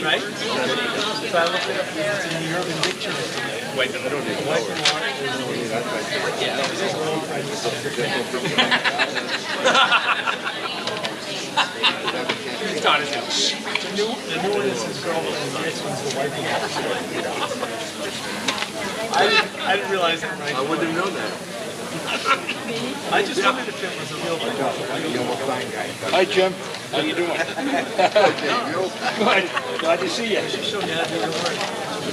right? So I looked it up. It's in the Urban Dictionary. Wait, no, don't do it. He's got his own. The new one is his girlfriend, and this one's the wife. I didn't realize that, right? I wouldn't have known that. I just wondered if it was a real thing. Hi, Jim. How you doing? Good. Glad to see you. I should show you how to do your work.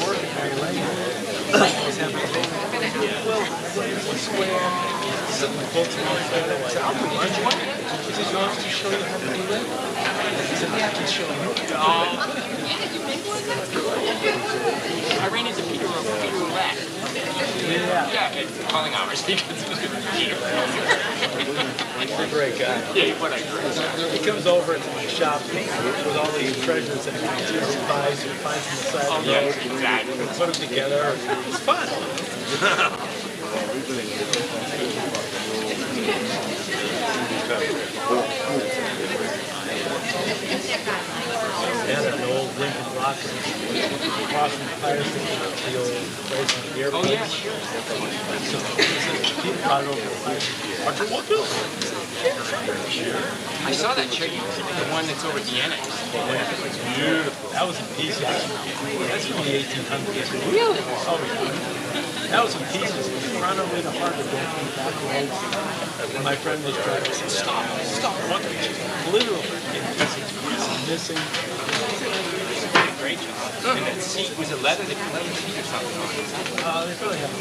Work in Mary Lane. Well, what's where my folks are like that. He says, you want us to show you how to do that? He said, yeah, I can show you. I ran into Peter Rat. Yeah, it's calling hours. Peter. Great guy. Yeah, what I agree. He comes over to my shop with all these treasures that he buys and finds on the side of the road. Exactly. We put them together. It's fun. Yeah, that old Lincoln Rock across from the fire station, the old place in the airport. Oh, yeah, sure. So he brought it over to the fire station. Archer, what do? I saw that chicken, the one that's over at the annex. It's beautiful. That was in pieces. That's from the 1800s. Really? Oh, yeah. That was in pieces. The front of it, the heart of it, the back legs. And my friend was driving. I said, stop. What? Literally in pieces. Missing. Great job. And that seat was a leather seat or something on it. They probably have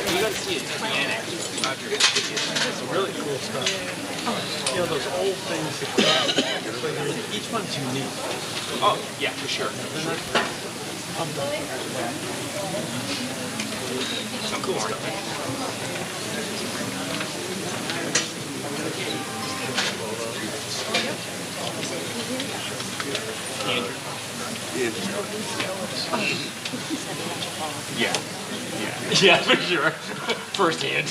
You got to see it at the annex. some really cool stuff. You know, those old things that each one's unique. Oh, yeah, for sure. They're not pumped up like that. Some cool stuff. Andrew. Yeah. Yeah, for sure. First hand.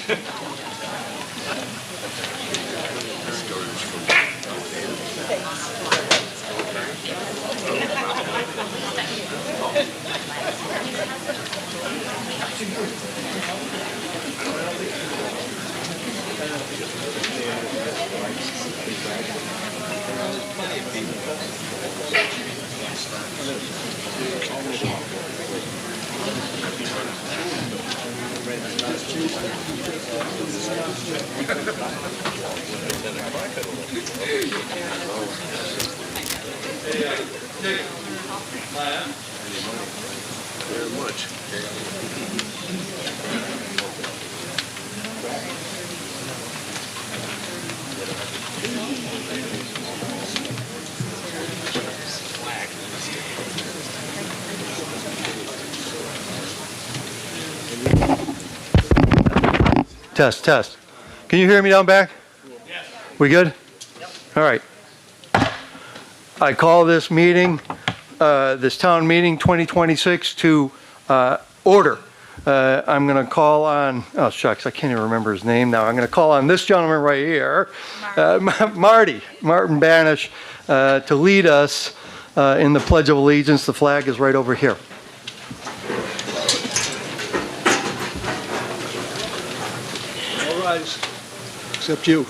Very much. Test, test. Can you hear me down back? Yes. We good? Yep. All right. I call this meeting, this town meeting 2026 to order. I'm going to call on, oh shucks, I can't even remember his name now. I'm going to call on this gentleman right here, Martin Banish, to lead us in the Pledge of Allegiance. The flag is right over here. Except you.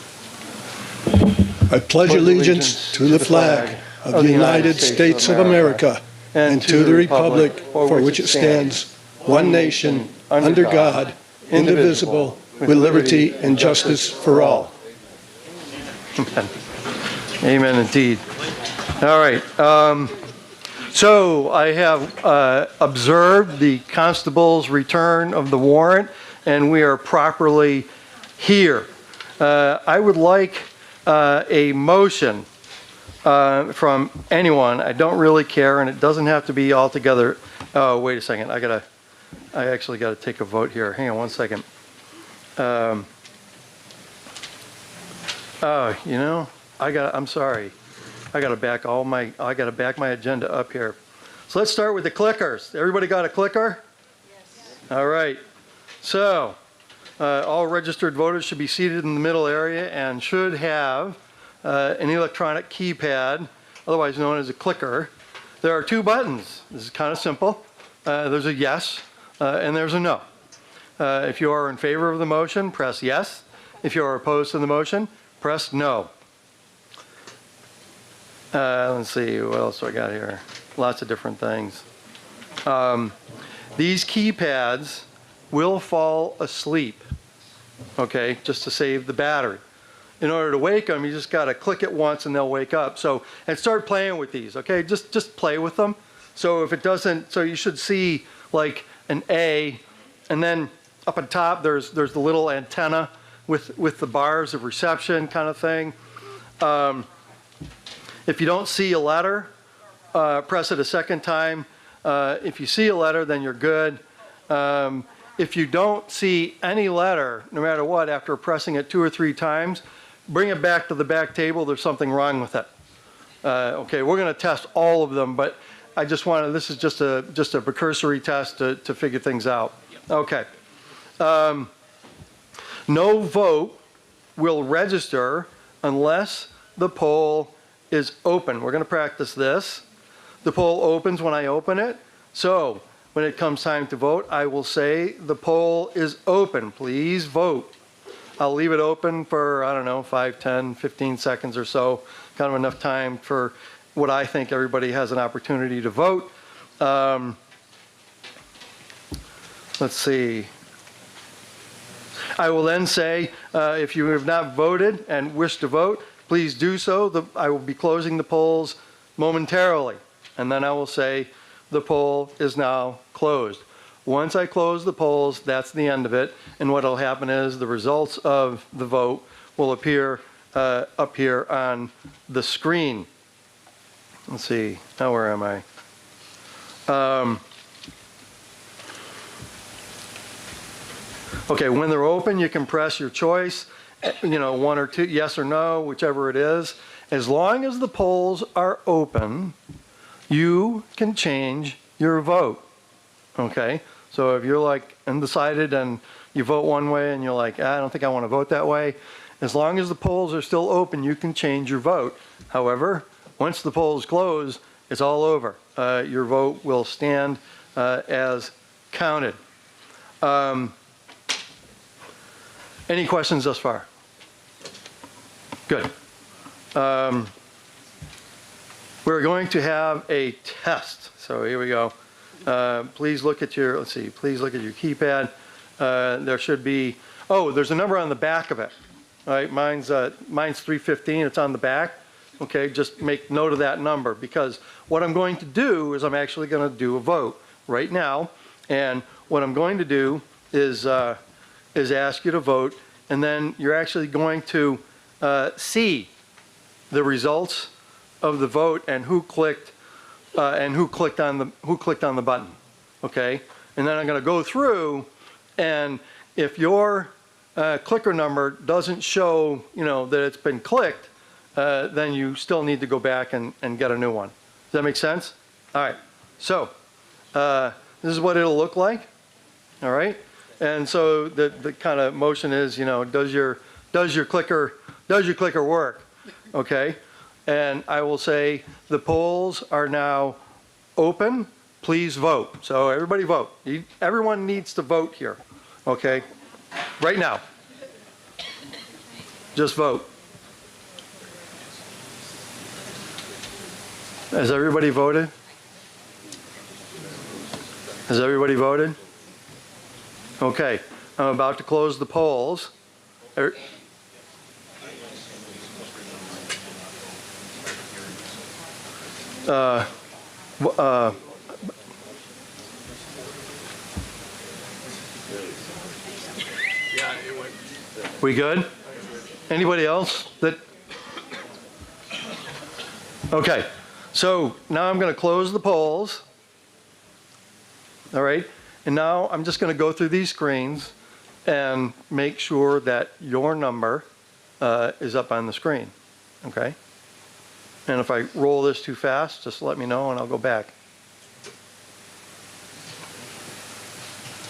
I pledge allegiance to the flag of the United States of America and to the republic for which it stands, one nation, under God, indivisible, with liberty and justice for all. Amen. Amen indeed. All right. So I have observed the constable's return of the warrant, and we are properly here. I would like a motion from anyone. I don't really care, and it doesn't have to be all together. Oh, wait a second. I actually got to take a vote here. Hang on one second. You know, I'm sorry. I got to back my agenda up here. So let's start with the clickers. Everybody got a clicker? Yes. All right. So all registered voters should be seated in the middle area and should have an electronic keypad otherwise known as a clicker, there are two buttons. This is kind of simple. There's a yes and there's a no. If you are in favor of the motion, press yes. If you are opposed to the motion, press no. Let's see, what else do I got here? Lots of different things. These keypads will fall asleep, okay, just to save the battery. In order to wake them, you just got to click it once and they'll wake up. So, and start playing with these, okay? Just play with them. So if it doesn't, so you should see like an A, and then up on top there's the little antenna with the bars of reception kind of thing. If you don't see a letter, press it a second time. If you see a letter, then you're good. If you don't see any letter, no matter what, after pressing it 2 or 3 times, bring it back to the back table. There's something wrong with it. Okay, we're going to test all of them, but I just wanted, this is just a precursory test to figure things out. Okay. No vote will register unless the poll is open. We're going to practice this. The poll opens when I open it. So when it comes time to vote, I will say the poll is open. Please vote. I'll leave it open for, I don't know, 5, 10, 15 seconds or so. Kind of enough time for what I think everybody has an opportunity to vote. Let's see. I will then say, if you have not voted and wish to vote, please do so. I will be closing the polls momentarily. And then I will say, the poll is now closed. Once I close the polls, that's the end of it. And what will happen is the results of the vote will appear up here on the screen. Let's see, now where am I? Okay, when they're open, you can press your choice, 1 or 2, yes or no, whichever it is. As long as the polls are open, you can change your vote. Okay, so if you're like undecided and you vote one way and you're like, I don't think I want to vote that way, as long as the polls are still open, you can change your vote. However, once the polls close, it's all over. Your vote will stand as counted. Any questions thus far? Good. We're going to have a test. So here we go. Please look at your, please look at your keypad. There should be, there's a number on the back of it. All right, mine's 315, it's on the back. Okay, just make note of that number, because what I'm going to do is I'm actually going to do a vote right now. And what I'm going to do is ask you to vote, and then you're actually going to see the results of the vote and who clicked on the button. Okay, and then I'm going to go through, and if your clicker number doesn't show, that it's been clicked, then you still need to go back and get a new one. Does that make sense? All right. So this is what it'll look like. All right. And so the kind of motion is, does your clicker work? Okay. And I will say the polls are now open. Please vote. So everybody vote. Everyone needs to vote here. Okay. Right now. Just vote. Has everybody voted? Has everybody voted? Okay, I'm about to close the polls. We good? Anybody else that? Okay. So now I'm going to close the polls. All right. And now I'm just going to go through these screens and make sure that your number is up on the screen. Okay. And if I roll this too fast, just let me know and I'll go back.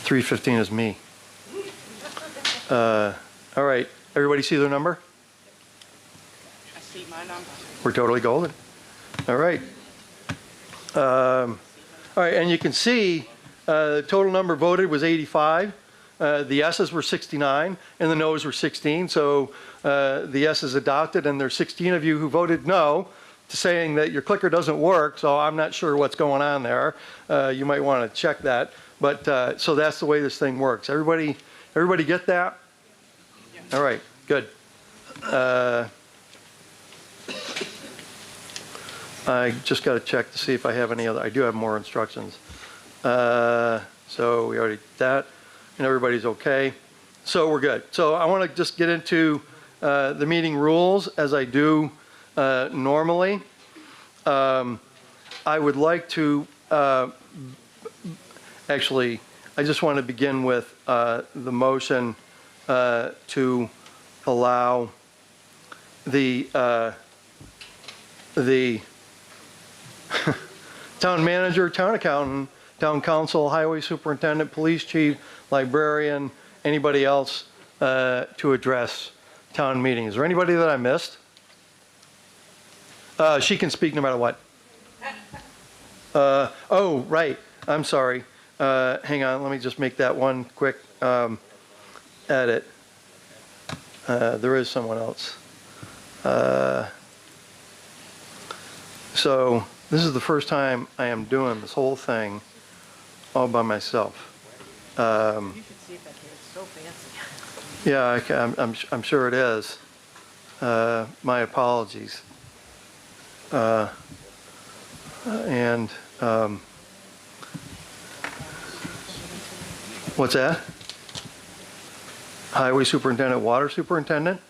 315 is me. All right. Everybody see their number? I see my number. We're totally golden. All right. All right, and you can see the total number voted was 85. The yeses were 69 and the noes were 16. So the yeses adopted, and there's 16 of you who voted no, to saying that your clicker doesn't work. So I'm not sure what's going on there. You might want to check that. But so that's the way this thing works. Everybody get that? All right, good. I just got to check to see if I have any other. I do have more instructions. So we already did that, and everybody's okay. So we're good. So I want to just get into the meeting rules as I do normally. I would like to actually, I just want to begin with the motion to allow the town manager, town accountant, town council, highway superintendent, police chief, librarian, anybody else to address town meeting. Is there anybody that I missed? She can speak no matter what. Oh, right. I'm sorry. Hang on. Let me just make that one quick edit. There is someone else. So this is the first time I am doing this whole thing all by myself. You should see it back here. It's so fancy. Yeah, I'm sure it is. My apologies. And what's that? Highway superintendent, water superintendent?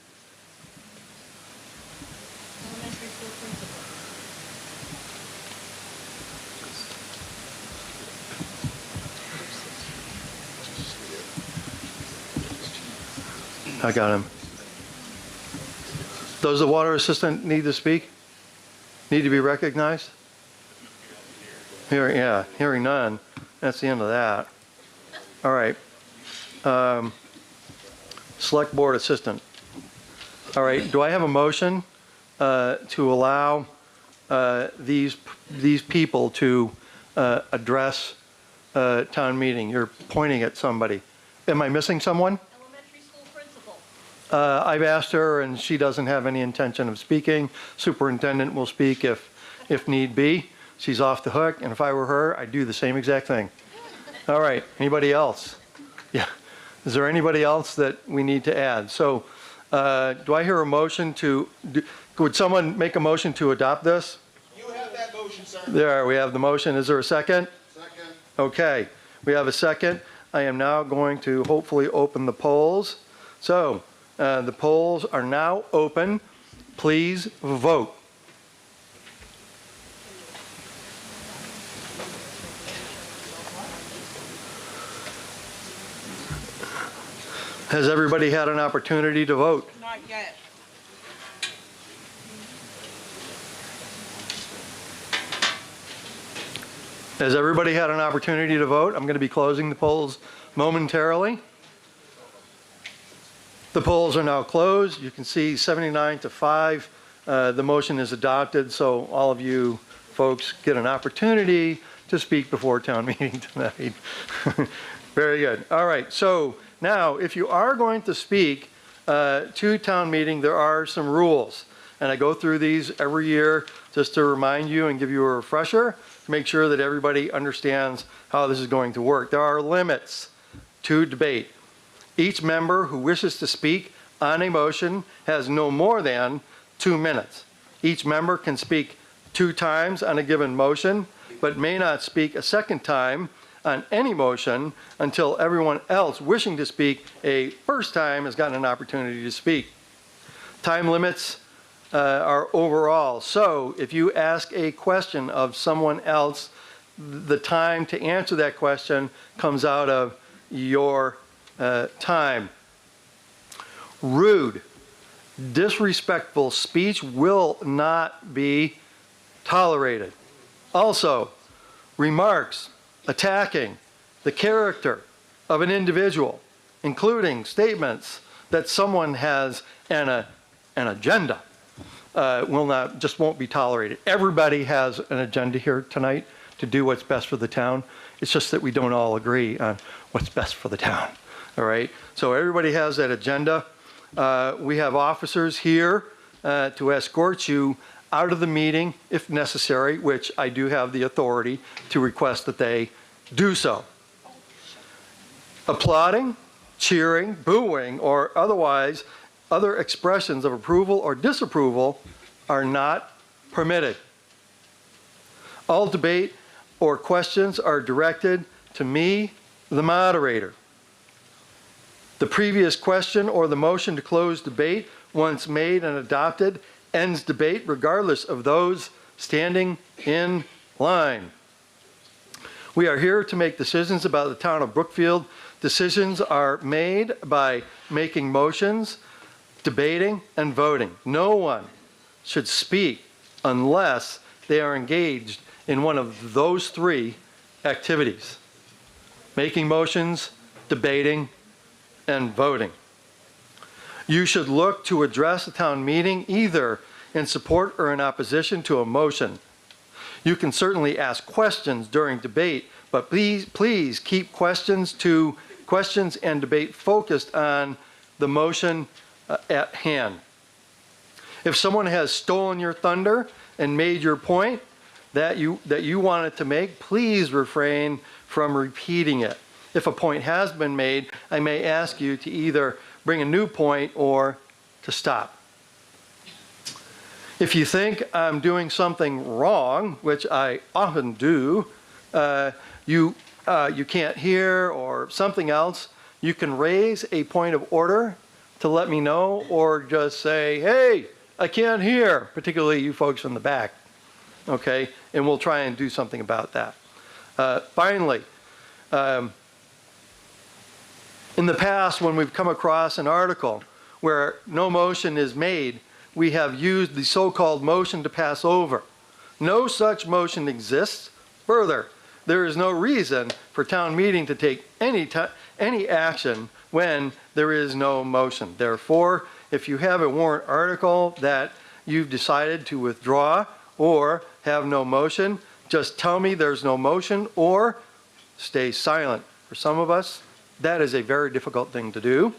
Elementary school principal. I got him. Does the water assistant need to speak? Need to be recognized? Hearing none. That's the end of that. All right. Select board assistant. All right. Do I have a motion to allow these people to address town meeting? You're pointing at somebody. Am I missing someone? Elementary school principal. I've asked her, and she doesn't have any intention of speaking. Superintendent will speak if need be. She's off the hook, and if I were her, I'd do the same exact thing. All right, anybody else? Yeah. Is there anybody else that we need to add? So do I hear a motion to, would someone make a motion to adopt this? You have that motion, sir. There, we have the motion. Is there a second? Second. Okay, we have a second. I am now going to hopefully open the polls. So the polls are now open. Please vote. Has everybody had an opportunity to vote? Not yet. Has everybody had an opportunity to vote? I'm going to be closing the polls momentarily. The polls are now closed. You can see 79 to 5. The motion is adopted, so all of you folks get an opportunity to speak before town meeting tonight. Very good. All right, so now if you are going to speak to town meeting, there are some rules. And I go through these every year just to remind you and give you a refresher to make sure that everybody understands how this is going to work. There are limits to debate. Each member who wishes to speak on a motion has no more than 2 minutes. Each member can speak 2 times on a given motion, but may not speak a second time on any motion until everyone else wishing to speak a first time has gotten an opportunity to speak. Time limits are overall. So if you ask a question of someone else, the time to answer that question comes out of your time. Rude, disrespectful speech will not be tolerated. Also, remarks attacking the character of an individual, including statements that someone has an agenda, won't be tolerated. Everybody has an agenda here tonight to do what's best for the town. It's just that we don't all agree on what's best for the town. All right. So everybody has that agenda. We have officers here to escort you out of the meeting if necessary, which I do have the authority to request that they do so. Applauding, cheering, booing, or otherwise other expressions of approval or disapproval are not permitted. All debate or questions are directed to me, the moderator. The previous question or the motion to close debate, once made and adopted, ends debate regardless of those standing in line. We are here to make decisions about the town of Brookfield. Decisions are made by making motions, debating, and voting. No one should speak unless they are engaged in one of those three activities: making motions, debating, and voting. You should look to address the town meeting either in support or in opposition to a motion. You can certainly ask questions during debate, but please keep questions and debate focused on the motion at hand. If someone has stolen your thunder and made your point that you wanted to make, please refrain from repeating it. If a point has been made, I may ask you to either bring a new point or to stop. If you think I'm doing something wrong, which I often do, you can't hear or something else, you can raise a point of order to let me know, or just say, hey, I can't hear, particularly you folks in the back, okay? And we'll try and do something about that. Finally, in the past, when we've come across an article where no motion is made, we have used the so-called motion to pass over. No such motion exists. Further, there is no reason for town meeting to take any action when there is no motion. Therefore, if you have a warrant article that you've decided to withdraw or have no motion, just tell me there's no motion or stay silent. For some of us, that is a very difficult thing to do.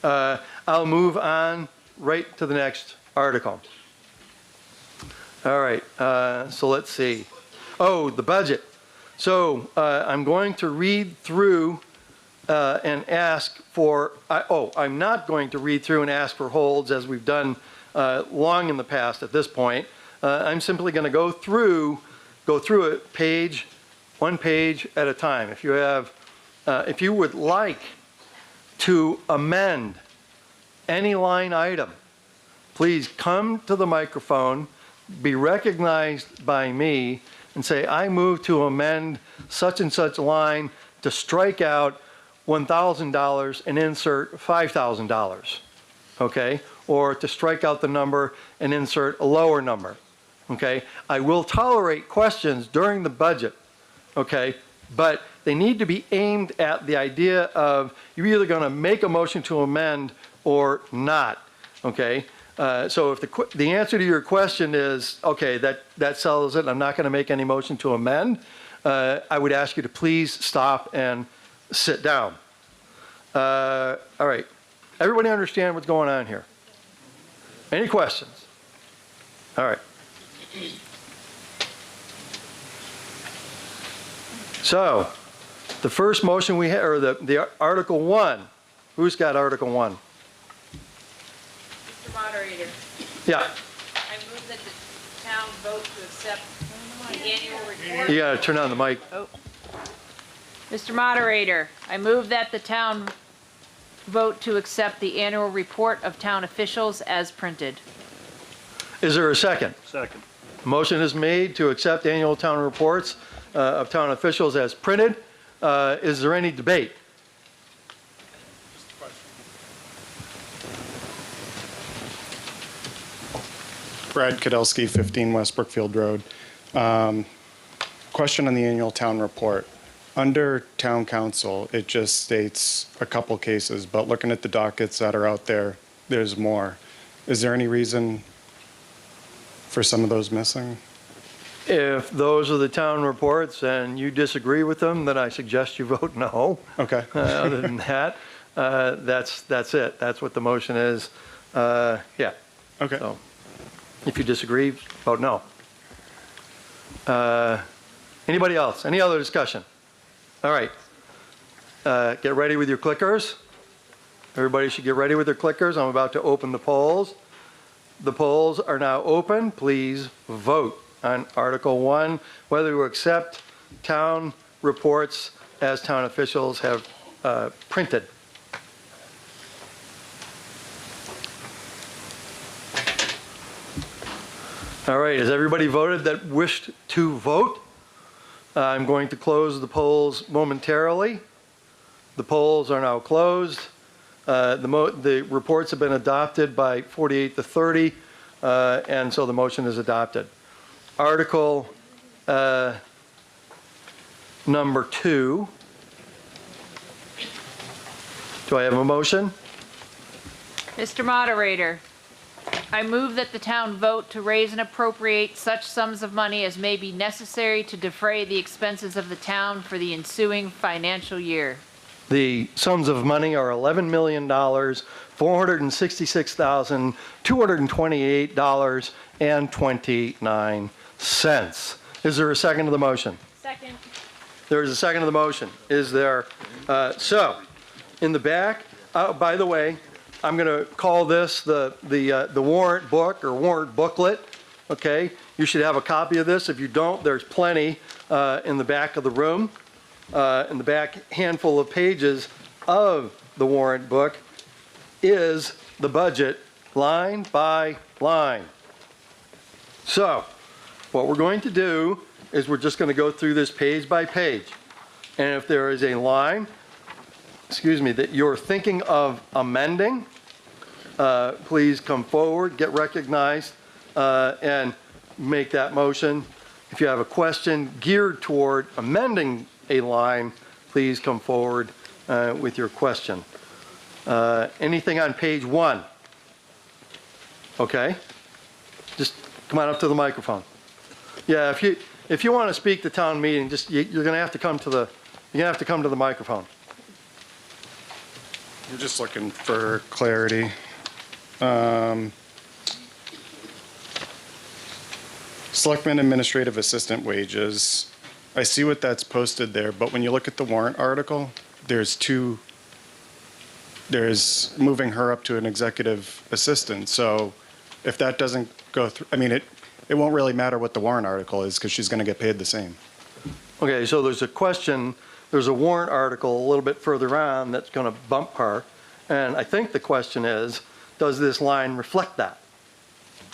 I'll move on right to the next article. All right, so let's see. Oh, the budget. So I'm going to read through and ask for, I'm not going to read through and ask for holds as we've done long in the past at this point. I'm simply going to go through it one page at a time. If you have, if you would like to amend any line item, please come to the microphone, be recognized by me, and say, I move to amend such and such line to strike out $1,000 and insert $5,000, okay? Or to strike out the number and insert a lower number, okay? I will tolerate questions during the budget, okay? But they need to be aimed at the idea of you're either going to make a motion to amend or not, okay? So if the answer to your question is, okay, that settles it, I'm not going to make any motion to amend, I would ask you to please stop and sit down. All right. Everybody understand what's going on here? Any questions? All right. So, the first motion we have, or the Article 1. Who's got Article 1? Mr. Moderator, Yeah. I move that the town vote to accept the annual report. You got to turn on the mic. Mr. Moderator, I move that the town vote to accept the annual report of town officials as printed. Is there a second? Second. Motion is made to accept annual town reports of town officials as printed. Is there any debate? Brad Kadelsky, 15 West Brookfield Road. Question on the annual town report. Under town council, it just states a couple cases, but looking at the dockets that are out there, there's more. Is there any reason for some of those missing? If those are the town reports and you disagree with them, then I suggest you vote no. Okay. Other than that, that's it. That's what the motion is. Yeah. Okay. So if you disagree, vote no. Anybody else? Any other discussion? All right. Get ready with your clickers. Everybody should get ready with their clickers. I'm about to open the polls. The polls are now open. Please vote on Article 1, whether to accept town reports as town officials have printed. All right, has everybody voted that wished to vote? I'm going to close the polls momentarily. The polls are now closed. The reports have been adopted by 48 to 30, and so the motion is adopted. Article number 2. Do I have a motion? Mr. Moderator, I move that the town vote to raise and appropriate such sums of money as may be necessary to defray the expenses of the town for the ensuing financial year. The sums of money are $11,466,228.29. Is there a second to the motion? Second. There is a second to the motion. Is there? So, in the back, by the way, I'm going to call this the warrant book or warrant booklet. Okay, you should have a copy of this. If you don't, there's plenty in the back of the room. In the back handful of pages of the warrant book is the budget line by line. So, what we're going to do is we're just going to go through this page by page. And if there is a line, that you're thinking of amending, please come forward, get recognized, and make that motion. If you have a question geared toward amending a line, please come forward with your question. Anything on page 1? Okay. Just come on up to the microphone. Yeah, if you want to speak to town meeting, you're going to have to come to the microphone. I'm just looking for clarity. Selectman administrative assistant wages. I see what that's posted there, but when you look at the warrant article, there's moving her up to an executive assistant. So if that doesn't go through, I mean, it won't really matter what the warrant article is because she's going to get paid the same. Okay, so there's a warrant article a little bit further on that's going to bump her. And I think the question is, does this line reflect that?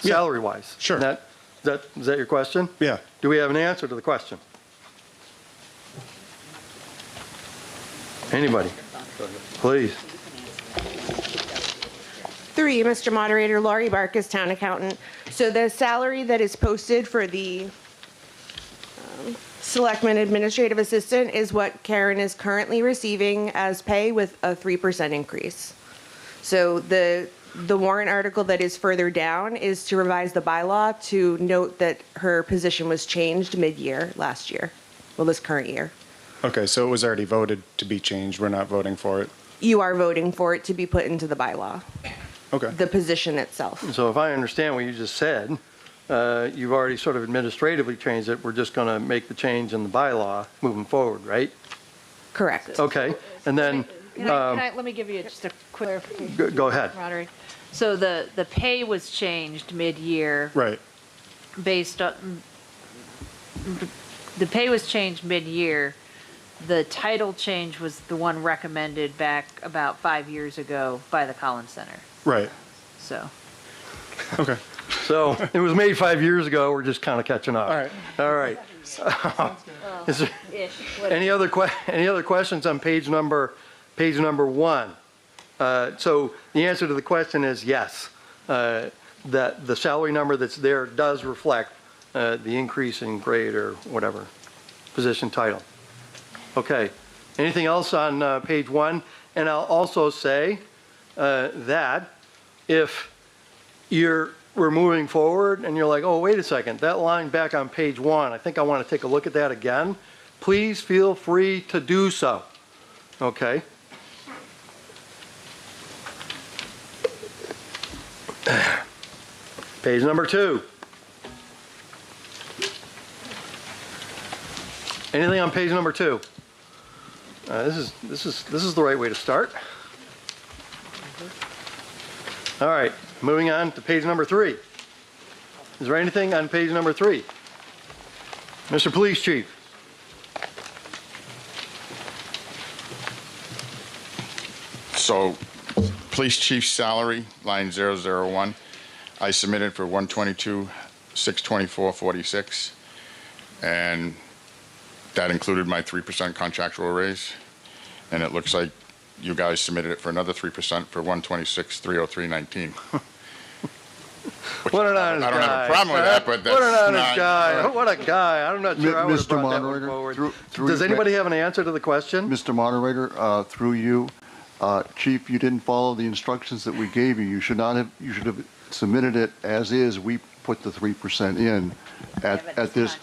Yeah. Salary-wise? Sure. Is that your question? Yeah. Do we have an answer to the question? Anybody? Please. 3, Mr. Moderator, Laurie Barkus, Town Accountant. So the salary that is posted for the Selectman Administrative Assistant is what Karen is currently receiving as pay with a 3% increase. So the warrant article that is further down is to revise the bylaw to note that her position was changed mid-year last year, well, this current year. Okay, so it was already voted to be changed. We're not voting for it. You are voting for it to be put into the bylaw, Okay. the position itself. So if I understand what you just said, you've already sort of administratively changed it. We're just going to make the change in the bylaw moving forward, right? Correct. Okay, and then, Let me give you just a quick clarification. go ahead. Moderator. So the pay was changed mid-year Right. based on, the pay was changed mid-year. The title change was the one recommended back about 5 years ago by the Collins Center. Right. So, Okay. So it was made 5 years ago. We're just kind of catching up. All right. All right. Is there any other questions on page number 1? So the answer to the question is yes. That the salary number that's there does reflect the increase in grade or whatever position title. Okay. Anything else on page 1? And I'll also say that if you're we're moving forward and you're like, oh, wait a second, that line back on page 1, I think I want to take a look at that again, please feel free to do so. Okay? Page number 2. Anything on page number 2? This is the right way to start. All right, moving on to page number 3. Is there anything on page number 3? Mr. Police Chief. So, police chief salary, line 001, I submitted for 122,624.46, and that included my 3% contractual raise, and it looks like you guys submitted it for another 3% for 126,303.19. What an honest guy. I don't have a problem with that, but that's what an honest not, guy. What a guy. I'm not sure I would have Mr. brought that one Moderator, forward. Does anybody have an answer to the question? Mr. Moderator, through you, Chief, you didn't follow the instructions that we gave you. You should have submitted it as is. We put the 3% in at this.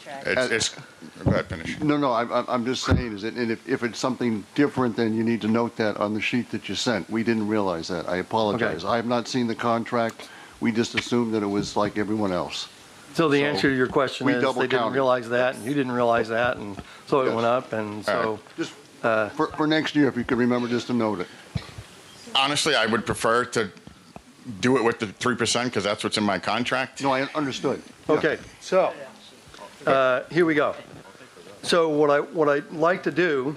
Go ahead, finish. No, I'm just saying is that, and if it's something different, then you need to note that on the sheet that you sent. We didn't realize that. I apologize. Okay. I have not seen the contract. We just assumed that it was like everyone else. So the answer to your question we is double they didn't counted. realize that, and you didn't realize that, and so it Yes. went up, and so. Just for next year, if you could remember just to note it. Honestly, I would prefer to do it with the 3% because that's what's in my contract. No, I understood. Yeah. Okay, so, here we go. So what I'd like to do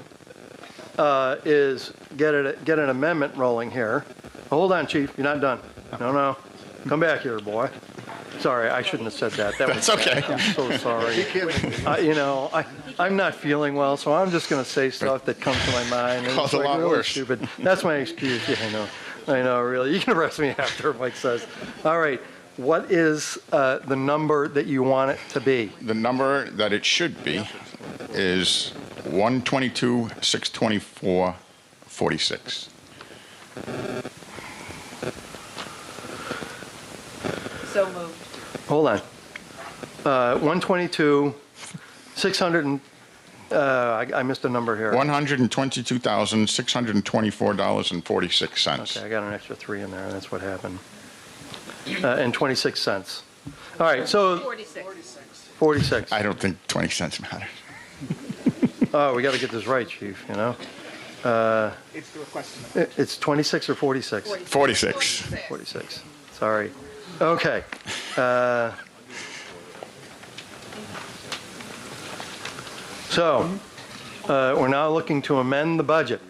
is get an amendment rolling here. Hold on, Chief, you're not done. No, come back here, boy. Sorry, I shouldn't have said that. That's okay. I'm so sorry. I'm not feeling well, so I'm just going to say stuff that comes to my mind. And Cause it's a lot really worse. stupid. That's my excuse. Yeah, I know, really. You can arrest me after, Mike says. All right, what is the number that you want it to be? The number that it should be is 122,624.46. So moved. Hold on. 122, 600, and, I missed a number here. $122,624.46. Okay, I got an extra 3 in there, that's what happened. And 26 cents. All right, so 46. I don't think 20 cents matters. Oh, we got to get this right, Chief, you know? It's the request. It's 26 or 46? 46. 46. Sorry. Okay. So, we're now looking to amend the budget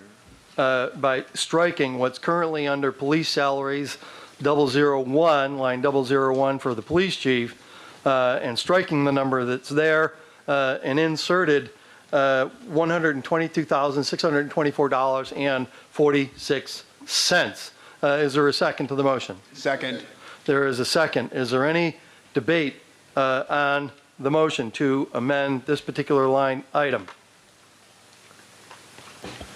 by striking what's currently under police salaries 001, line 001 for the police chief, and striking the number that's there and inserted $122,624.46. Is there a second to the motion? Second. There is a second. Is there any debate on the motion to amend this particular line item?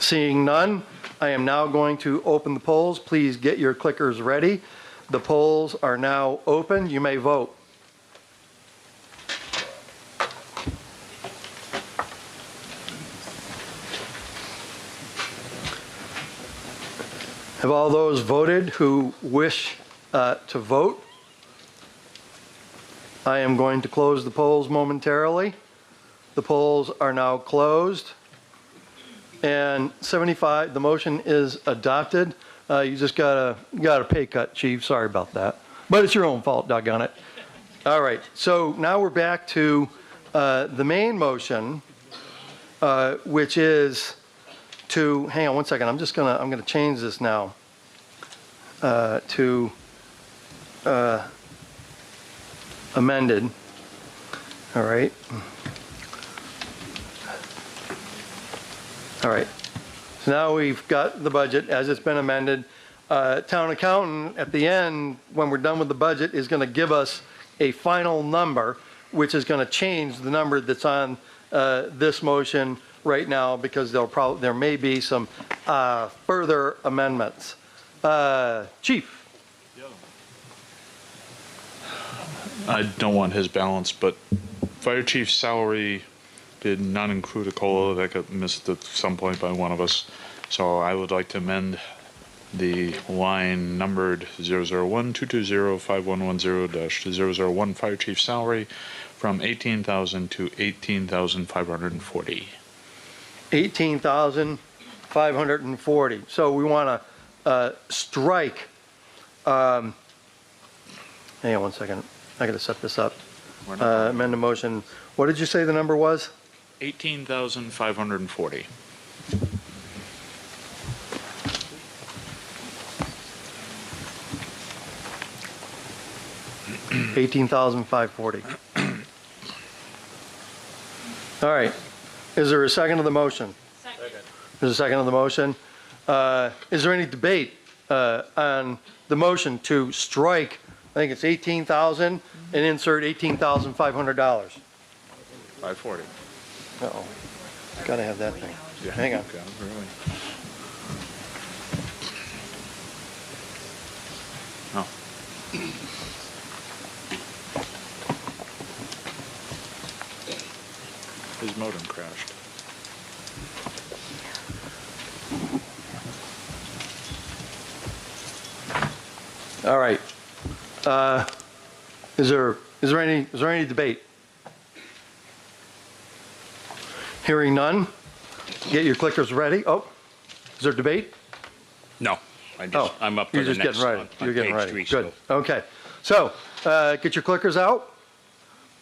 Seeing none, I am now going to open the polls. Please get your clickers ready. The polls are now open. You may vote. Have all those voted who wish to vote? I am going to close the polls momentarily. The polls are now closed. And 75, the motion is adopted. You just got a pay cut, Chief. Sorry about that. But it's your own fault, doggone it. All right, so now we're back to the main motion, which is to, hang on one second, I'm gonna change this now to amended. All right. All right. So now we've got the budget as it's been amended. Town accountant at the end, when we're done with the budget, is going to give us a final number, which is going to change the number that's on this motion right now, because there may be some further amendments. Chief. I don't want his balance, but fire chief's salary did not include a COLA that got missed at some point by one of us. So I would like to amend the line numbered 001-220-5110-001 fire chief salary from $18,000 to $18,540. 18,540. So we want to strike. Hang on one second. I got to set this up. Amend the motion. What did you say the number was? 18,540. $18,540. All right. Is there a second to the motion? Second. There's a second to the motion. Is there any debate on the motion to strike, I think it's 18,000, and insert $18,500? 540. Uh-oh. Gotta have that thing. Yeah. Hang on. Okay, really. Oh. His modem crashed. All right. Is there any debate? Hearing none. Get your clickers ready. Oh, is there debate? No, I'm up for You're the just next getting ready. on You're getting page ready. 3 Good. still. Okay. So get your clickers out.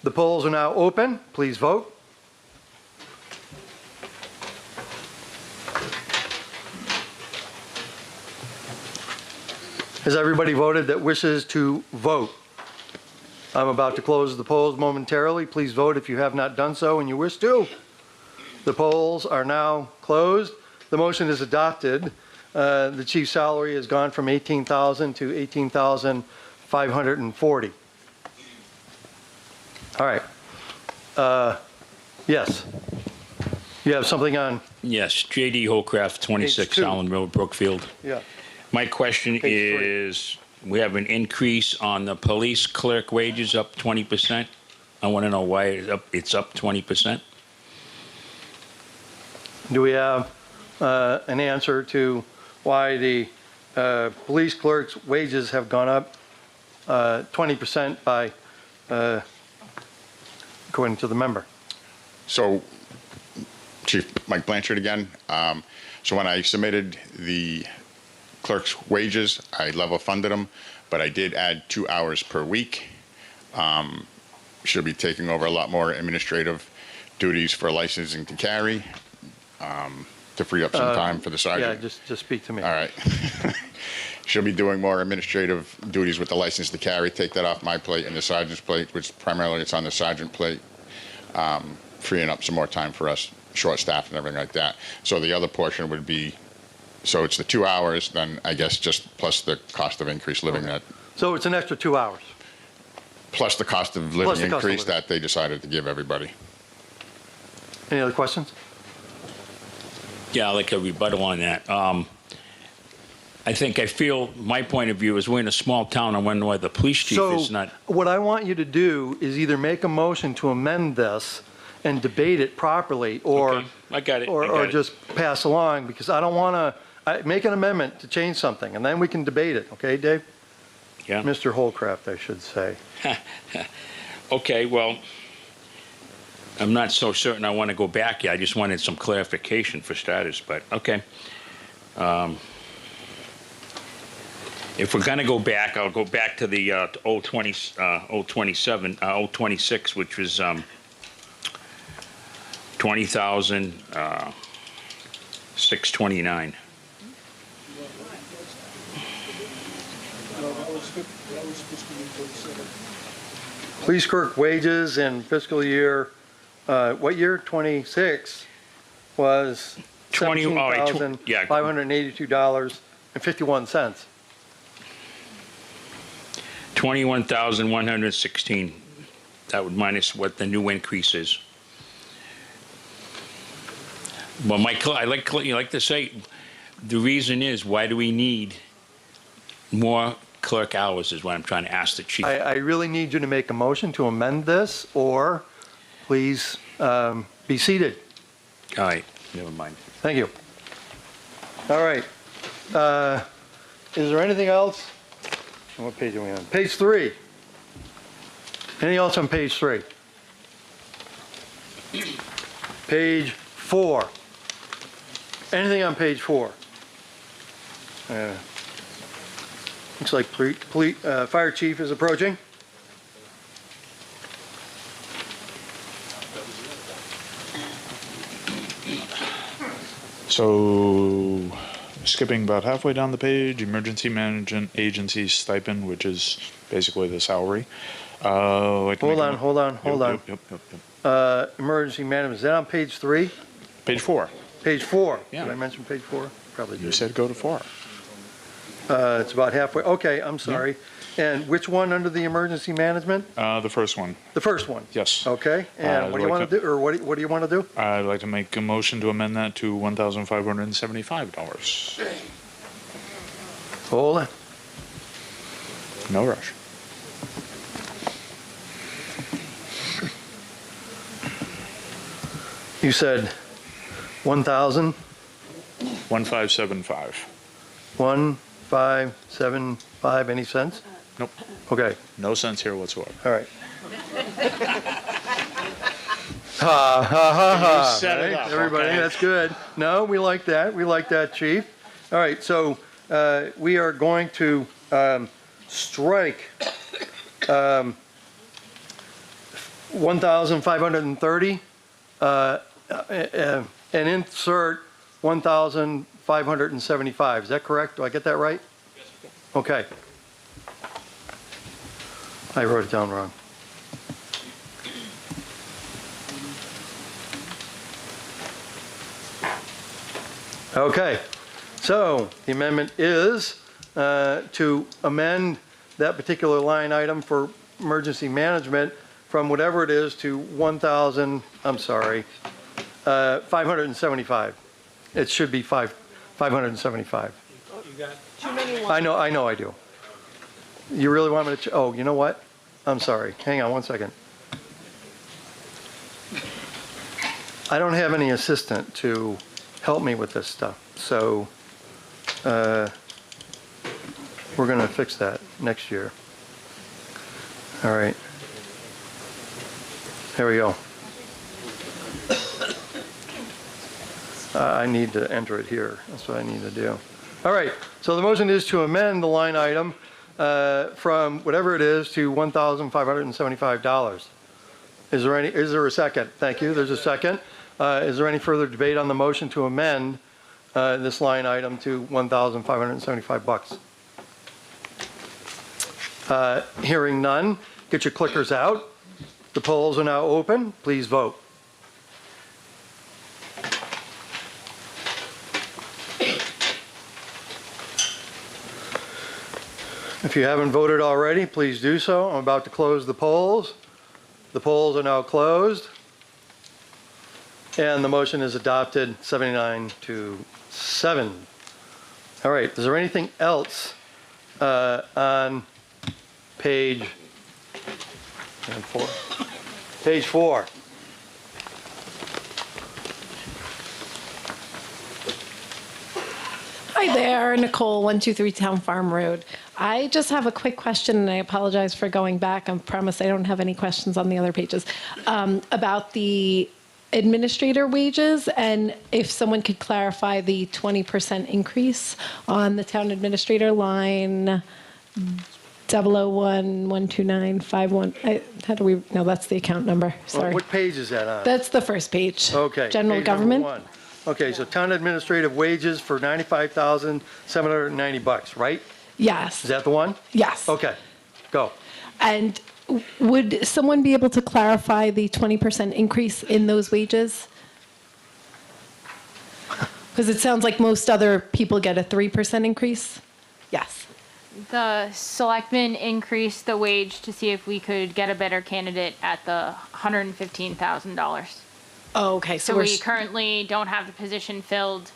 The polls are now open. Please vote. Has everybody voted that wishes to vote? I'm about to close the polls momentarily. Please vote if you have not done so and you wish to. The polls are now closed. The motion is adopted. The chief's salary has gone from $18,000 to $18,540. All right. Yes. You have something on? Yes, J.D. Holcraft, 26 Page 2. Allen Road, Brookfield. Yeah. My question Page 3. is, we have an increase on the police clerk wages up 20%. I want to know why it's up 20%. Do we have an answer to why the police clerk's wages have gone up 20% by, according to the member? So, Chief Mike Blanchard again. So when I submitted the clerk's wages, I level funded them, but I did add 2 hours per week. Should be taking over a lot more administrative duties for licensing to carry, to free up some time for the sergeant. Yeah, just speak to me. All right. She'll be doing more administrative duties with the license to carry, take that off my plate and the sergeant's plate, which primarily it's on the sergeant plate, freeing up some more time for us, short staff and everything like that. So the other portion would be, so it's the 2 hours, then I guess just plus the cost of increased living that, So it's an extra 2 hours. plus the cost of Plus living the cost of increase living. that they decided to give everybody. Any other questions? Yeah, I'd like a rebuttal on that. I feel my point of view is we're in a small town. I wonder why the police chief is not. So what I want you to do is either make a motion to amend this and debate it properly, or Okay, I got it. or just pass along, because I don't want to make an amendment to change something, and then we can debate it. Okay, Dave? Yeah. Mr. Holcraft, I should say. Okay, well, I'm not so certain I want to go back yet. I just wanted some clarification for starters, but okay. If we're going to go back, I'll go back to the 026, which was 20,629. Police clerk wages in fiscal year, what year? 26 was $17,582.51. 21,116. That would minus what the new increase is. Well, I like to say, the reason is, why do we need more clerk hours is what I'm trying to ask the chief. I really need you to make a motion to amend this, or please be seated. All right, never mind. Thank you. All right. Is there anything else? What page are we on? Page 3. Anything else on page 3? Page 4. Anything on page 4? Looks like fire chief is approaching. So, skipping about halfway down the page, emergency management agency stipend, which is basically the salary. Like Hold on. Yep. Emergency management, is that on page 3? Page 4. Page 4. Yeah. Did I mention page 4? Probably You did. said go to 4. It's about halfway. Okay, I'm sorry. And which one under the emergency management? The first one, The first one. yes. Okay, and what do you want to do, or what do you want to do? I'd like to make a motion to amend that to $1,575. Hold on. No rush. You said 1,000, 1575. 1,575, any cents? Nope. Okay, No sense here whatsoever. all right. Ha, ha, ha, ha. set it Right? up, Everybody, okay. that's good. No, we like that. We like that, chief. All right, so we are going to strike 1,530 and insert 1,575. Is that correct? Do I get that right? Yes. Okay. I wrote it down wrong. Okay, so the amendment is to amend that particular line item for emergency management from whatever it is to 1,000, I'm sorry, 575. It should be 575. You got I know I do. You really want me to, oh, you know what? I'm sorry, hang on one second. I don't have any assistant to help me with this stuff, so we're gonna fix that next year. All right. There we go. I need to enter it here. That's what I need to do. All right, so the motion is to amend the line item from whatever it is to $1,575. Is there a second? Thank you, there's a second. Is there any further debate on the motion to amend this line item to $1,575? Hearing none, get your clickers out. The polls are now open. Please vote. If you haven't voted already, please do so. I'm about to close the polls. The polls are now closed. And the motion is adopted 79-7. All right, is there anything else on page 4? Page 4. Hi there, Nicole, 123 Town Farm Road. I just have a quick question, and I apologize for going back. I promise I don't have any questions on the other pages. About the administrator wages, and if someone could clarify the 20% increase on the town administrator line 001-129-51. How do we, no, that's the account number, sorry. What page is that on? That's the first page. Okay. General page number government. 1. Okay, so town administrative wages for $95,790, right? Yes. Is that the one? Yes. Okay, go. And would someone be able to clarify the 20% increase in those wages? Because it sounds like most other people get a 3% increase. Yes. The selectmen increased the wage to see if we could get a better candidate at the $115,000. Oh, okay. So we currently don't have the position filled.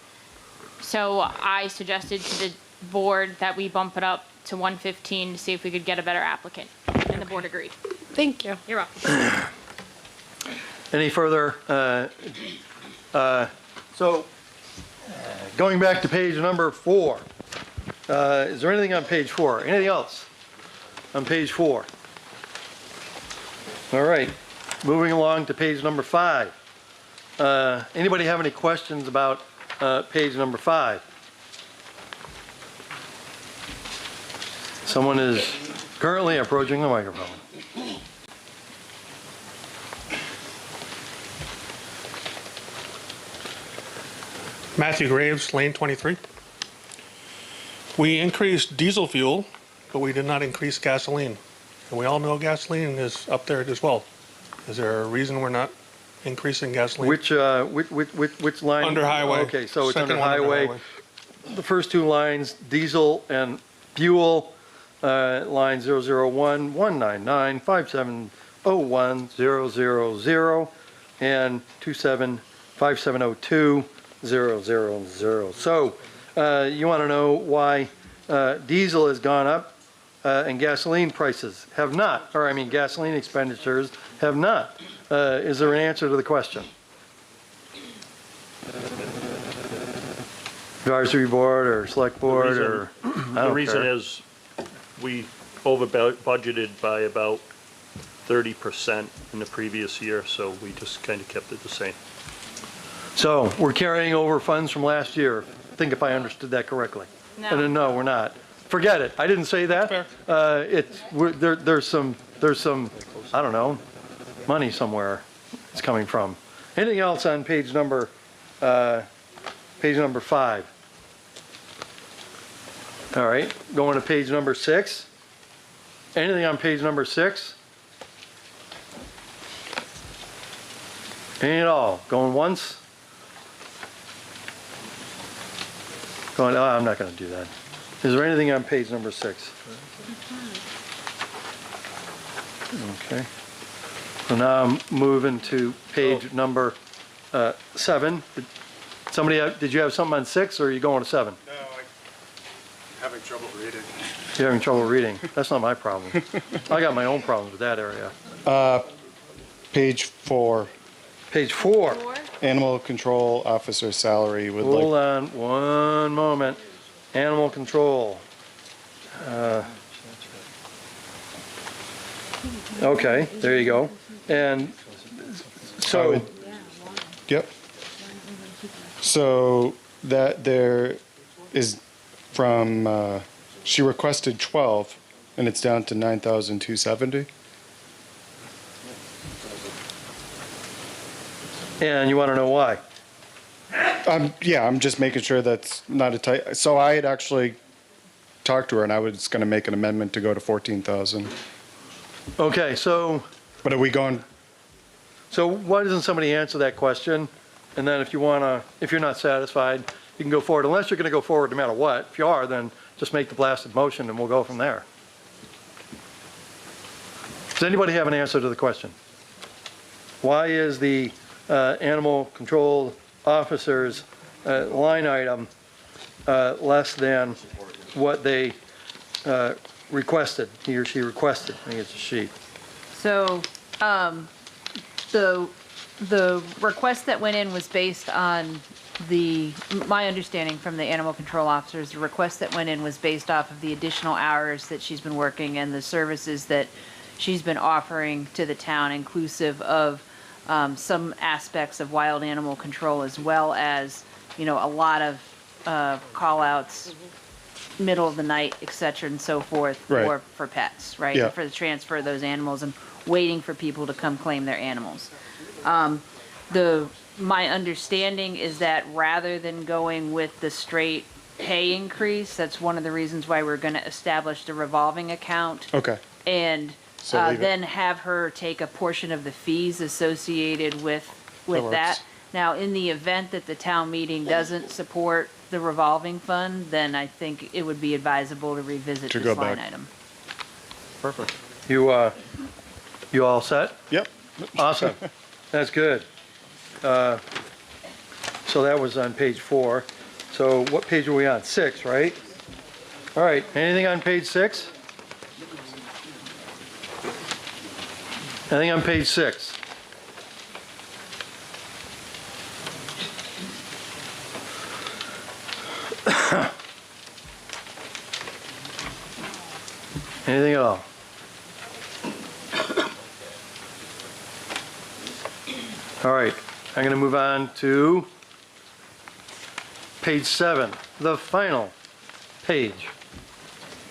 So I suggested to the board that we bump it up to 115 to see if we could get a better applicant. And the board agreed. Thank you. You're welcome. Any further? Going back to page number 4. Is there anything on page 4? Anything else on page 4? All right. Moving along to page number 5. Anybody have any questions about page number 5? Someone is currently approaching the microphone. Matthew Graves, Lane 23. We increased diesel fuel, but we did not increase gasoline. And we all know gasoline is up there as well. Is there a reason we're not increasing gasoline? Which line? Under highway. Okay, so it's Second under one highway. The first two lines, diesel and fuel, line 001-199-5701-000 and 275702-000. So you want to know why diesel has gone up and gasoline prices have not, or I mean gasoline expenditures have not. Is there an answer to the question? Advisory board or select board or? The reason is we over budgeted by about 30% in the previous year, so we just kind of kept it the same. So we're carrying over funds from last year. I think if I understood that correctly. No. No, we're not. Forget it. I didn't say that. There's some, I don't know, money somewhere it's coming from. Anything else on page number 5? All right, going to page number 6. Anything on page number 6? Any at all? Going once? Going, oh, I'm not going to do that. Is there anything on page number 6? Okay. So now I'm moving to page number 7. Did you have something on 6 or are you going to 7? No, I'm having trouble reading. You're having trouble reading. That's not my problem. I got my own problems with that area. Page 4. Page 4. Animal control officer salary would like. Hold on one moment. Animal control. Okay, there you go. And so. Yep. So that there is from, she requested 12 and it's down to 9,270. And you want to know why? Yeah, I'm just making sure that's not a tight. So I had actually talked to her and I was going to make an amendment to go to 14,000. Okay, so. But are we going? So why doesn't somebody answer that question? And then if you want to, if you're not satisfied, you can go forward, unless you're going to go forward no matter what. If you are, then just make the blasted motion and we'll go from there. Does anybody have an answer to the question? Why is the animal control officer's line item less than what they requested, he or she requested? I think it's a she. So, the request that went in was based on my understanding from the animal control officers, the request that went in was based off of the additional hours that she's been working and the services that she's been offering to the town, inclusive of some aspects of wild animal control, as well as, a lot of call-outs, middle of the night, et cetera, and so forth, Right. for pets, right? Yeah. For the transfer of those animals and waiting for people to come claim their animals. My understanding is that rather than going with the straight pay increase, that's one of the reasons why we're going to establish the revolving account. Okay. And So leave it. then have her take a portion of the fees associated with That that. works. Now, in the event that the town meeting doesn't support the revolving fund, then I think it would be advisable to revisit To this go line back. item. Perfect. You all set? Yep. Awesome. That's good. So that was on page 4. So what page are we on? 6, right? All right, anything on page 6? Anything on page 6? Anything at all? All right, I'm going to move on to page 7, the final page.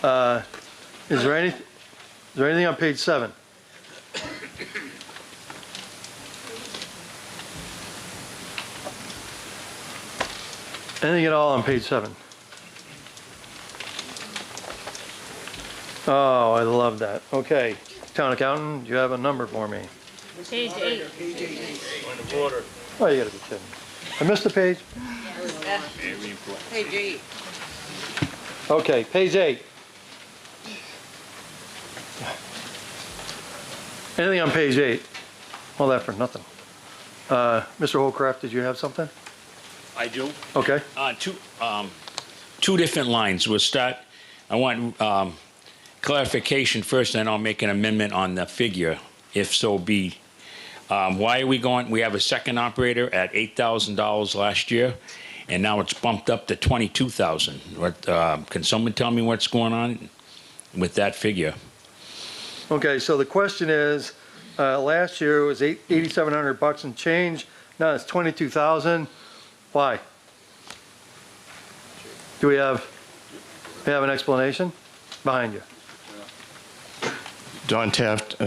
Is there anything on page 7? Anything at all on page 7? Oh, I love that. Okay, town accountant, do you have a number for me? Page 8. Point of order. Oh, you gotta be kidding. I missed a page? Page 8. Okay, page 8. Anything on page 8? All that for nothing. Mr. Holcraft, did you have something? I do. Okay. Two different lines. We'll start, I want clarification first, then I'll make an amendment on the figure, if so be. Why are we have a second operator at $8,000 last year, and now it's bumped up to $22,000. What, can someone tell me what's going on with that figure? Okay, so the question is, last year it was $8,700 and change. Now it's $22,000. Why? Do we have an explanation behind you? Don Taft,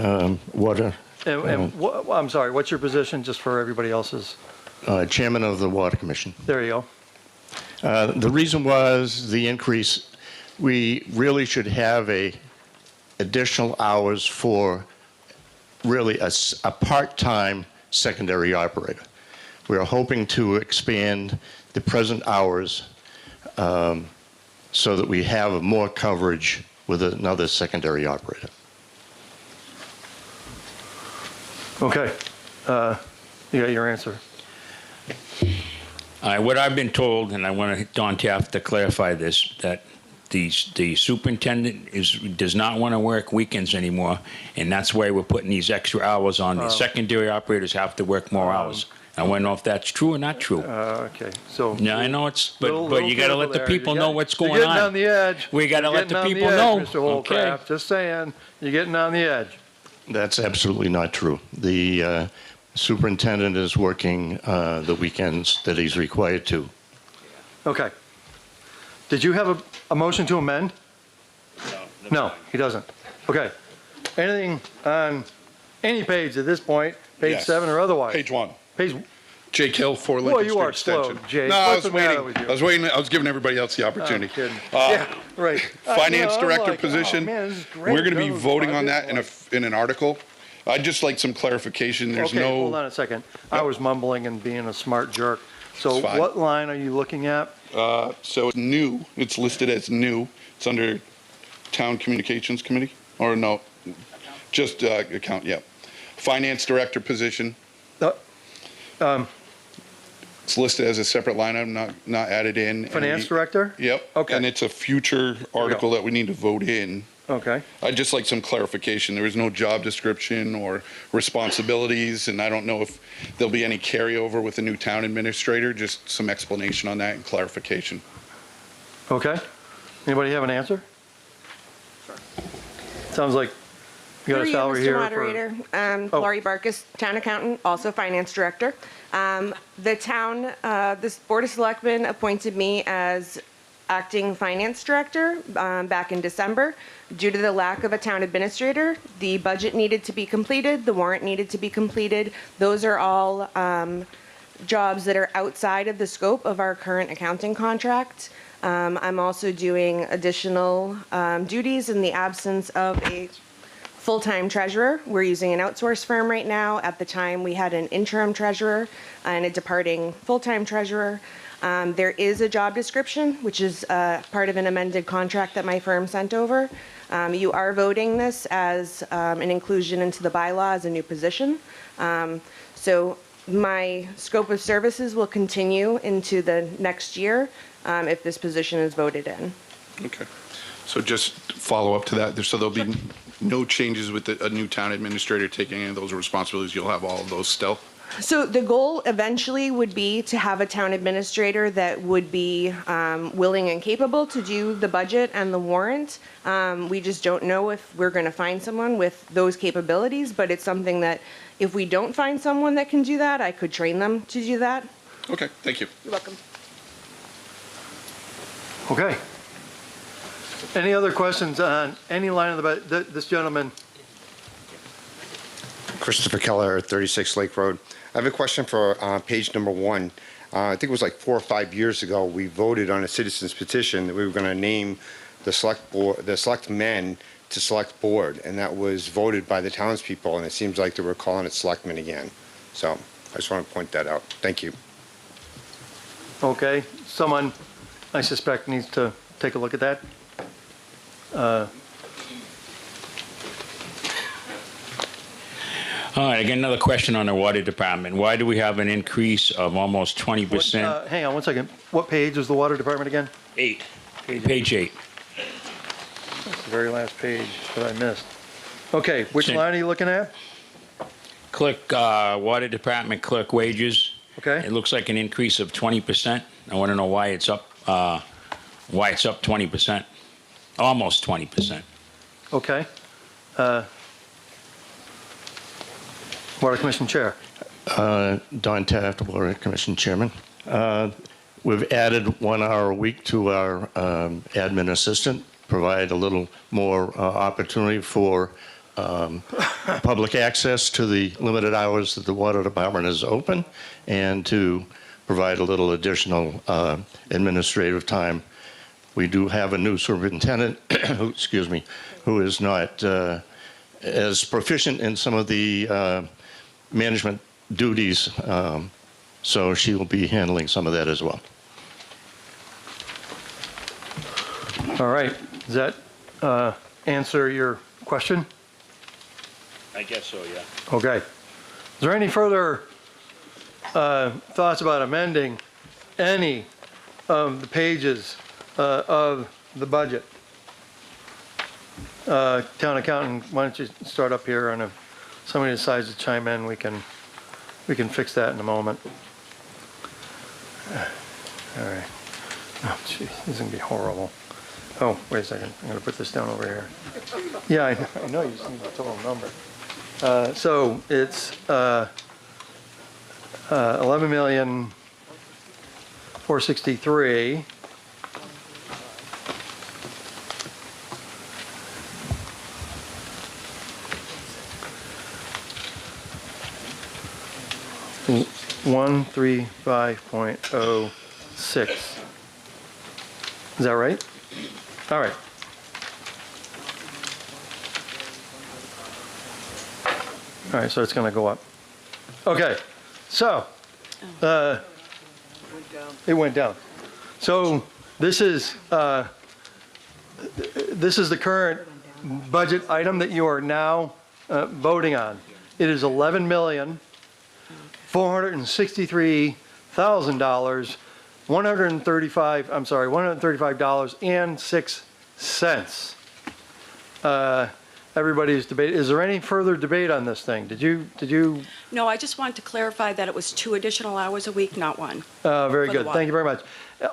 water. I'm sorry, what's your position, just for everybody else's? Chairman of the Water Commission. There you go. The reason was the increase. We really should have additional hours for really a part-time secondary operator. We are hoping to expand the present hours so that we have more coverage with another secondary operator. Okay, you got your answer. What I've been told, and I want Don Taft to clarify this, that the superintendent does not want to work weekends anymore, and that's why we're putting these extra hours on. The secondary operators have to work more hours. I want to know if that's true or not true. Okay, so. Yeah, I know it's, but you got to let the people know what's going on. You're getting on the edge. We got to let the people know. know. Mr. Holcraft, just saying, you're getting on the edge. That's absolutely not true. The superintendent is working the weekends that he's required to. Okay. Did you have a motion to amend? No, he doesn't. Okay. Anything on any page at this point, page 7 or otherwise? Page 1. Page. Jake Hill, 4 Lincoln Well, you Street are Extension. slow, Jake. No, I What's was the matter waiting. with you? I was waiting. I was giving everybody else the opportunity. I'm kidding. Yeah, right. Finance director like, position. oh, man, this is great. We're going to be That was voting on budget. that in an article. I'd just like some clarification. There's Okay, no. hold on a second. I was mumbling and being a smart jerk. So It's fine. what line are you looking at? So it's new. It's listed as new. It's under Town Communications Committee, or no, just account. Yeah, finance director position. It's listed as a separate line item, not added in. Finance director? Yep. Okay. And it's a future article that we need to vote in. Okay. I'd just like some clarification. There is no job description or responsibilities, and I don't know if there'll be any carryover with the new town administrator. Just some explanation on that and clarification. Okay. Anybody have an answer? Sounds like you got a Through you, salary Mr. here Moderator. Laurie Barkus, Town Accountant, also Finance Director. The town, this Board of Selectmen appointed me as acting Finance Director back in December. Due to the lack of a town administrator, the budget needed to be completed, the warrant needed to be completed. Those are all jobs that are outside of the scope of our current accounting contract. I'm also doing additional duties in the absence of a full-time treasurer. We're using an outsource firm right now. At the time, we had an interim treasurer and a departing full-time treasurer. There is a job description, which is part of an amended contract that my firm sent over. You are voting this as an inclusion into the bylaw as a new position. So my scope of services will continue into the next year if this position is voted in. Okay. So just follow up to that, so there'll be no changes with a new town administrator taking any of those responsibilities, you'll have all of those still? So the goal eventually would be to have a town administrator that would be willing and capable to do the budget and the warrant. We just don't know if we're going to find someone with those capabilities, but it's something that if we don't find someone that can do that, I could train them to do that. Okay, thank you. You're welcome. Okay. Any other questions on any line of the budget? This gentleman. Christopher Keller, 36 Lake Road. I have a question for page number 1. I think it was like 4 or 5 years ago, we voted on a citizen's petition that we were going to name the select men to select board, and that was voted by the townspeople, and it seems like they were calling it selectmen again. So I just want to point that out. Thank you. Okay. Someone, I suspect, needs to take a look at that. All right, I got another question on the water department. Why do we have an increase of almost 20%? Hang on one second. What page is the water department again? 8. Page 8. That's the very last page that I missed. Okay, which line are you looking at? Clerk, water department clerk wages. Okay. It looks like an increase of 20%. I want to know why it's up 20%. Almost 20%. Okay. Water Commission Chair. Don Taft, Water Commission Chairman. We've added 1 hour a week to our admin assistant, provide a little more opportunity for public access to the limited hours that the water department is open, and to provide a little additional administrative time. We do have a new superintendent, who is not as proficient in some of the management duties, so she will be handling some of that as well. All right. Does that answer your question? I guess so, yeah. Okay. Is there any further thoughts about amending any of the pages of the budget? Town accountant, why don't you start up here, and if somebody decides to chime in, we can fix that in a moment. All right. Oh, geez, this is gonna be horrible. Oh, wait a second. I'm gonna put this down over here. Yeah, I know. You just need the total number. So it's 11,463,000. $135.06. Is that right? All right. All right, so it's going to go up. Okay, so it went down. So this is the current budget item that you are now voting on. It is $11,463,000, $135.06. Everybody's debate. Is there any further debate on this thing? Did you? No, I just wanted to clarify that it was 2 additional hours a week, not 1. Very good. Thank you very much.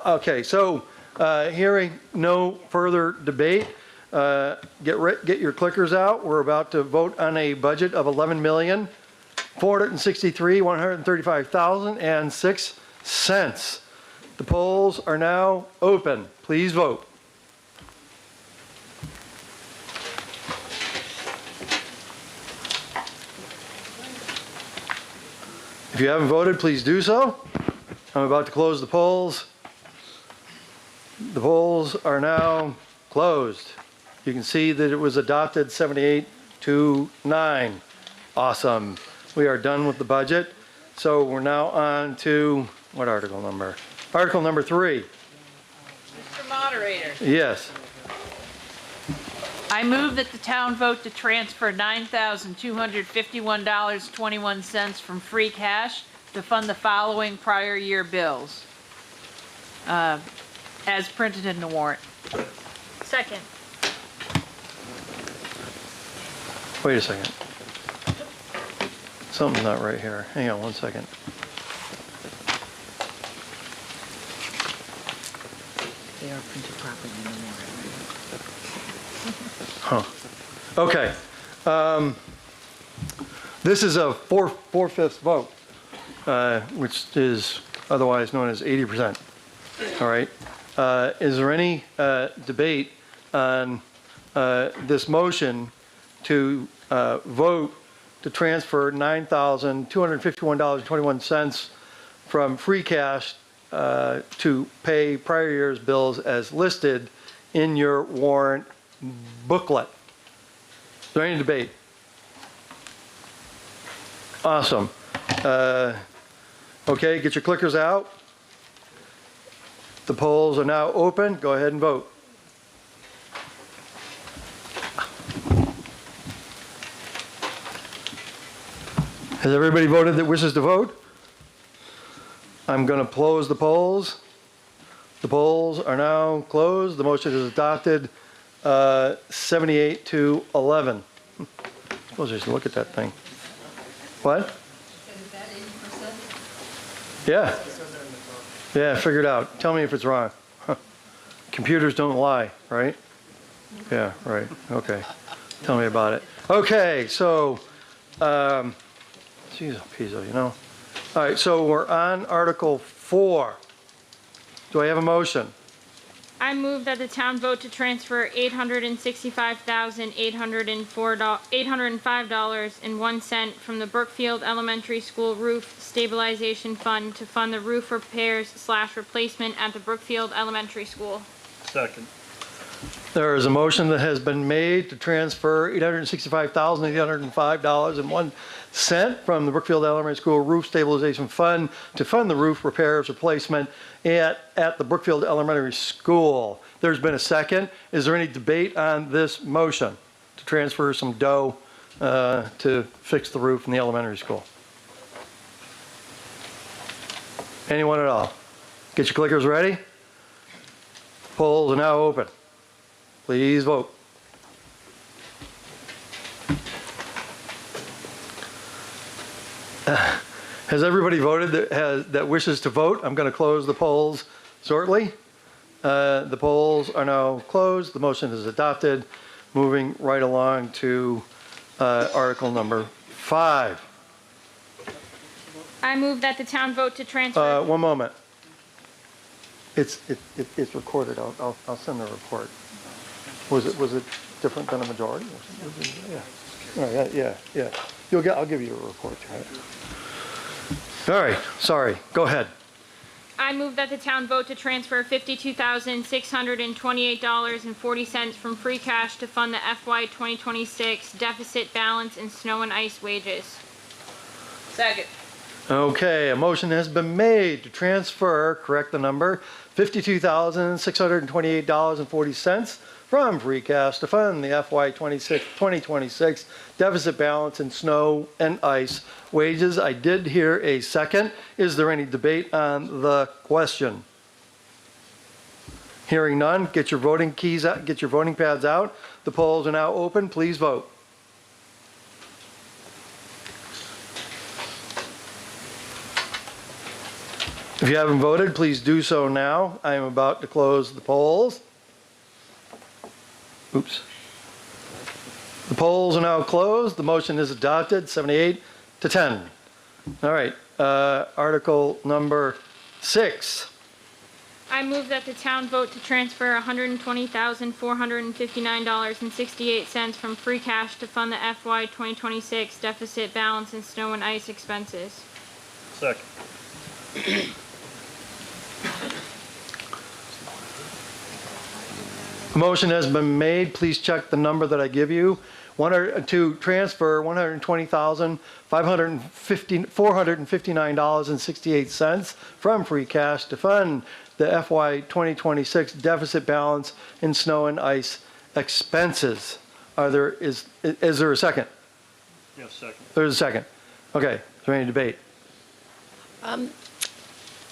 Okay, so hearing no further debate, get your clickers out. We're about to vote on a budget of $11,463,135,006. The polls are now open. Please vote. If you haven't voted, please do so. I'm about to close the polls. The polls are now closed. You can see that it was adopted 78-9. Awesome. We are done with the budget. So we're now on to what article number? Article number 3. Mr. Moderator. Yes. I move that the town vote to transfer $9,251.21 from free cash to fund the following prior year bills, as printed in the warrant. Second. Wait a second. Something's not right here. Hang on one second. They are printed properly in the warrant. Huh. Okay. This is a four-fifths vote, which is otherwise known as 80%. All right. Is there any debate on this motion to vote to transfer $9,251.21 from free cash to pay prior year's bills as listed in your warrant booklet? Is there any debate? Awesome. Okay, get your clickers out. The polls are now open. Go ahead and vote. Has everybody voted that wishes to vote? I'm going to close the polls. The polls are now closed. The motion is adopted 78 to 11. I suppose just look at that thing. What? Yeah. Yeah, figure it out. Tell me if it's wrong. Huh. Computers don't lie, right? Yeah, right. Okay. Tell me about it. Okay, so, geez, Pizzo, you know. All right, so we're on Article 4. Do I have a motion? I move that the town vote to transfer $865,805.01 from the Brookfield Elementary School Roof Stabilization Fund to fund the roof repairs/replacement at the Brookfield Elementary School. Second. There is a motion that has been made to transfer $865,805.01 from the Brookfield Elementary School Roof Stabilization Fund to fund the roof repairs replacement at the Brookfield Elementary School. There's been a second. Is there any debate on this motion to transfer some dough to fix the roof in the elementary school? Anyone at all? Get your clickers ready. Polls are now open. Please vote. Has everybody voted that wishes to vote? I'm going to close the polls shortly. The polls are now closed. The motion is adopted. Moving right along to Article number 5. I move that the town vote to transfer. One moment. It's recorded. I'll send the report. Was it different than a majority? Yeah. All right, yeah. I'll give you a report. Right? All right. Sorry. Go ahead. I move that the town vote to transfer $52,628.40 from free cash to fund the FY 2026 deficit balance in snow and ice wages. Second. Okay, a motion has been made to transfer, correct the number, $52,628.40 from free cash to fund the FY 2026 deficit balance in snow and ice wages. I did hear a second. Is there any debate on the question? Hearing none, get your voting keys out, get your voting pads out. The polls are now open. Please vote. If you haven't voted, please do so now. I am about to close the polls. Oops. The polls are now closed. The motion is adopted, 78 to 10. All right, Article number 6. I move that the town vote to transfer $120,459.68 from free cash to fund the FY 2026 deficit balance in snow and ice expenses. Second. A motion has been made. Please check the number that I give you. To transfer $459.68 from free cash to fund the FY 2026 deficit balance in snow and ice expenses. Is there a second? Yes, second. There's a second. Okay. Is there any debate?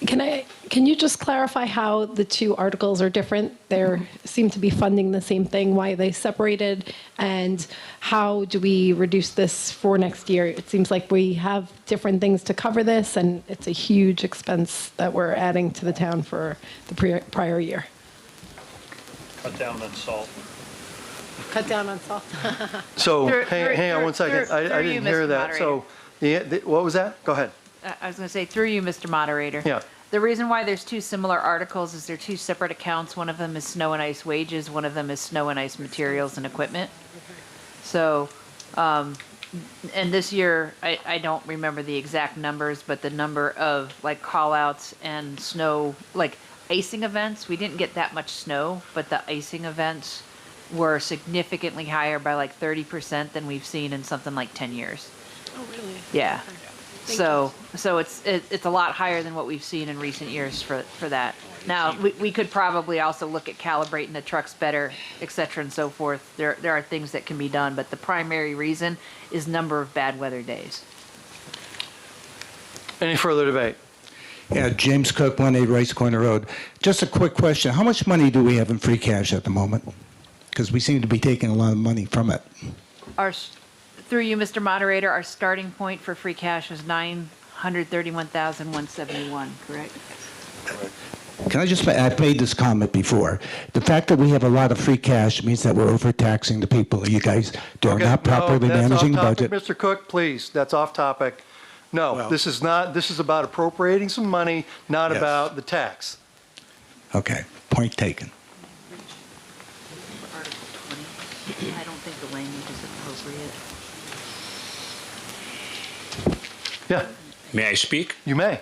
Can you just clarify how the two articles are different? They seem to be funding the same thing, why they separated, and how do we reduce this for next year? It seems like we have different things to cover this, and it's a huge expense that we're adding to the town for the prior year. Cut down on salt. Cut down on salt. So, hang on one second. I didn't hear that. So, what was that? Go ahead. I was going to say, through you, Mr. Moderator. Yeah. The reason why there's two similar articles is they're two separate accounts. One of them is snow and ice wages. One of them is snow and ice materials and equipment. So, and this year, I don't remember the exact numbers, but the number of like call-outs and snow, like icing events, we didn't get that much snow, but the icing events were significantly higher by like 30% than we've seen in something like 10 years. Oh, really? Yeah. So it's a lot higher than what we've seen in recent years for that. Now, we could probably also look at calibrating the trucks better, et cetera, and so forth. There are things that can be done, but the primary reason is number of bad weather days. Any further debate? Yeah, James Cook, 1A Rice Corner Road. Just a quick question. How much money do we have in free cash at the moment? Because we seem to be taking a lot of money from it. Through you, Mr. Moderator, our starting point for free cash was $931,171, correct? Can I just, I've made this comment before. The fact that we have a lot of free cash means that we're overtaxing the people. You guys are not properly managing the budget. Mr. Cook, please, that's off topic. No, this is not, this is about appropriating some money, not about the tax. Okay, point taken. I don't think the language is appropriate. Yeah. May I speak? You may.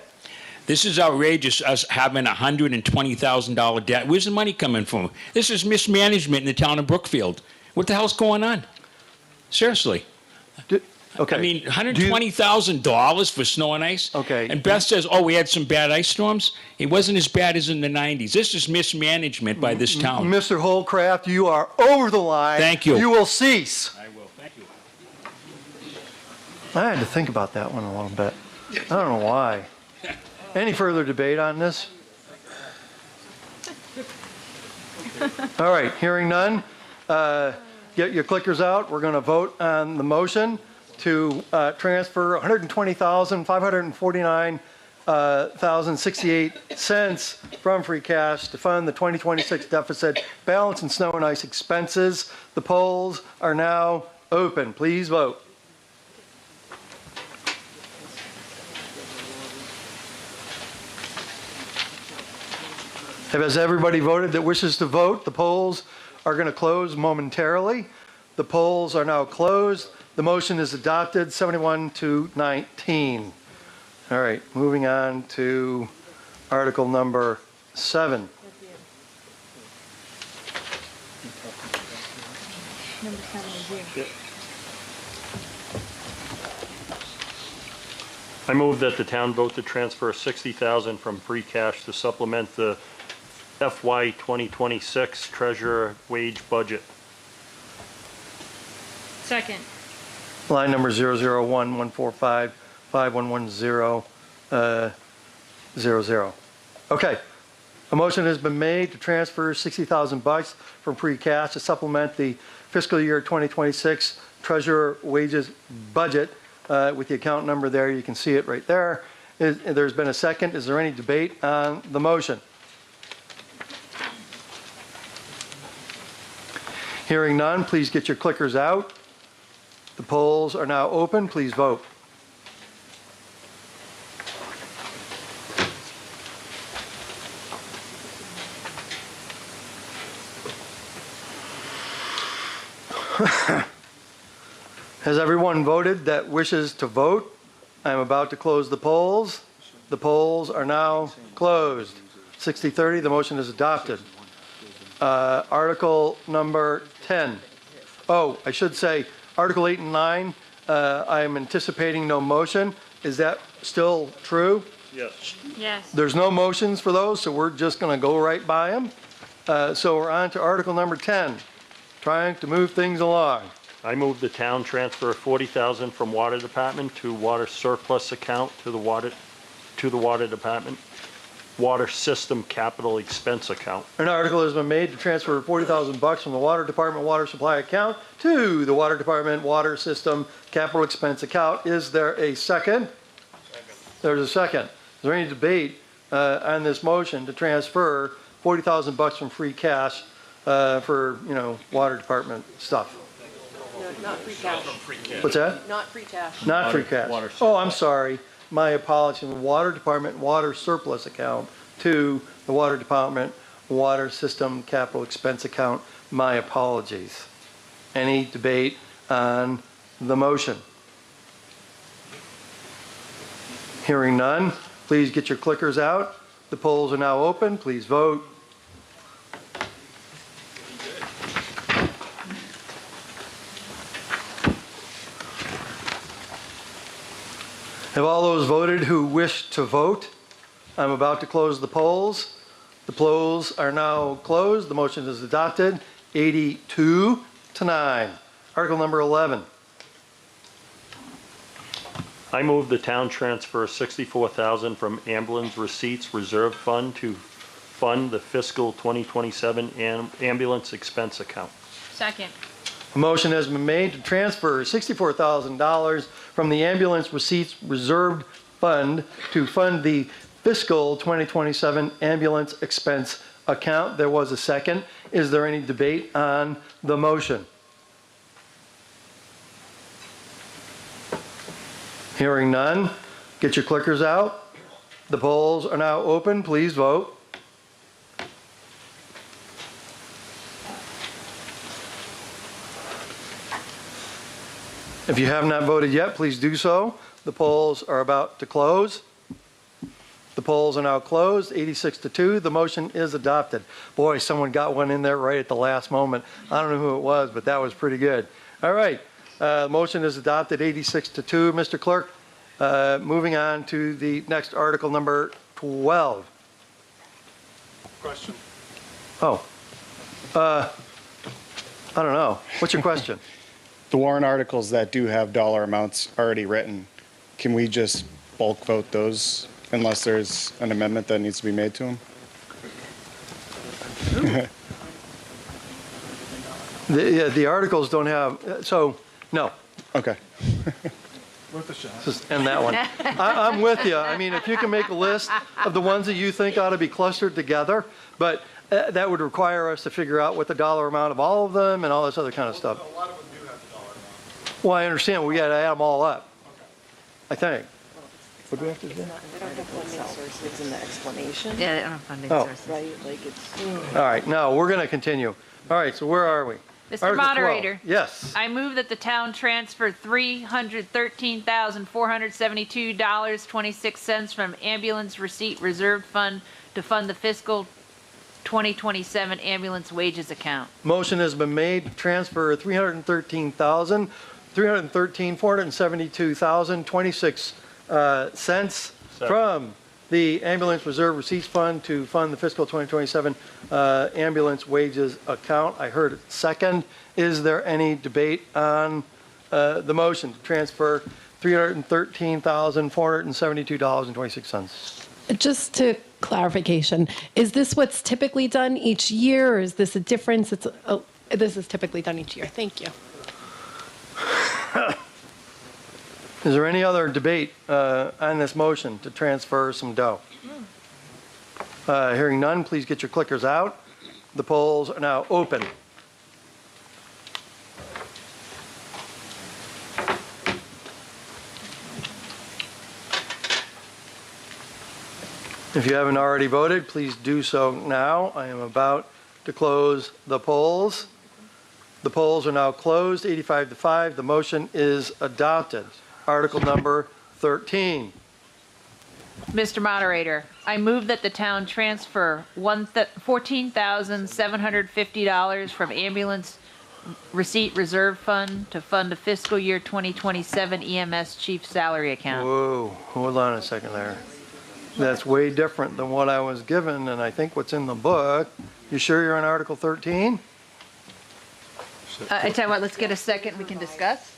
This is outrageous, us having a $120,000 debt. Where's the money coming from? This is mismanagement in the town of Brookfield. What the hell's going on? Seriously. Okay. I mean, $120,000 for snow and ice? Okay. And Beth says, oh, we had some bad ice storms? It wasn't as bad as in the 90s. This is mismanagement by this town. Mr. Holcraft, you are over the line. Thank you. You will cease. I will. Thank you. I had to think about that one a little bit. I don't know why. Any further debate on this? All right, hearing none. Get your clickers out. We're going to vote on the motion to transfer $120,549,068 from free cash to fund the 2026 deficit balance and snow and ice expenses. The polls are now open. Please vote. Has everybody voted that wishes to vote? The polls are going to close momentarily. The polls are now closed. The motion is adopted, 71-19. All right, moving on to Article number 7. Number 7 is you. I move that the town vote to transfer $60,000 from free cash to supplement the FY 2026 treasurer wage budget. Second. Line number 001-145-5110-00. Okay. A motion has been made to transfer $60,000 from free cash to supplement the fiscal year 2026 treasurer wages budget with the account number there. You can see it right there. There's been a second. Is there any debate on the motion? Hearing none, please get your clickers out. The polls are now open. Please vote. Has everyone voted that wishes to vote? I am about to close the polls. The polls are now closed. 60-30, the motion is adopted. Article number 10. Oh, I should say, Article 8 and 9, I am anticipating no motion. Is that still true? Yes. Yes. There's no motions for those, so we're just going to go right by them. So we're on to Article number 10, trying to move things along. I move the town transfer $40,000 from water department to water surplus account to the water department. water system capital expense account. An article has been made to transfer $40,000 from the Water Department water supply account to the Water Department water system capital expense account. Is there a second? There's a second. Is there any debate on this motion to transfer $40,000 from free cash for, water department stuff? No, not free cash. What's that? Not free cash. Not free cash. Oh, I'm sorry. My apologies. The Water Department water surplus account to the Water Department water system capital expense account. My apologies. Any debate on the motion? Hearing none, please get your clickers out. The polls are now open. Please vote. Have all those voted who wish to vote? I'm about to close the polls. The polls are now closed. The motion is adopted, 82-9. Article number 11. I move the town transfer $64,000 from ambulance receipts reserve fund to fund the fiscal 2027 ambulance expense account. Second. A motion has been made to transfer $64,000 from the ambulance receipts reserved fund to fund the fiscal 2027 ambulance expense account. There was a second. Is there any debate on the motion? Hearing none, get your clickers out. The polls are now open. Please vote. If you have not voted yet, please do so. The polls are about to close. The polls are now closed, 86-2. The motion is adopted. Boy, someone got one in there right at the last moment. I don't know who it was, but that was pretty good. All right, the motion is adopted, 86-2. Mr. Clerk, moving on to the next article, number 12. Question. Oh, I don't know. What's your question? The warrant articles that do have dollar amounts already written, can we just bulk vote those unless there's an amendment that needs to be made to them? The articles don't have, so, no. Okay. Just end that one. I'm with you. I mean, if you can make a list of the ones that you think ought to be clustered together, but that would require us to figure out what the dollar amount of all of them and all this other kind of stuff. A lot of them do have the dollar amount. Well, I understand. We got to add them all up, I think. What do we have to do? They don't have funding sources in the explanation. Yeah, they don't have funding Oh. sources. Right, like it's. All right, no, we're going to continue. All right, so where are we? Mr. Article 12. Moderator. Yes. I move that the town transfer $313,472.26 from ambulance receipt reserve fund to fund the fiscal 2027 ambulance wages account. Motion has been made to transfer $472,026 from the ambulance reserve receipts fund to fund the fiscal 2027 ambulance wages account. I heard it second. Is there any debate on the motion to transfer $313,472.26? Just to clarification, is this what's typically done each year, or is this a difference? This is typically done each year. Thank you. Is there any other debate on this motion to transfer some dough? Hearing none, please get your clickers out. The polls are now open. If you haven't already voted, please do so now. I am about to close the polls. The polls are now closed, 85-5. The motion is adopted. Article number 13. Mr. Moderator, I move that the town transfer $14,750 from ambulance receipt reserve fund to fund the fiscal year 2027 EMS chief salary account. Whoa, hold on a second there. That's way different than what I was given, and I think what's in the book. You sure you're on Article 13? I tell you what, let's get a second, we can discuss.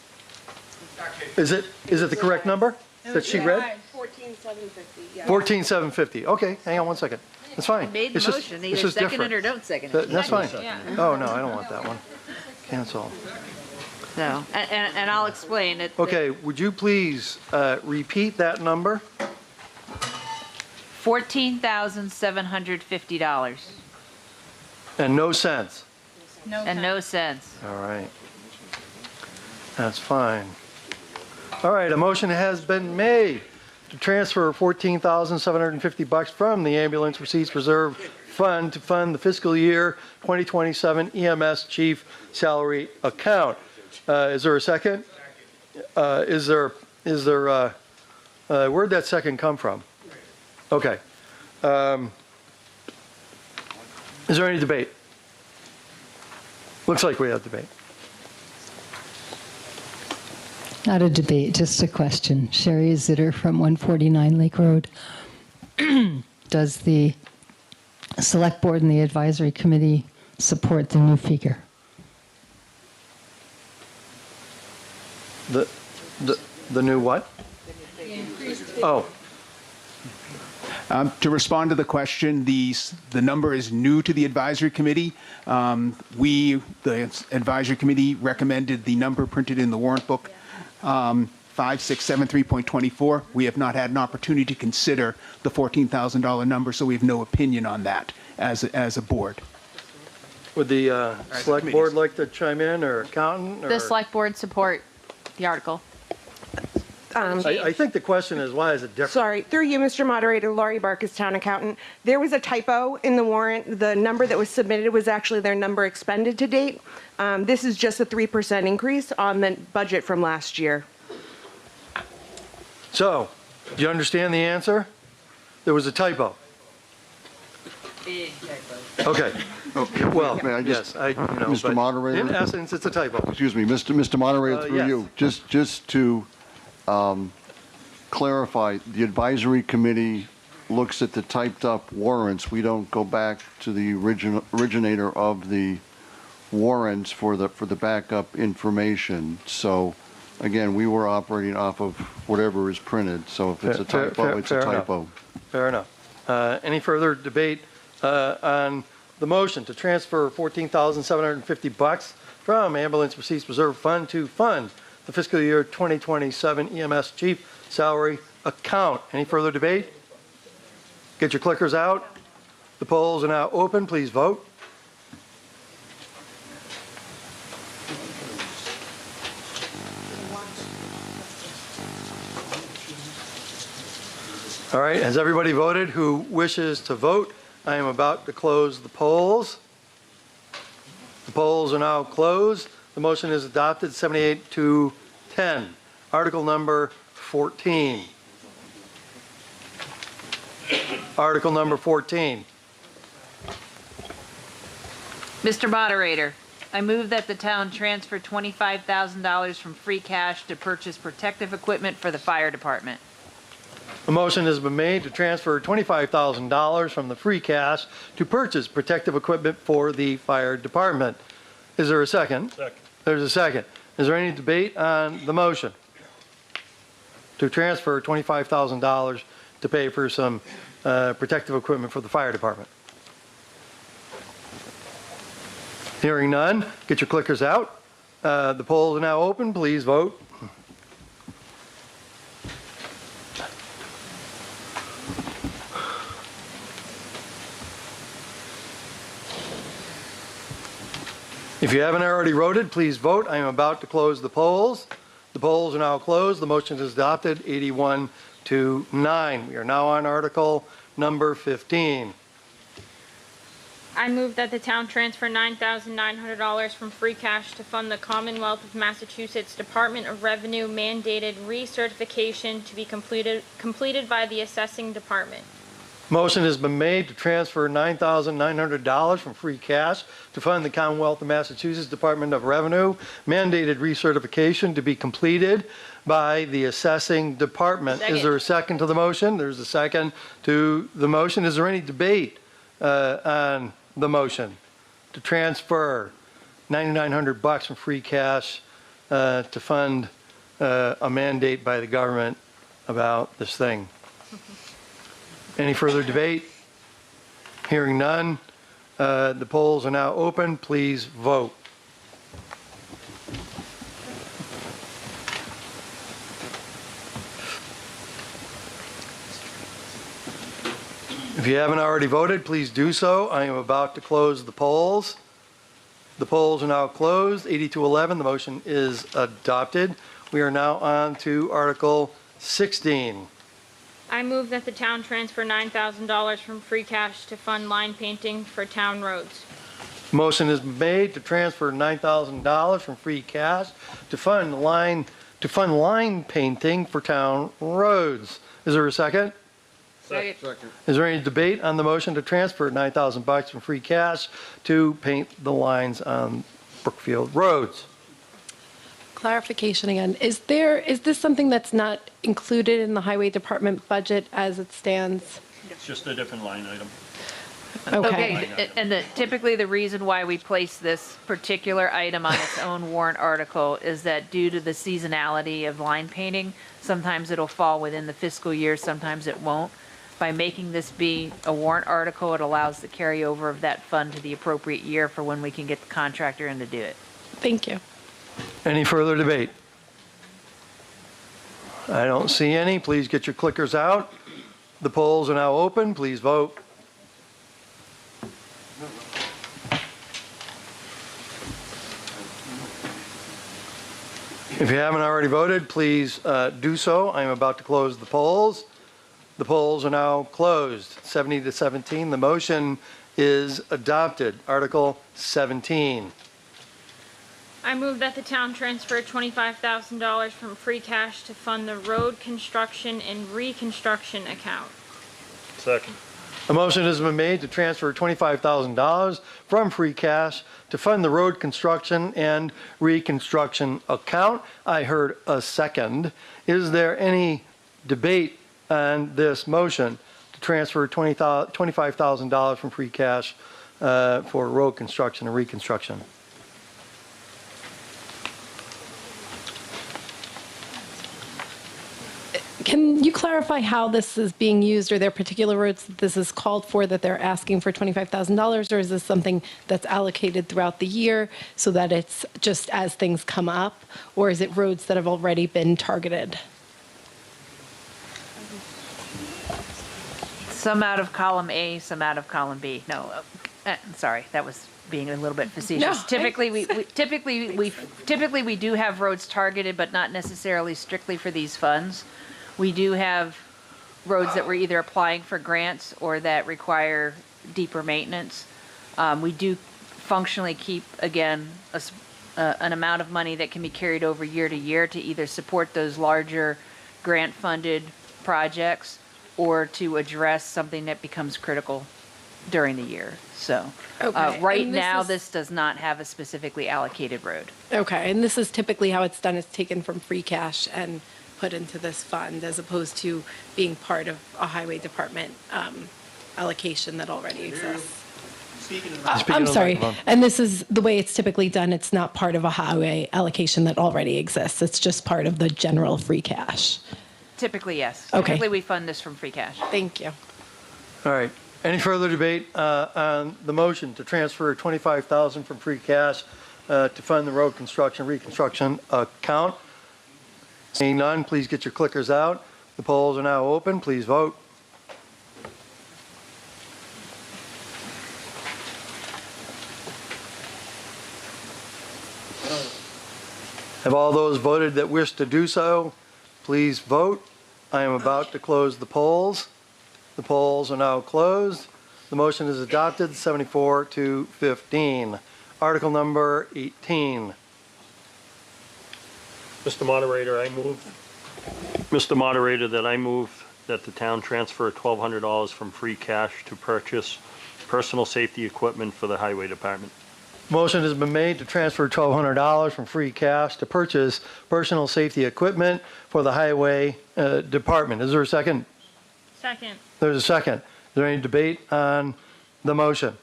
Is it the correct number? that she read? 14,750, yeah. 14,750. Okay, hang on one second. That's fine. I made the It's just- motion, it's either just second different. it or don't second That- it. That's fine. Yeah. Oh, no, I don't want that one. Cancel. So, and I'll explain it. Okay, would you please repeat that number? $14,750. And no cents. And no cents. All right. That's fine. All right, a motion has been made to transfer $14,750 from the ambulance receipts reserve fund to fund the fiscal year 2027 EMS chief salary account. Is there a second? Where'd that second come from? Okay. Is there any debate? Looks like we have debate. Not a debate, just a question. Sherry Zitter from 149 Lake Road. Does the Select Board and the Advisory Committee support the new figure? The new what? Oh. To respond to the question, the number is new to the advisory committee. The advisory committee, recommended the number printed in the warrant book, 5673.24. We have not had an opportunity to consider the $14,000 number, so we have no opinion on that as a board. Would the select board like to chime in, or accountant? The select board support the article. I think the question is, why is it different? Sorry, through you, Mr. Moderator, Laurie Barkus, Town Accountant. There was a typo in the warrant. The number that was submitted was actually their number expended to date. This is just a 3% increase on the budget from last year. So, do you understand the answer? There was a typo. Big typo. Okay. Well, May I just- yes, Mr. but Moderator? in essence, it's a typo. Excuse me, Mr. Moderator, through yes. you, just to clarify, the advisory committee looks at the typed up warrants. We don't go back to the originator of the warrants for the backup information. So again, we were operating off of whatever is printed. So if it's a typo, it's a typo. Fair enough. Any further debate on the motion to transfer $14,750 from ambulance receipts reserve fund to fund the fiscal year 2027 EMS chief salary account? Any further debate? Get your clickers out. The polls are now open. Please vote. All right, has everybody voted who wishes to vote? I am about to close the polls. The polls are now closed. The motion is adopted, 78 to 10. Article number 14. Article number 14. Mr. Moderator, I move that the town transfer $25,000 from free cash to purchase protective equipment for the fire department. A motion has been made to transfer $25,000 from the free cash to purchase protective equipment for the fire department. Is there a second? Second. There's a second. Is there any debate on the motion to transfer $25,000 to pay for some protective equipment for the fire department? Hearing none, get your clickers out. The polls are now open. Please vote. If you haven't already voted, please vote. I am about to close the polls. The polls are now closed. The motion is adopted, 81 to 9. We are now on article number 15. I move that the town transfer $9,900 from free cash to fund the Commonwealth of Massachusetts Department of Revenue mandated recertification to be completed by the assessing department. Motion has been made to transfer $9,900 from free cash to fund the Commonwealth of Massachusetts Department of Revenue mandated recertification to be completed by the assessing department. Second. Is there a second to the motion? There's a second to the motion. Is there any debate on the motion to transfer $9,900 from free cash to fund a mandate by the government about this thing. Any further debate? Hearing none. The polls are now open. Please vote. If you haven't already voted, please do so. I am about to close the polls. The polls are now closed. 80-11, the motion is adopted. We are now on to Article 16. I move that the town transfer $9,000 from free cash to fund line painting for town roads. Motion is made to transfer $9,000 from free cash to fund line painting for town roads. Is there a second? Second. Is there any debate on the motion to transfer $9,000 from free cash to paint the lines on Brookfield roads? Clarification again. Is this something that's not included in the highway department budget as it stands? It's just a different line item. Okay. And typically the reason why we place this particular item on its own warrant article is that due to the seasonality of line painting, sometimes it'll fall within the fiscal year, sometimes it won't. By making this be a warrant article, it allows the carryover of that fund to the appropriate year for when we can get the contractor in to do it. Thank you. Any further debate? I don't see any. Please get your clickers out. The polls are now open. Please vote. If you haven't already voted, please do so. I am about to close the polls. The polls are now closed. 70-17. The motion is adopted. Article 17. I move that the town transfer $25,000 from free cash to fund the road construction and reconstruction account. Second. A motion has been made to transfer $25,000 from free cash to fund the road construction and reconstruction account. I heard a second. Is there any debate on this motion to transfer $25,000 from free cash for road construction and reconstruction? Can you clarify how this is being used? Are there particular roads that this is called for that they're asking for $25,000, or is this something that's allocated throughout the year so that it's just as things come up, or is it roads that have already been targeted? Some out of column A, some out of column B. No, sorry, that was being a little bit facetious. No, Typically, we do have roads targeted, but not necessarily strictly for these funds. We do have roads that we're either applying for grants or that require deeper maintenance. We do functionally keep, again, an amount of money that can be carried over year to year to either support those larger grant-funded projects or to address something that becomes critical during the year. So right now, this does not have a specifically allocated road. Okay, and this is typically how it's done. It's taken from free cash and put into this fund as opposed to being part of a highway department allocation that already exists. I'm sorry, and this is the way it's typically done. It's not part of a highway allocation that already exists. It's just part of the general free cash. Typically, yes. Okay. Typically, we fund this from free cash. Thank you. All right. Any further debate on the motion to transfer $25,000 from free cash to fund the road construction reconstruction account? Seeing none, please get your clickers out. The polls are now open. Please vote. Have all those voted that wish to do so, please vote. I am about to close the polls. The polls are now closed. The motion is adopted, 74-15. Article number 18. Mr. Moderator, that I move that the town transfer $1,200 from free cash to purchase personal safety equipment for the highway department. Motion has been made to transfer $1,200 from free cash to purchase personal safety equipment for the highway department. Is there a second? Second. There's a second. Is there any debate on the motion?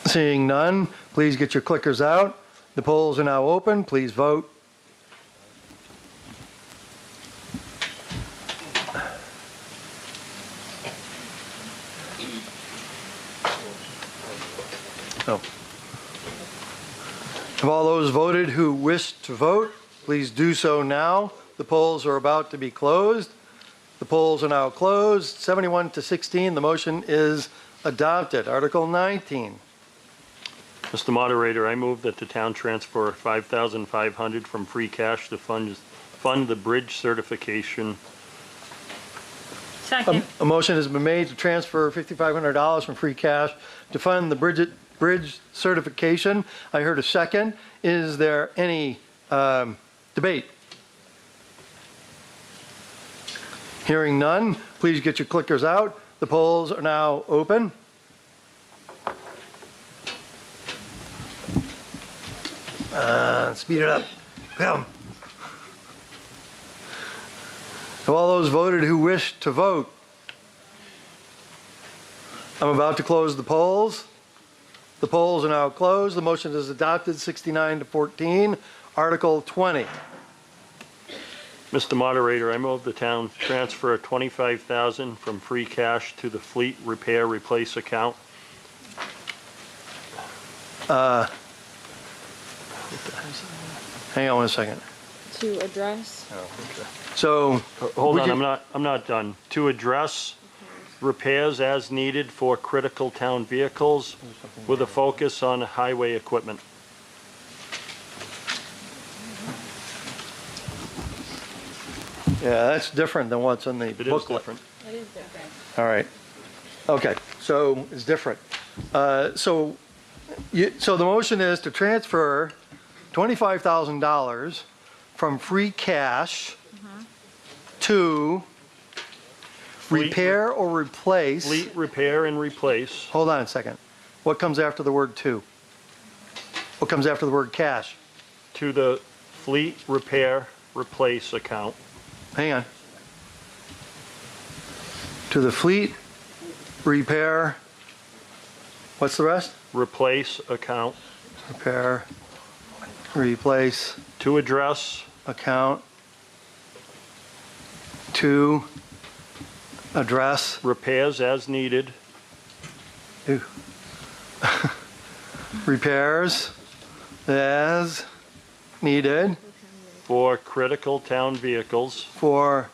Seeing none, please get your clickers out. The polls are now open. Please vote. Oh. Have all those voted who wish to vote, please do so now. The polls are about to be closed. The polls are now closed, 71 to 16. The motion is adopted. Article 19. Mr. Moderator, I move that the town transfer $5,500 from free cash to fund the bridge certification. Second. A motion has been made to transfer $5,500 from free cash to fund the bridge certification. I heard a second. Is there any debate? Hearing none, please get your clickers out. The polls are now open. Speed it up. Come. Have all those voted who wish to vote? I'm about to close the polls. The polls are now closed. The motion is adopted, 69 to 14. Article 20. Mr. Moderator, I move the town transfer $25,000 from free cash to the fleet repair replace account. Hang on one second. To address. So, Hold on, I'm not done. To address repairs as needed for critical town vehicles with a focus on highway equipment. yeah, that's different than what's in the It is booklet. different. It is different. All right. Okay, so it's different. So the motion is to transfer $25,000 from free cash to repair or replace. Fleet repair and replace. Hold on a second. What comes after the word to? What comes after the word cash? To the fleet repair replace account. Hang on. To the fleet repair, what's the rest? Replace account. Repair, replace To address account, to address, repairs as needed ew. Repairs as needed for critical town vehicles for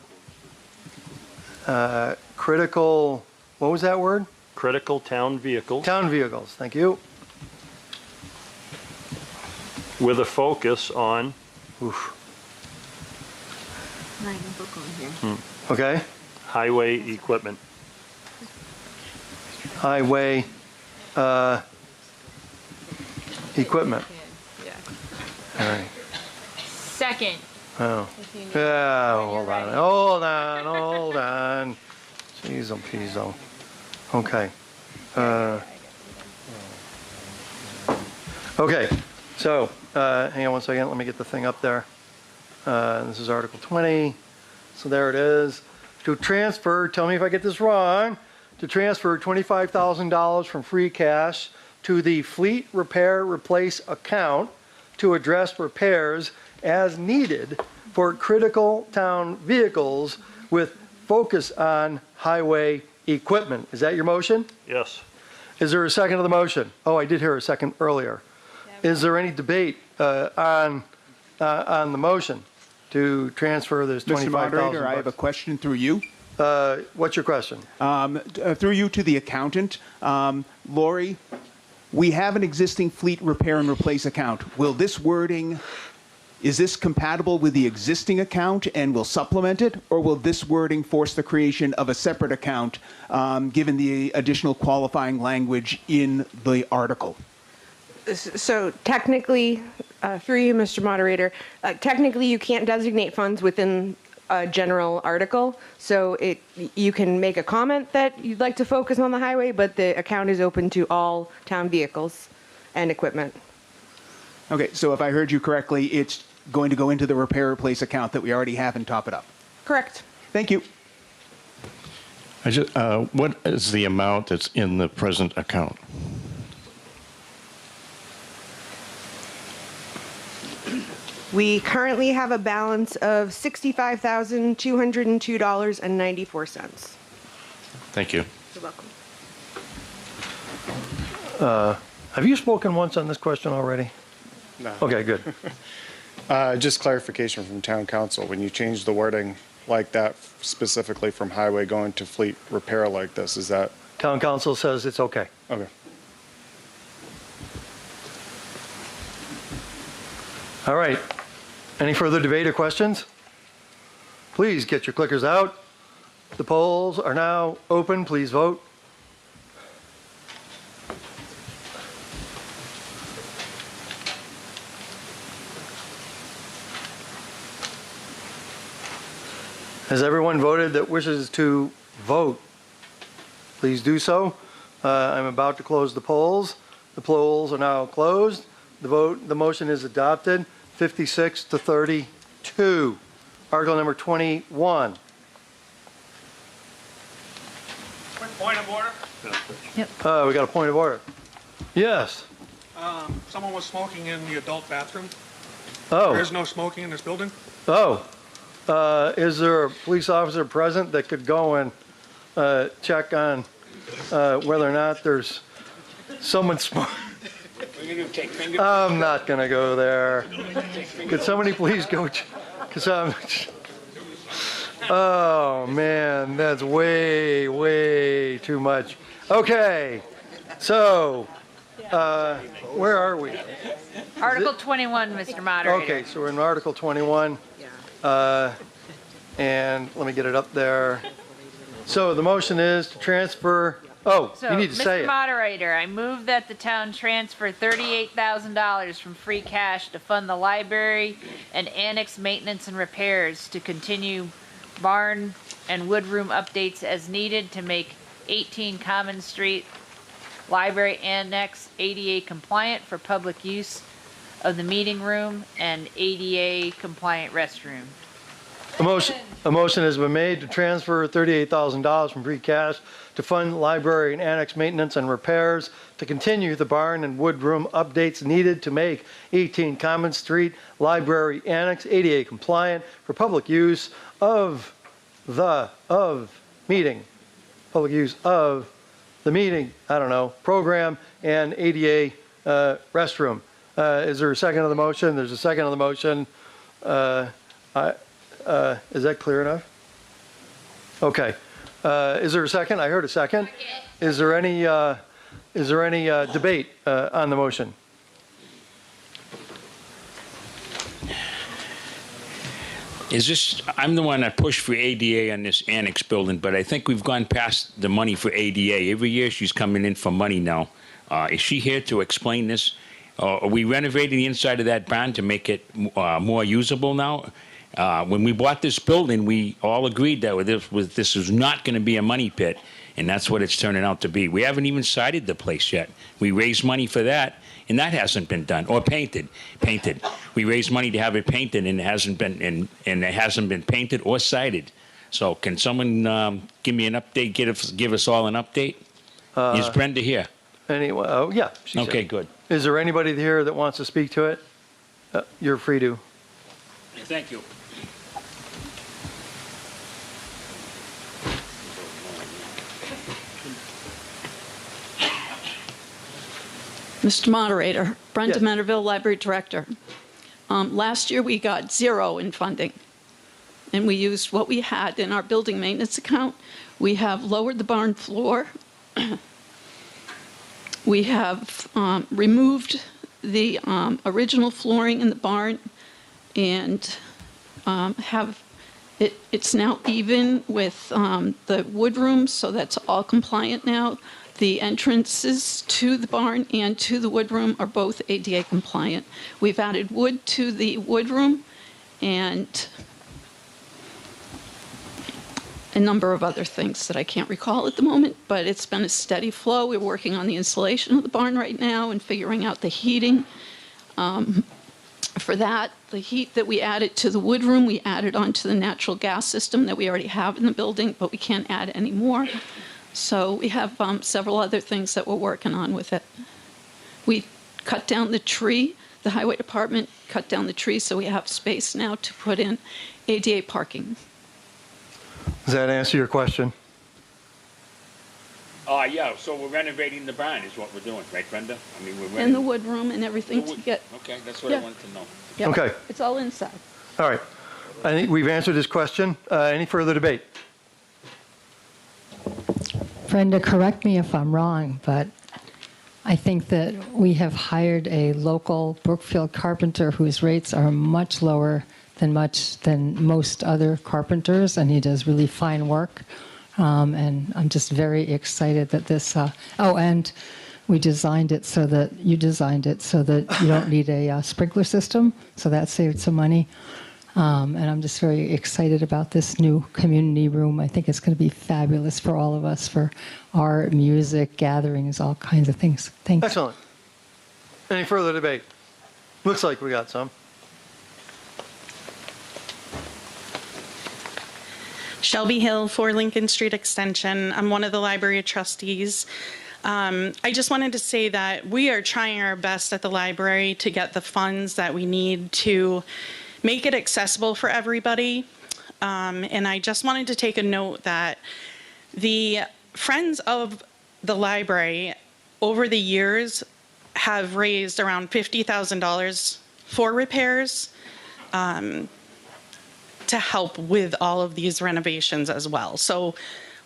critical, what was that word? critical town vehicles Town vehicles, thank you. with a focus on Oof. Right, the book on here. Okay, highway equipment. highway equipment. Yeah. All right. Second. Oh. If you need- Yeah, when you're hold on, ready. hold on. Jeez, peaso. Okay. Okay, so, hang on one second, let me get the thing up there. This is Article 20, so there it is. To transfer, tell me if I get this wrong, to transfer $25,000 from free cash to the Fleet Repair Replace account to address repairs as needed for critical town vehicles with focus on highway equipment. Is that your motion? Yes. Is there a second to the motion? Oh, I did hear a second earlier. Is there any debate on the motion to transfer this $25,000? Mr. Moderator, I have a question through you. What's your question? Through you to the accountant. Lori, we have an existing fleet repair and replace account. Will this wording, is this compatible with the existing account and will supplement it? Or will this wording force the creation of a separate account given the additional qualifying language in the article? So technically, through you, Mr. Moderator, technically you can't designate funds within a general article. So you can make a comment that you'd like to focus on the highway, but the account is open to all town vehicles and equipment. Okay, so if I heard you correctly, it's going to go into the repair replace account that we already have and top it up. Correct. Thank you. What is the amount that's in the present account? We currently have a balance of $65,202.94. Thank you. You're welcome. Have you spoken once on this question already? No. Okay, good. Just clarification from town council. When you change the wording like that, specifically from highway going to fleet repair like this, is that? Town council says it's okay. Okay. All right. Any further debate or questions? Please get your clickers out. The polls are now open. Please vote. Has everyone voted that wishes to vote? Please do so. I'm about to close the polls. The polls are now closed. The motion is adopted, 56 to 32. Article number 21. Quick point of order. We got a point of order. Yes. Someone was smoking in the adult bathroom. Oh. There is no smoking in this building. Oh. Is there a police officer present that could go and check on whether or not there's someone smoking? I'm not going to go there. Could somebody please go? Oh, man, that's way, way too much. Okay, so where are we? Article 21, Mr. Moderator. Okay, so we're in Article 21. And let me get it up there. So the motion is to transfer, you need to say Mr. it. Moderator, I move that the town transfer $38,000 from free cash to fund the library and annex maintenance and repairs to continue barn and woodroom updates as needed to make 18 Common Street Library Annex ADA compliant for public use of the meeting room and ADA compliant restroom. A motion has been made to transfer $38,000 from free cash to fund library and annex maintenance and repairs to continue the barn and woodroom updates needed to make 18 Common Street Library Annex ADA compliant for public use of the meeting program and ADA restroom. Is there a second on the motion? There's a second on the motion. Is that clear enough? Okay. Is there a second? I heard a second. Is there any debate on the motion? I'm the one that pushed for ADA on this annex building, but I think we've gone past the money for ADA. Every year she's coming in for money now. Is she here to explain this? Are we renovating the inside of that barn to make it more usable now? When we bought this building, we all agreed that this was not going to be a money pit, and that's what it's turning out to be. We haven't even sided the place yet. We raised money for that, and that hasn't been done, or painted. We raised money to have it painted, and it hasn't been painted or sided. So, can someone give me an update? Give us all an update. Is Brenda here? Anyway, yeah. She's okay, here. good. Is there anybody here that wants to speak to it? You're free to. Thank you. Mr. Moderator, Brenda Menterville, Library Director. Last year we got 0 in funding, and we used what we had in our building maintenance account. We have lowered the barn floor. We have removed the original flooring in the barn and it's now even with the wood rooms, so that's all compliant now. The entrances to the barn and to the wood room are both ADA compliant. We've added wood to the wood room and a number of other things that I can't recall at the moment, but it's been a steady flow. We're working on the insulation of the barn right now and figuring out the heating. For that, the heat that we added to the wood room, we added onto the natural gas system that we already have in the building, but we can't add any more. So we have several other things that we're working on with it. We cut down the tree. The highway department cut down the tree, so we have space now to put in ADA parking. Does that answer your question? Yeah, so we're renovating the barn is what we're doing, right, Brenda? I mean, we're And the renovating. wood room and everything to get, Okay, that's what Yeah. I wanted to know. yeah. Okay. It's all inside. All right. I think we've answered his question. Any further debate? Brenda, correct me if I'm wrong, but I think that we have hired a local Brookfield carpenter whose rates are much lower than most other carpenters, and he does really fine work. And I'm just very excited that this. And we designed it so that you don't need a sprinkler system, so that saved some money. And I'm just very excited about this new community room. I think it's going to be fabulous for all of us, for art, music, gatherings, all kinds of things. Thanks. Excellent. Any further debate? Looks like we got some. Shelby Hill, 4 Lincoln Street Extension. I'm one of the library trustees. I just wanted to say that we are trying our best at the library to get the funds that we need to make it accessible for everybody. And I just wanted to take a note that the Friends of the Library over the years have raised around $50,000 for repairs to help with all of these renovations as well. So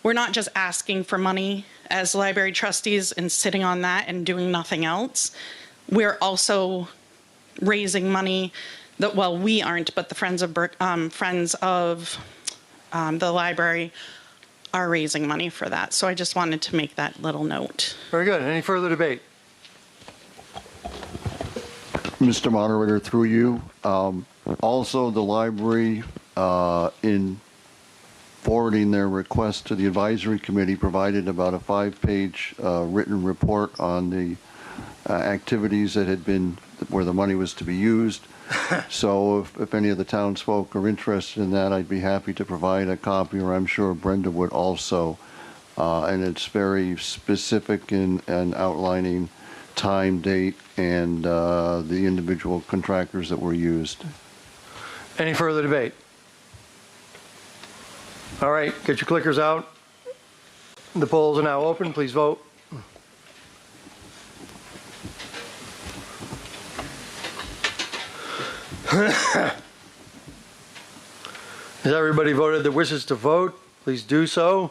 we're not just asking for money as library trustees and sitting on that and doing nothing else. We're also raising money that, well, we aren't, but the Friends of the Library are raising money for that. So I just wanted to make that little note. Very good. Any further debate? Mr. Moderator, through you, also the library, in forwarding their request to the advisory committee, provided about a 5-page written report on the activities that had been, where the money was to be used. So if any of the townsfolk are interested in that, I'd be happy to provide a copy, or I'm sure Brenda would also. And it's very specific in outlining time, date, and the individual contractors that were used. Any further debate? All right, get your clickers out. The polls are now open. Please vote. Has everybody voted that wishes to vote? Please do so.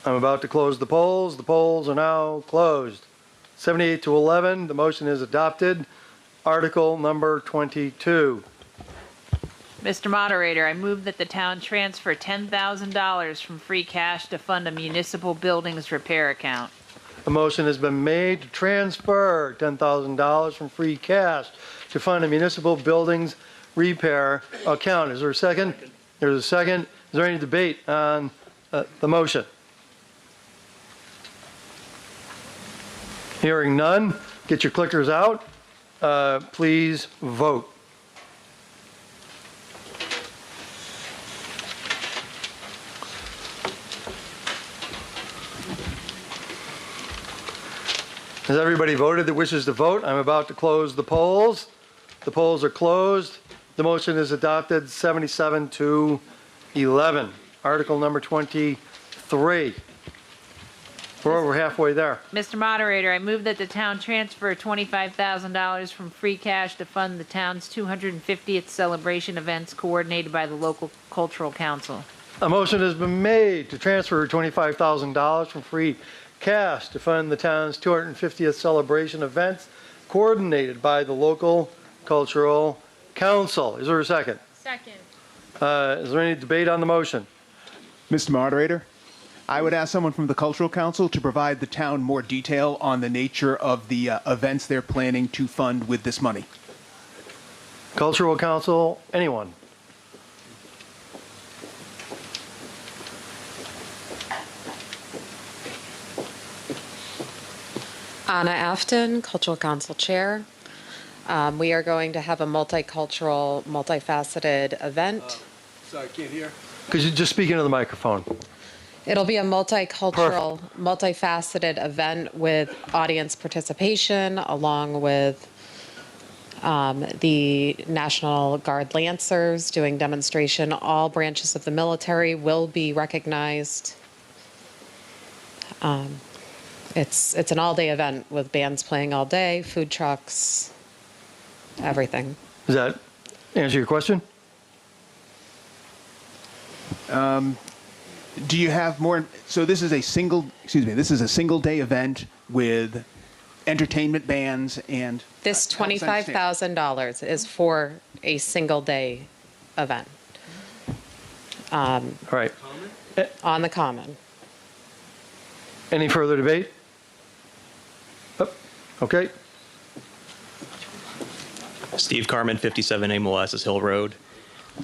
I'm about to close the polls. The polls are now closed. 78 to 11, the motion is adopted. Article number 22. Mr. Moderator, I move that the town transfer $10,000 from free cash to fund a municipal buildings repair account. A motion has been made to transfer $10,000 from free cash to fund a municipal buildings repair account. Is there a second? There's a second. Is there any debate on the motion? Hearing none, get your clickers out. Please vote. Has everybody voted that wishes to vote? I'm about to close the polls. The polls are closed. The motion is adopted 77 to 11. Article number 23. We're over halfway there. Mr. Moderator, I move that the town transfer $25,000 from free cash to fund the town's 250th celebration events coordinated by the local cultural council. A motion has been made to transfer $25,000 from free cash to fund the town's 250th celebration events coordinated by the local cultural council. Is there a second? Second. Is there any debate on the motion? Mr. Moderator, I would ask someone from the Cultural Council to provide the town more detail on the nature of the events they're planning to fund with this money. Cultural council, anyone? Anna Afton, Cultural Council Chair. We are going to have a multicultural, multifaceted event. Sorry, I can't hear. Could you just speak into the microphone? It'll be a multicultural, multifaceted event with audience participation, along with the National Guard Lancers doing demonstration. All branches of the military will be recognized. It's an all-day event with bands playing all day, food trucks, everything. Does that answer your question? Do you have more? So this is a single day event with entertainment bands and. This $25,000 is for a single-day event. All right. On the Common. Any further debate? Okay. Steve Carmen, 57A Molasses Hill Road.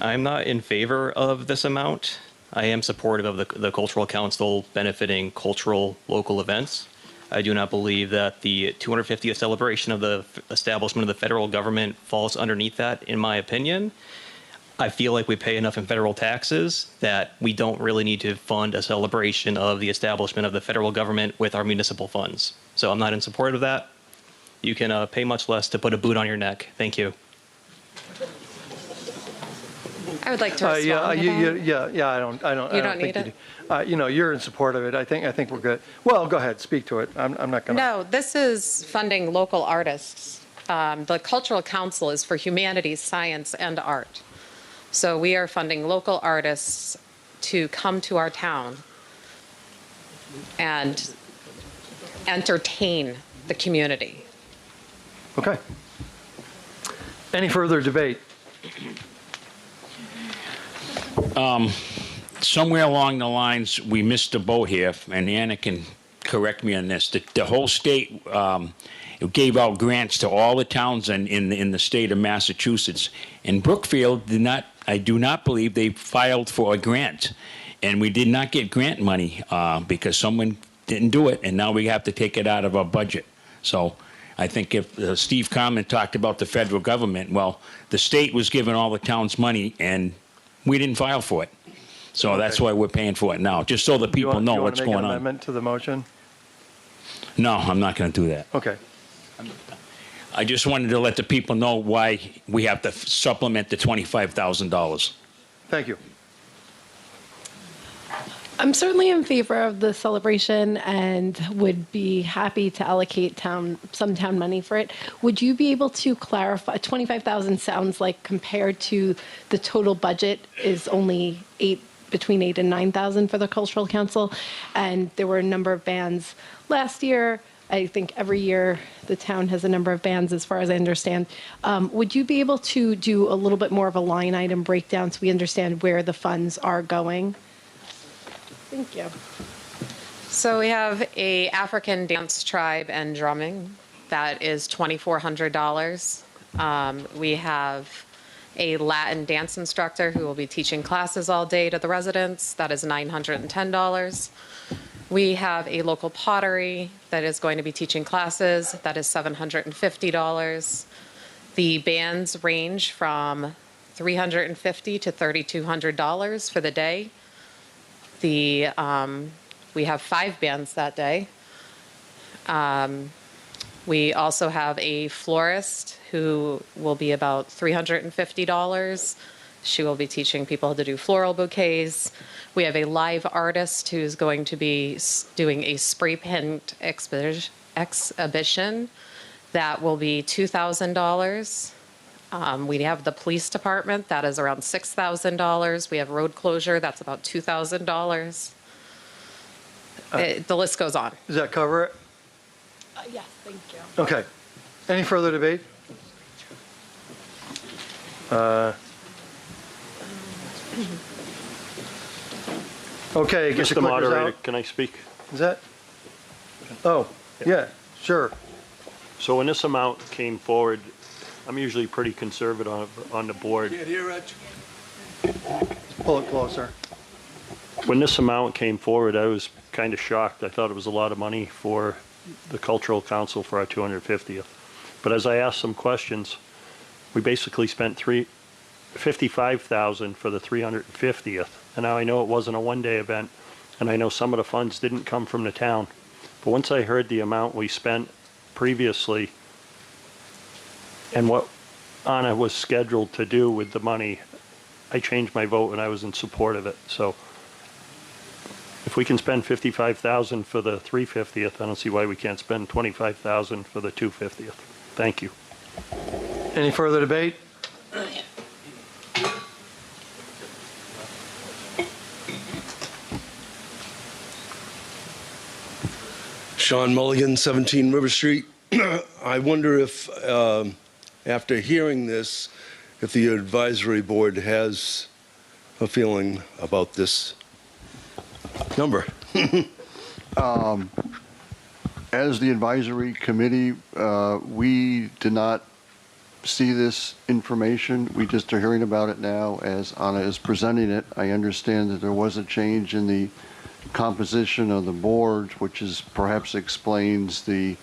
I'm not in favor of this amount. I am supportive of the Cultural Council benefiting cultural local events. I do not believe that the 250th celebration of the establishment of the federal government falls underneath that, in my opinion. I feel like we pay enough in federal taxes that we don't really need to fund a celebration of the establishment of the federal government with our municipal funds. So I'm not in support of that. You can pay much less to put a boot on your neck. Thank you. I would like to respond to that. I don't You don't think need it. You're in support of it. I think we're good. Well, go ahead, speak to it. I'm not going to. No, this is funding local artists. The Cultural Council is for humanities, science, and art. So we are funding local artists to come to our town and entertain the community. Okay. Any further debate? Somewhere along the lines, we missed the boat here, and Anna can correct me on this. The whole state gave out grants to all the towns in the state of Massachusetts, and Brookfield did not. I do not believe they filed for a grant, and we did not get grant money because someone didn't do it, and now we have to take it out of our budget. So I think if Steve Carmen talked about the federal government, well, the state was giving all the towns money, and we didn't file for it. So Okay. that's why we're paying for it now, just so the people know what's going Do you want to make an on. amendment to the motion? No, I'm not going to do that. Okay. I just wanted to let the people know why we have to supplement the $25,000. Thank you. I'm certainly in favor of the celebration and would be happy to allocate some town money for it. Would you be able to clarify? 25,000 sounds like compared to the total budget is only between 8 and 9,000 for the Cultural Council, and there were a number of bands last year. I think every year the town has a number of bands, as far as I understand. Would you be able to do a little bit more of a line item breakdown so we understand where the funds are going? Thank you. So we have a African dance tribe and drumming. That is $2,400. We have a Latin dance instructor who will be teaching classes all day to the residents. That is $910. We have a local pottery that is going to be teaching classes. That is $750. The bands range from $350 to $3,200 for the day. We have 5 bands that day. We also have a florist who will be about $350. She will be teaching people to do floral bouquets. We have a live artist who's going to be doing a spray paint exhibition. That will be $2,000. We have the police department. That is around $6,000. We have road closure. That's about $2,000. The list goes on. Does that cover it? Yes, thank you. Okay. Any further debate? Okay, get your Mr. clickers Moderator, out. can I speak? Is that? Oh, yeah, sure. So when this amount came forward, I'm usually pretty conservative on the board. Can't hear it. Pull it closer. When this amount came forward, I was kind of shocked. I thought it was a lot of money for the Cultural Council for our 250th. But as I asked some questions, we basically spent $55,000 for the 350th. And now I know it wasn't a one-day event, and I know some of the funds didn't come from the town. But once I heard the amount we spent previously and what Anna was scheduled to do with the money, I changed my vote and I was in support of it. So if If we can spend $55,000 for the 350th, I don't see why we can't spend $25,000 for the 250th. Thank you. Any further debate? Sean Mulligan, 17 River Street. I wonder if, after hearing this, if the advisory board has a feeling about this number. As the advisory committee, we did not see this information. We just are hearing about it now as Anna is presenting it. I understand that there was a change in the composition of the board, which is perhaps explains the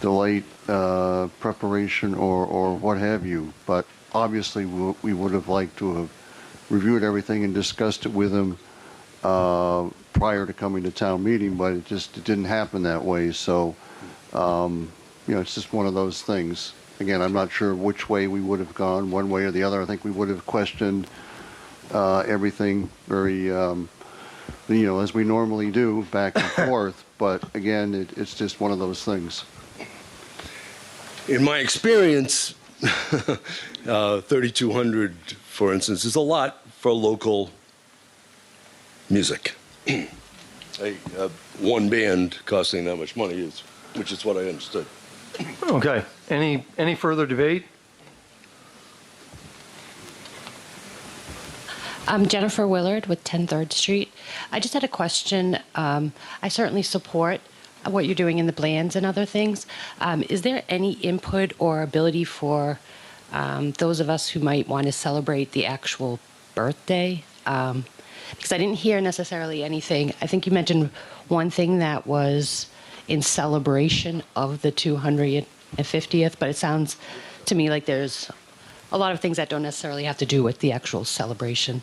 late preparation or what have you. But obviously, we would have liked to have reviewed everything and discussed it with them prior to coming to town meeting, but it didn't happen that way. So, it's just one of those things. Again, I'm not sure which way we would have gone, one way or the other. I think we would have questioned everything very, as we normally do, back and forth. But again, it's just one of those things. In my experience, 3,200, for instance, is a lot for local music. One band costing that much money which is what I understood. Okay. Any further debate? I'm Jennifer Willard with 10 3rd Street. I just had a question. I certainly support what you're doing in the Blands and other things. Is there any input or ability for those of us who might want to celebrate the actual birthday? Because I didn't hear necessarily anything. I think you mentioned one thing that was in celebration of the 250th, but it sounds to me like there's a lot of things that don't necessarily have to do with the actual celebration.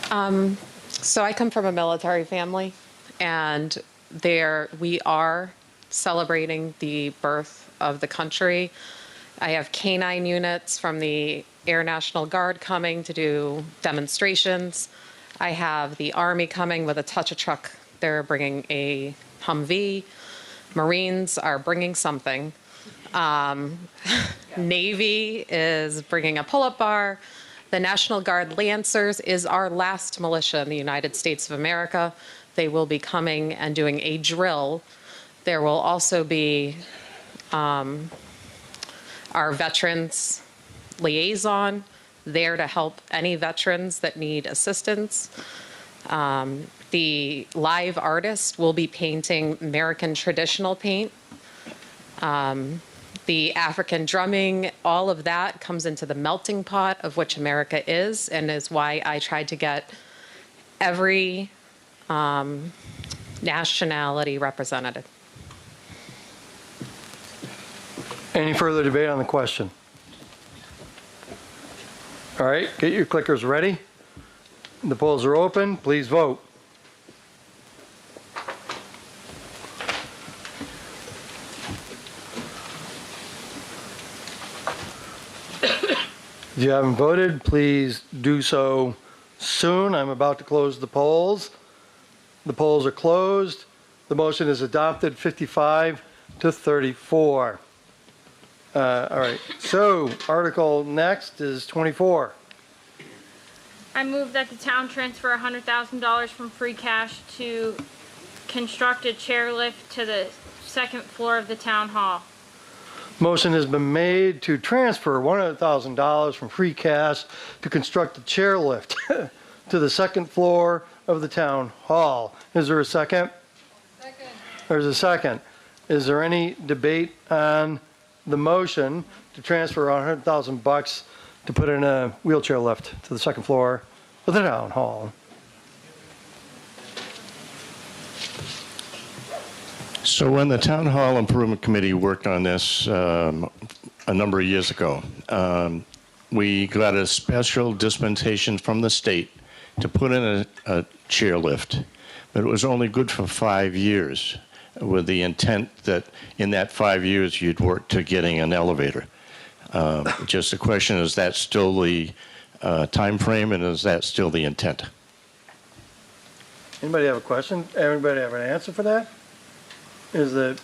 So I come from a military family, and we are celebrating the birth of the country. I have canine units from the Air National Guard coming to do demonstrations. I have the Army coming with a touch-a-truck. They're bringing a Humvee. Marines are bringing something. Navy is bringing a pull-up bar. The National Guard Lancers is our last militia in the United States of America. They will be coming and doing a drill. There will also be our veterans liaison there to help any veterans that need assistance. The live artist will be painting American traditional paint. The African drumming, all of that comes into the melting pot of which America is, and is why I tried to get every nationality represented. Any further debate on the question? All right, get your clickers ready. The polls are open. Please vote. If you haven't voted, please do so soon. I'm about to close the polls. The polls are closed. The motion is adopted 55 to 34. All right, so article next is 24. I move that the town transfer $100,000 from free cash to construct a chairlift to the second floor of the town hall. Motion has been made to transfer $100,000 from free cash to construct a chairlift to the second floor of the town hall. Is there a second? Second. There's a second. Is there any debate on the motion to transfer $100,000 to put in a wheelchair lift to the second floor of the town hall? So when the Town Hall Improvement Committee worked on this a number of years ago, we got a special dispensation from the state to put in a chairlift, but it was only good for 5 years with the intent that in that 5 years you'd work to getting an elevator. Just a question, is that still the time frame, and is that still the intent? Anybody have a question? Everybody have an answer for that? Is the,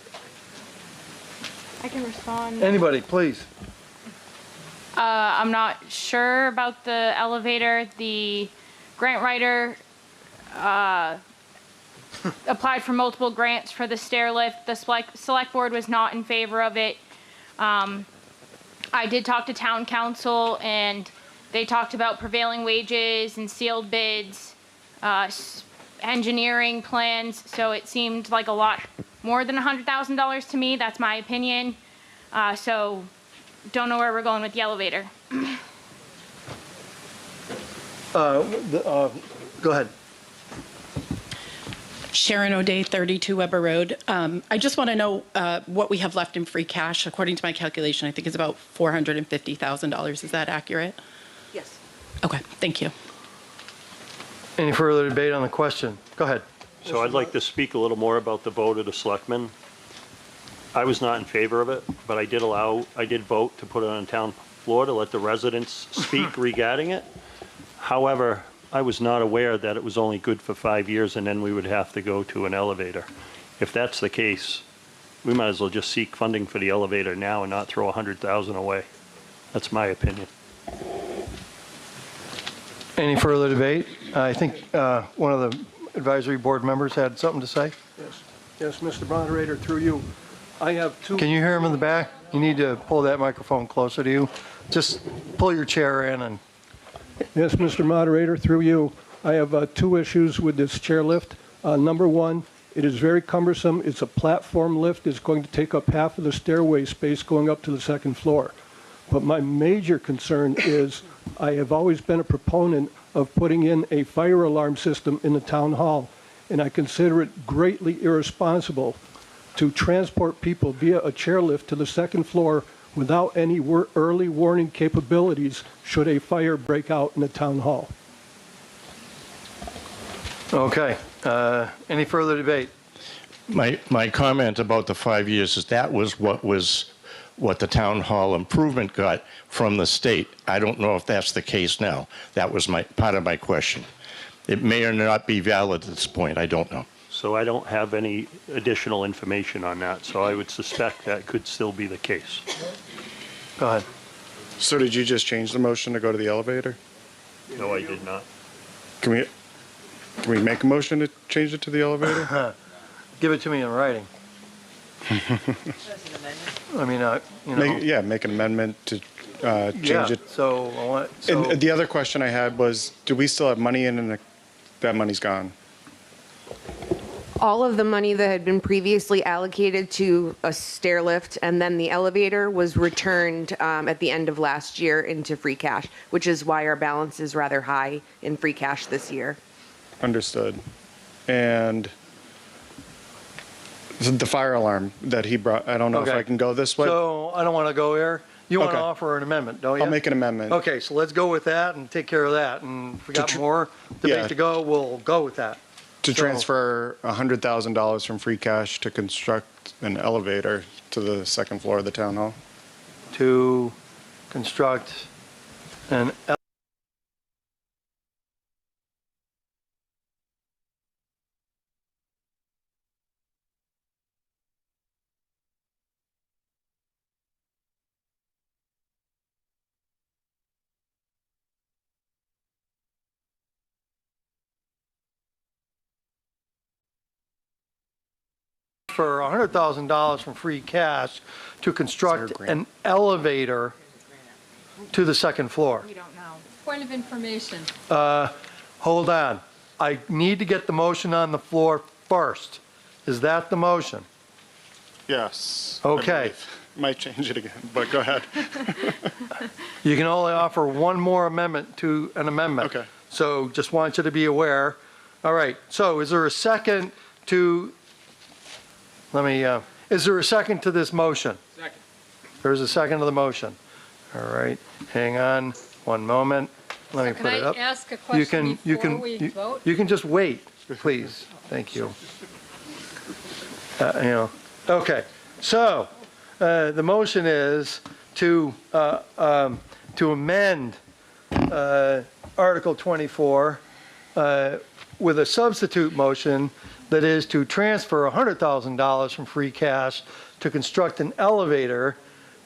I can respond. anybody, please? I'm not sure about the elevator. The grant writer applied for multiple grants for the stair lift. The select board was not in favor of it. I did talk to town council, and they talked about prevailing wages and sealed bids, engineering plans, so it seemed like a lot more than $100,000 to me. That's my opinion. So don't know where we're going with the elevator. Go ahead. Sharon O'Day, 32 Weber Road. I just want to know what we have left in free cash. According to my calculation, I think it's about $450,000. Is that accurate? Yes. Okay, thank you. Any further debate on the question? Go ahead. So I'd like to speak a little more about the vote of the selectmen. I was not in favor of it, but I did vote to put it on town floor to let the residents speak regarding it. However, I was not aware that it was only good for 5 years and then we would have to go to an elevator. If that's the case, we might as well just seek funding for the elevator now and not throw $100,000 away. That's my opinion. Any further debate? I think one of the advisory board members had something to say. Yes, Mr. Moderator, through you. I have two. Can you hear him in the back? You need to pull that microphone closer to you. Just pull your chair in and. Yes, Mr. Moderator, through you. I have two issues with this chairlift. Number one, it is very cumbersome. It's a platform lift. It's going to take up half of the stairway space going up to the second floor. But my major concern is I have always been a proponent of putting in a fire alarm system in the town hall, and I consider it greatly irresponsible to transport people via a chairlift to the second floor without any early warning capabilities should a fire break out in the town hall. Okay. Any further debate? My comment about the 5 years is that was what the town hall improvement got from the state. I don't know if that's the case now. That was part of my question. It may or not be valid at this point. I don't know. So I don't have any additional information on that, so I would suspect that could still be the case. Go ahead. So did you just change the motion to go to the elevator? No, I did not. Can we make a motion to change it to the elevator? Give it to me in writing. I mean, you know. Make an amendment to change it. So I want. So, And the other question I had was, do we still have money in, and that money's gone? All of the money that had been previously allocated to a stair lift and then the elevator was returned at the end of last year into free cash, which is why our balance is rather high in free cash this year. Understood. And the fire alarm that he brought, I don't know if I can go this way. So I don't want to go there. You want to offer an amendment, don't you? I'll make an amendment. Okay, so let's go with that and take care of that. And if we got more debate to go, we'll go with that. To transfer $100,000 from free cash to construct an elevator to the second floor of the town hall. To construct an for $100,000 from free cash to construct an elevator to the second floor. We don't know. Point of information. Hold on. I need to get the motion on the floor first. Is that the motion? Yes. Okay. Might change it again, but go ahead. You can only offer one more amendment to an amendment. Okay. So just want you to be aware. All right. So is there a second to, is there a second to this motion? Second. There's a second to the motion. All right. Hang on one moment. Let me put it up. Can I ask a question before we vote? You can just wait, please. Thank you. Okay. So the motion is to amend Article 24 with a substitute motion that is to transfer $100,000 from free cash to construct an elevator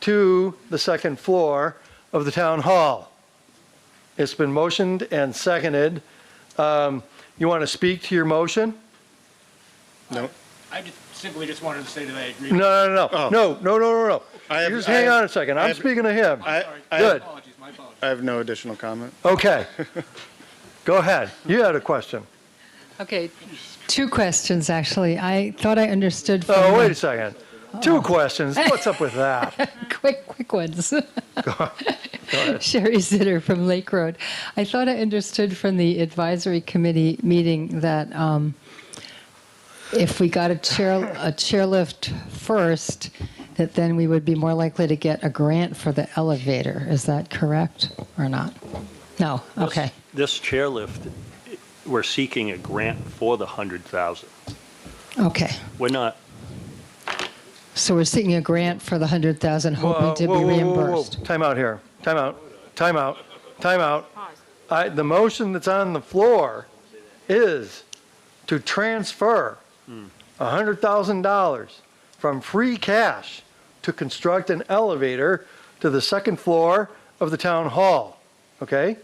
to the second floor of the town hall. It's been motioned and seconded. You want to speak to your motion? No. I simply just wanted to say that I agree. No. Oh. No. Just hang on a second. I'm speaking to him. Good. I have no additional comment. Okay. Go ahead. You had a question. Okay, two questions, actually. I thought I understood from... Oh, wait a second. Two questions. What's up with that? Quick ones. Go ahead. Sherry Zitter from Lake Road. I thought I understood from the advisory committee meeting that if we got a chairlift first, that then we would be more likely to get a grant for the elevator. Is that correct or not? No. Okay. This chairlift, we're seeking a grant for the 100,000. Okay. We're not. So we're seeking a grant for the 100,000, hoping to be reimbursed. Time out here. Time out. The motion that's on the floor is to transfer $100,000 from free cash to construct an elevator to the second floor of the town hall. Okay?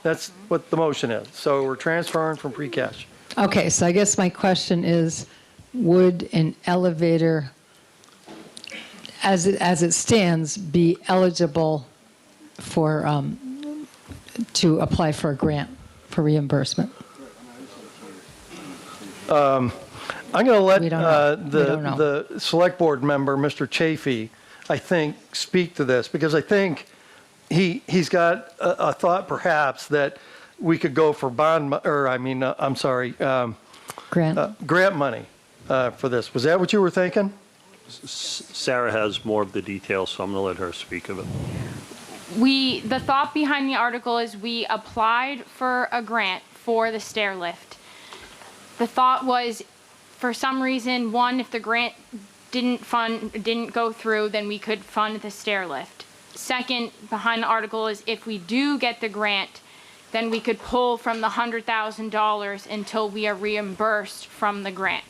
That's what the motion is. So we're transferring from free cash. Okay, so I guess my question is, would an elevator, as it stands, be eligible for to apply for a grant for reimbursement? I'm going to let the select board member, Mr. Chafee, I think, speak to this, because I think he's got a thought perhaps that we could go for grant money for this. Was that what you were thinking? Sarah has more of the details, so I'm going to let her speak of it. The thought behind the article is we applied for a grant for the stair lift. The thought was, for some reason, one, if the grant didn't go through, then we could fund the stair lift. Second, behind the article is if we do get the grant, then we could pull from the $100,000 until we are reimbursed from the grant.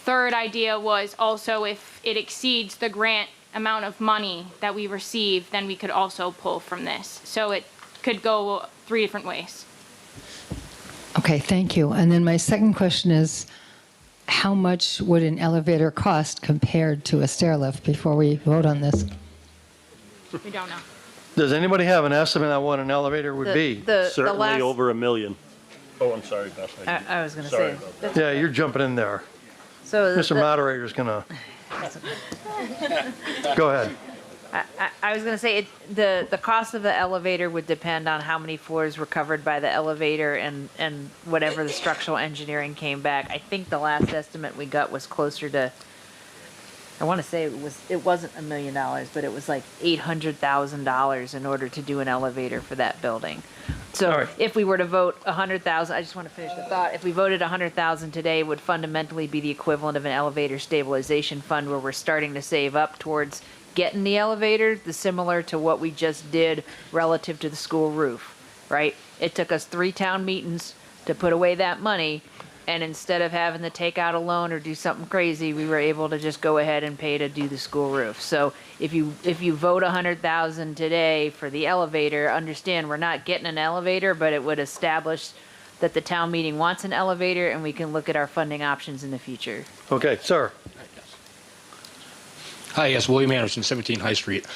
Third idea was also if it exceeds the grant amount of money that we receive, then we could also pull from this. So it could go 3 different ways. Okay, thank you. And then my second question is, how much would an elevator cost compared to a stair lift before we vote on this? We don't know. Does anybody have an estimate on what an elevator would be? Certainly over $1 million. Oh, I'm sorry, Beth. I was going to Sorry say. about Yeah, you're jumping in there. So Mr. Moderator's going to... Go ahead. I was going to say the cost of the elevator would depend on how many floors were covered by the elevator and whatever the structural engineering came back. I think the last estimate we got was closer to, I want to say it wasn't $1 million, but it was like $800,000 in order to do an elevator for that building. So if we were to vote 100,000, I just want to finish the thought. If we voted 100,000 today, it would fundamentally be the equivalent of an elevator stabilization fund where we're starting to save up towards getting the elevator, similar to what we just did relative to the school roof, right? It took us 3 town meetings to put away that money, and instead of having to take out a loan or do something crazy, we were able to just go ahead and pay to do the school roof. So if you vote 100,000 today for the elevator, understand we're not getting an elevator, but it would establish that the town meeting wants an elevator, and we can look at our funding options in the future. Okay, sir. Hi, yes, William Anderson, 17 High Street.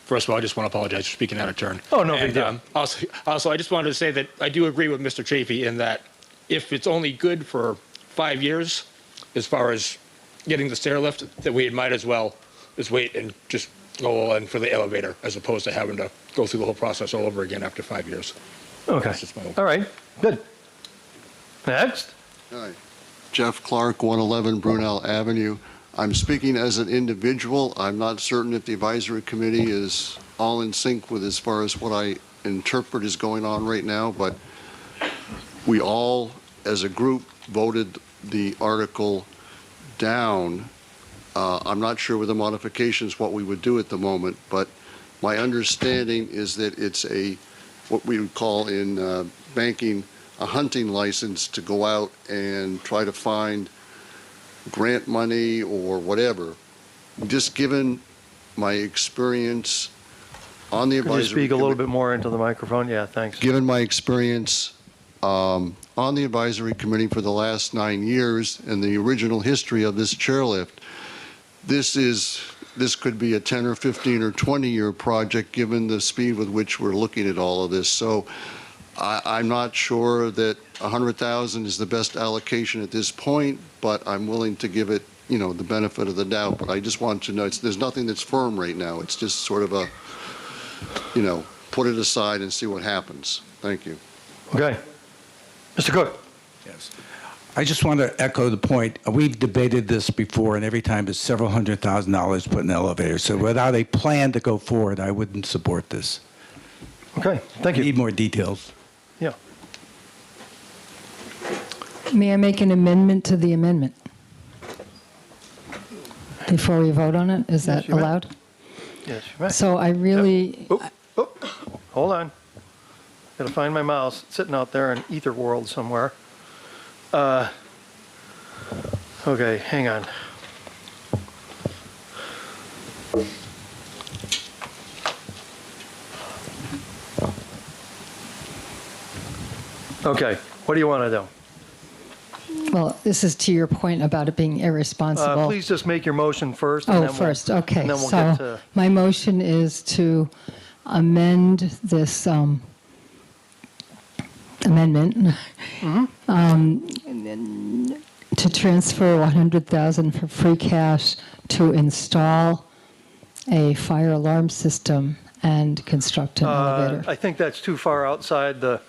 First of all, I just want to apologize for speaking out of turn. Oh, no big deal. Also, I just wanted to say that I do agree with Mr. Chafee in that if it's only good for 5 years, as far as getting the stair lift, that we might as well just wait and just go all in for the elevator, as opposed to having to go through the whole process all over again after 5 years. Okay. All right. Good. Next. Hi. Jeff Clark, 111 Brunel Avenue. I'm speaking as an individual. I'm not certain if the advisory committee is all in sync with as far as what I interpret is going on right now, but we all, as a group, voted the article down. I'm not sure with the modifications what we would do at the moment, but my understanding is that it's what we would call in banking a hunting license to go out and try to find grant money or whatever. Just given my experience on the Could you advisory speak a little committee- bit more into the microphone? Yeah, thanks. Given my experience on the advisory committee for the last 9 years and the original history of this chairlift, this could be a 10 or 15 or 20-year project given the speed with which we're looking at all of this. So I'm not sure that 100,000 is the best allocation at this point, but I'm willing to give it, the benefit of the doubt. But I just want to know, there's nothing that's firm right now. It's just sort of a, put it aside and see what happens. Thank you. Okay. Mr. Cook? Yes. I just want to echo the point. We've debated this before, and every time it's several $100,000 put in the elevator. So without a plan to go forward, I wouldn't support this. Okay, thank you. Need more details. Yeah. May I make an amendment to the amendment? Before we vote on it, is that you may. allowed? Yes, you may. So I really, Hold on. Gotta find my mouse. It's sitting out there in ether world somewhere. Okay, hang on. Okay, what do you want to do? well, this is to your point about it being irresponsible. Please just make your motion first. And Oh, then first, we'll, okay. And then we'll get So to. my motion is to amend this amendment to transfer 100,000 for free cash to install a fire alarm system and construct an elevator. I think that's too far outside the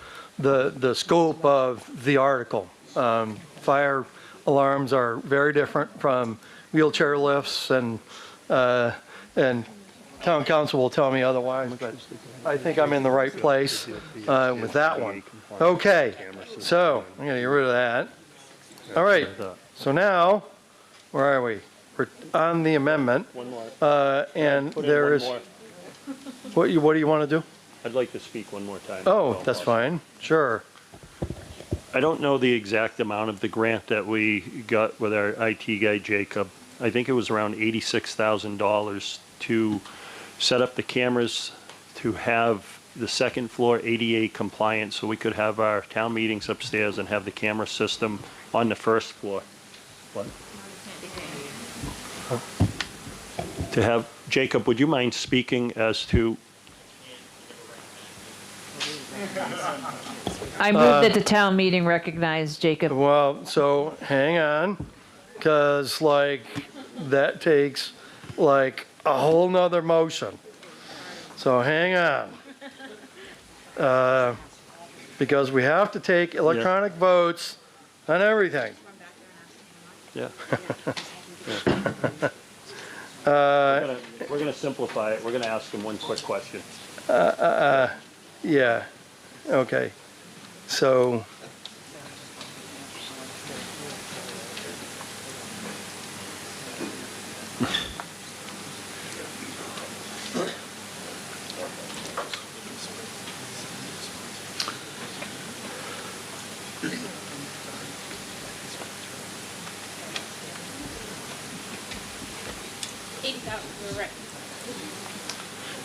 scope of the article. Fire alarms are very different from wheelchair lifts, and town council will tell me otherwise, but I think I'm in the right place with that one. Okay, so I'm going to get rid of that. All right, so now, where are we? We're on the amendment. One more. And Put in there one is, more. what do you want to do? I'd like to speak one more time. Oh, that's fine, sure. I don't know the exact amount of the grant that we got with our IT guy, Jacob. I think it was around $86,000 to set up the cameras, to have the second floor ADA compliant so we could have our town meetings upstairs and have the camera system on the first floor. What? To have, Jacob, would you mind speaking as to? I move that the town meeting recognize Jacob. Well, so hang on, because that takes a whole nother motion. So hang on. Because we have to take electronic votes on everything. Yeah. We're going to simplify it. We're going to ask him one quick question. Yeah, okay. So,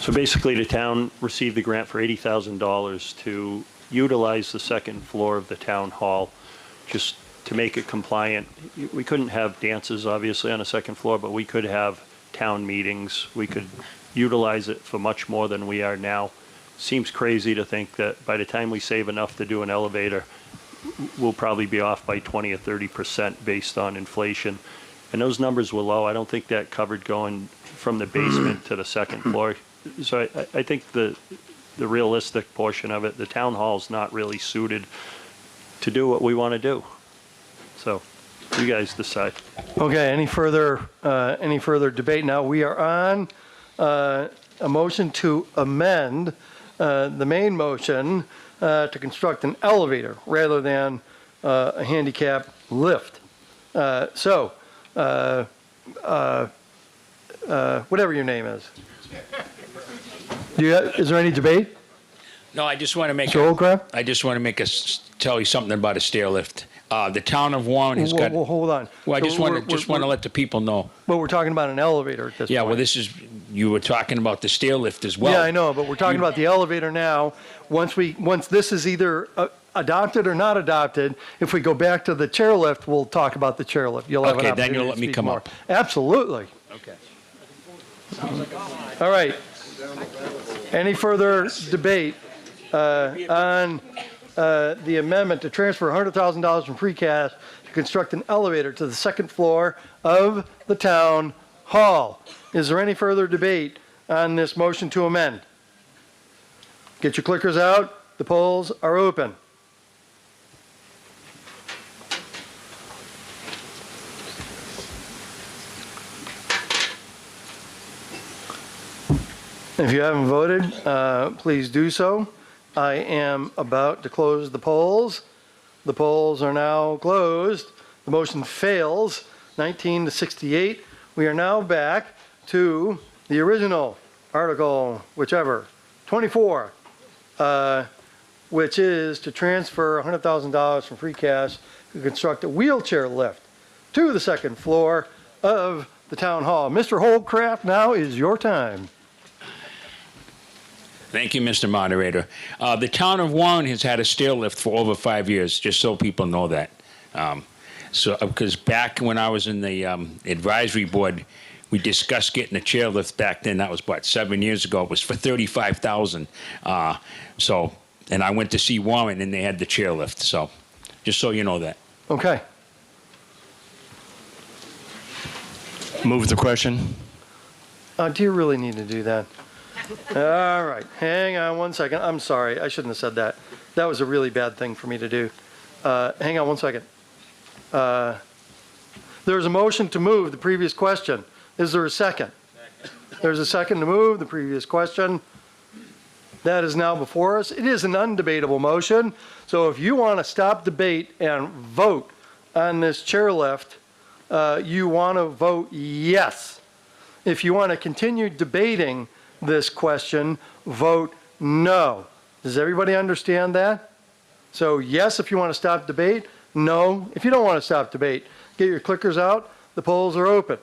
So basically, the town received the grant for $80,000 to utilize the second floor of the town hall, just to make it compliant. We couldn't have dances, obviously, on the second floor, but we could have town meetings. We could utilize it for much more than we are now. Seems crazy to think that by the time we save enough to do an elevator, we'll probably be off by 20 or 30% based on inflation. And those numbers were low. I don't think that covered going from the basement to the second floor. So I think the realistic portion of it, the town hall's not really suited to do what we want to do. So you guys decide. okay, any further debate? Now, we are on a motion to amend the main motion to construct an elevator rather than a handicap lift. So, whatever your name is. Is there any debate? No, I just want to make. Mr. Holcraft? I just want to tell you something about a stair lift. The town of Warren has got. Well, hold on. Well, I So just want to let the people know. Well, we're talking about an elevator at this Yeah, point. well, you were talking about the stair lift as well. Yeah, I know, but we're talking about the elevator now. Once this is either adopted or not adopted, if we go back to the chairlift, we'll talk about the chairlift. You'll have an Okay, then opportunity you'll to let me speak come more. up. Absolutely. Okay. All right. Any further debate on the amendment to transfer $100,000 from free cash to construct an elevator to the second floor of the town hall? Is there any further debate on this motion to amend? Get your clickers out. The polls are open. If you haven't voted, please do so. I am about to close the polls. The polls are now closed. The motion fails, 19 to 68. We are now back to the original article, whichever, 24, which is to transfer $100,000 from free cash to construct a wheelchair lift to the second floor of the town hall. Mr. Holcraft, now is your time. Thank you, Mr. Moderator. The town of Warren has had a stair lift for over 5 years, just so people know that. Because back when I was in the advisory board, we discussed getting a chairlift back then. That was, 7 years ago. It was for $35,000. And I went to see Warren, and they had the chairlift. So, just so you know that. Okay. Move the question. Do you really need to do that? All right, hang on one second. I'm sorry, I shouldn't have said that. That was a really bad thing for me to do. Hang on one second. There's a motion to move the previous question. Is there a second? There's a second to move the previous question. That is now before us. It is an undebatable motion. So if you want to stop debate and vote on this chairlift, you want to vote yes. If you want to continue debating this question, vote no. Does everybody understand that? So yes if you want to stop debate, no if you don't want to stop debate. Get your clickers out. The polls are open.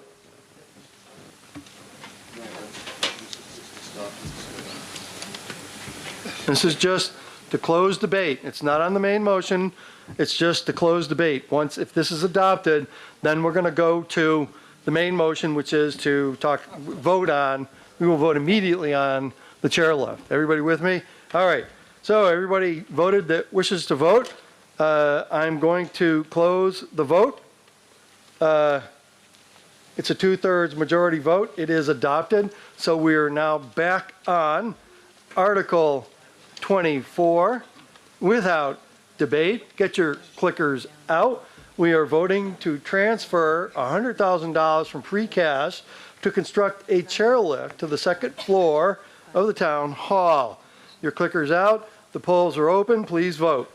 This is just to close debate. It's not on the main motion. It's just to close debate. If this is adopted, then we're going to go to the main motion, which is to vote on. We will vote immediately on the chairlift. Everybody with me? All right. So everybody voted that wishes to vote. I'm going to close the vote. It's a 2/3 majority vote. It is adopted. So we are now back on Article 24 without debate. Get your clickers out. We are voting to transfer $100,000 from free cash to construct a chairlift to the second floor of the town hall. Your clicker's out. The polls are open. Please vote.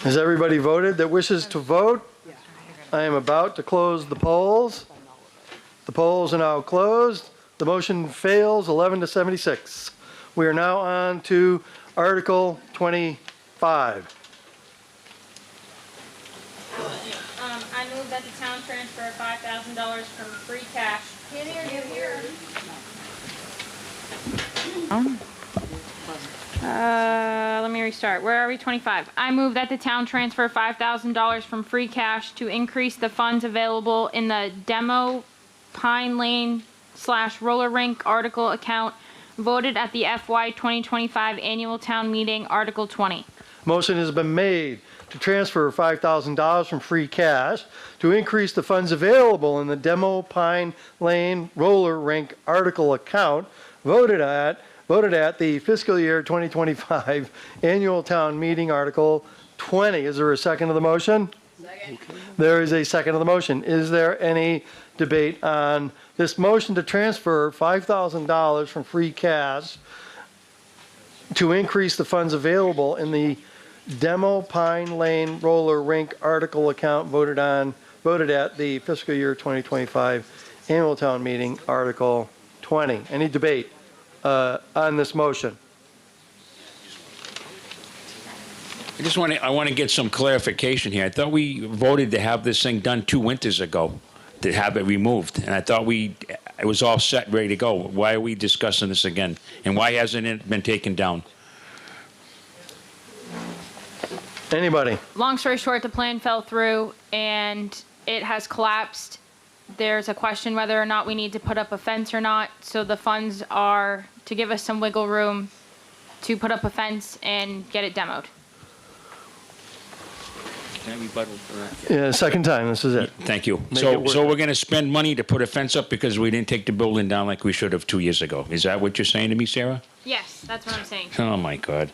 Has everybody voted that wishes to vote? I am about to close the polls. The polls are now closed. The motion fails 11 to 76. We are now on to Article 25. I move that the town transfer $5,000 from free cash. Let me restart. Where are we? 25. I move that the town transfer $5,000 from free cash to increase the funds available in the demo Pine Lane / roller rink article account voted at the FY 2025 annual town meeting, Article 20. Motion has been made to transfer $5,000 from free cash to increase the funds available in the Demo Pine Lane roller rink article account voted at the fiscal year 2025 annual town meeting, Article 20. Is there a second of the motion? Second. There is a second of the motion. Is there any debate on this motion to transfer $5,000 from free cash to increase the funds available in the Demo Pine Lane roller rink article account voted at the fiscal year 2025 annual town meeting, Article 20. Any debate on this motion? I want to get some clarification here. I thought we voted to have this thing done 2 winters ago, to have it removed. And I thought it was all set, ready to go. Why are we discussing this again? And why hasn't it been taken down? Anybody? Long story short, the plan fell through and it has collapsed. There's a question whether or not we need to put up a fence or not. So the funds are to give us some wiggle room to put up a fence and get it demoed. Can I rebuttal for that? Yeah, second time, this is it. Thank you. Make it So work. we're going to spend money to put a fence up because we didn't take the building down like we should have 2 years ago. Is that what you're saying to me, Sarah? Yes, that's what I'm saying. Oh, my God.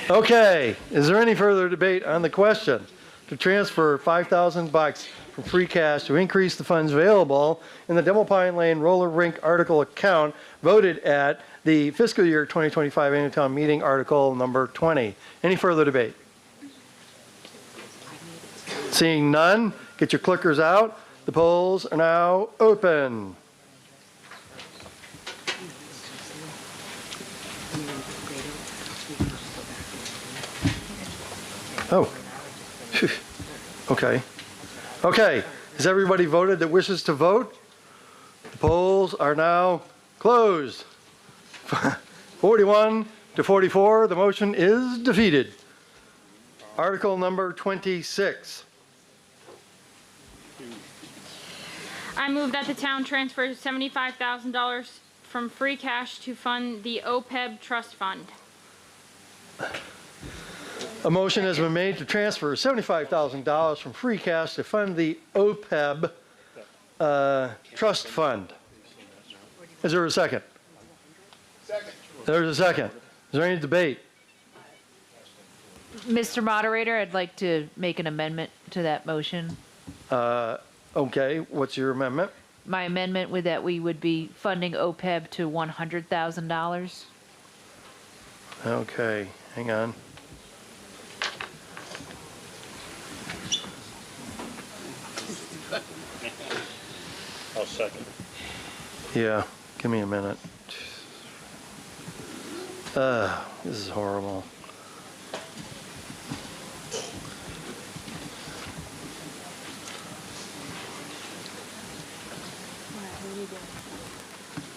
Okay, is there any further debate on the question to transfer $5,000 from free cash to increase the funds available in the Devil Pine Lane Roller Rink article account voted at the fiscal year 2025 annual town meeting, Article number 20? Any further debate? Seeing none, get your clickers out. The polls are now open. Oh. Okay. Okay. Has everybody voted that wishes to vote? The polls are now closed. 41 to 44, the motion is defeated. Article number 26. I move that the town transfer $75,000 from free cash to fund the OPEB trust fund. A motion has been made to transfer $75,000 from free cash to fund the OPEB trust fund. Is there a second? Second. There's a second. Is there any debate? Mr. Moderator, I'd like to make an amendment to that motion. Okay, what's your amendment? My amendment would that we would be funding OPEB to $100,000. Okay, hang on. I'll second. Yeah, give me a minute. This is horrible.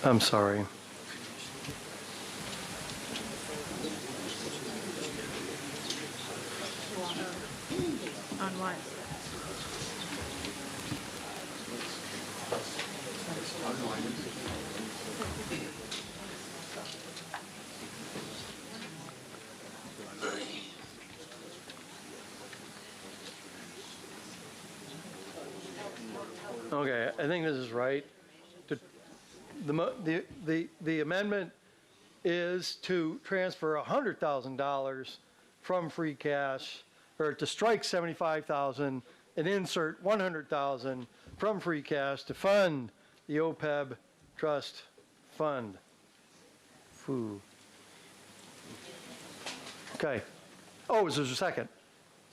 I'm sorry. On what? Okay, I think this is right. The amendment is to transfer $100,000 from free cash, or to strike $75,000 and insert $100,000 from free cash to fund the OPEB trust fund. Foo. Okay. Oh, is there a second?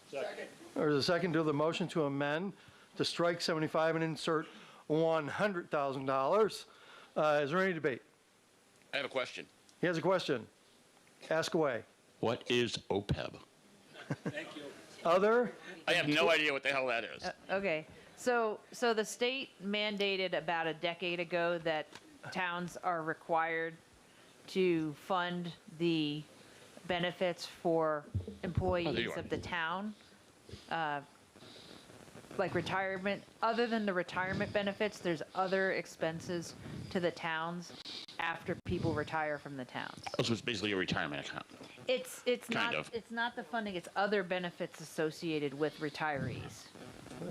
Second. There's a second to the motion to amend to strike 75 and insert $100,000. Is there any debate? I have a question. He has a question. Ask away. What is OPEB? Thank you. Other? I have no idea what the hell that is. Okay, so the state mandated about a decade ago that towns are required to fund the benefits for employees of the town, like retirement. Other than the retirement benefits, there's other expenses to the towns after people retire from the towns. Oh, so it's basically a retirement account. It's Kind not of. it's not the funding, it's other benefits associated with retirees.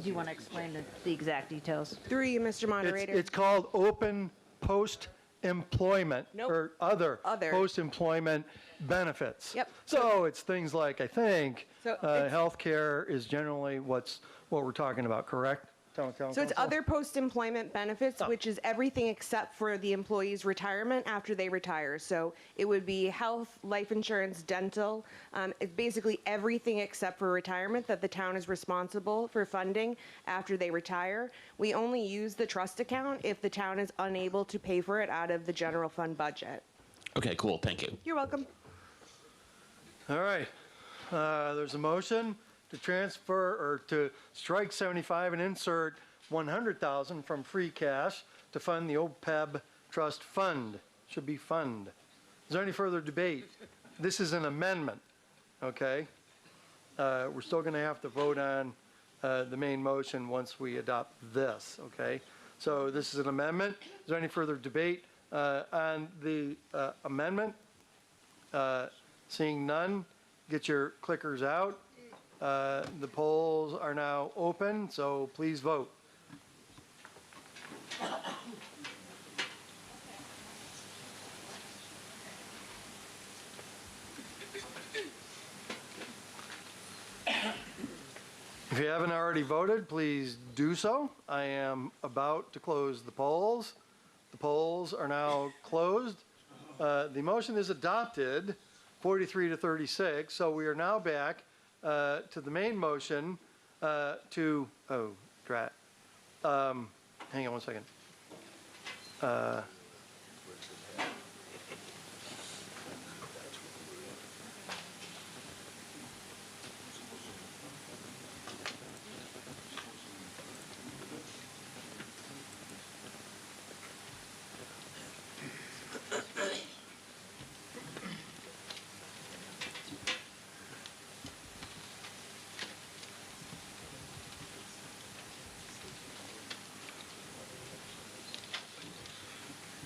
Do you want to explain the exact details? Through you, Mr. Moderator. It's called open post-employment or other post-employment benefits. Yep. So it's things like, I think, So healthcare is generally what we're talking about, correct? town council? So it's other post-employment benefits, which is everything except for the employee's retirement after they retire. So it would be health, life insurance, dental. It's basically everything except for retirement that the town is responsible for funding after they retire. We only use the trust account if the town is unable to pay for it out of the general fund budget. Okay, cool. Thank you. You're welcome. All right. There's a motion to transfer or to strike 75 and insert 100,000 from free cash to fund the OPEB trust fund. Should be fund. Is there any further debate? This is an amendment, okay? We're still going to have to vote on the main motion once we adopt this, okay? So this is an amendment. Is there any further debate on the amendment? Seeing none, get your clickers out. The polls are now open, so please vote. If you haven't already voted, please do so. I am about to close the polls. The polls are now closed. The motion is adopted, 43 to 36. So we are now back to the main motion hang on one second.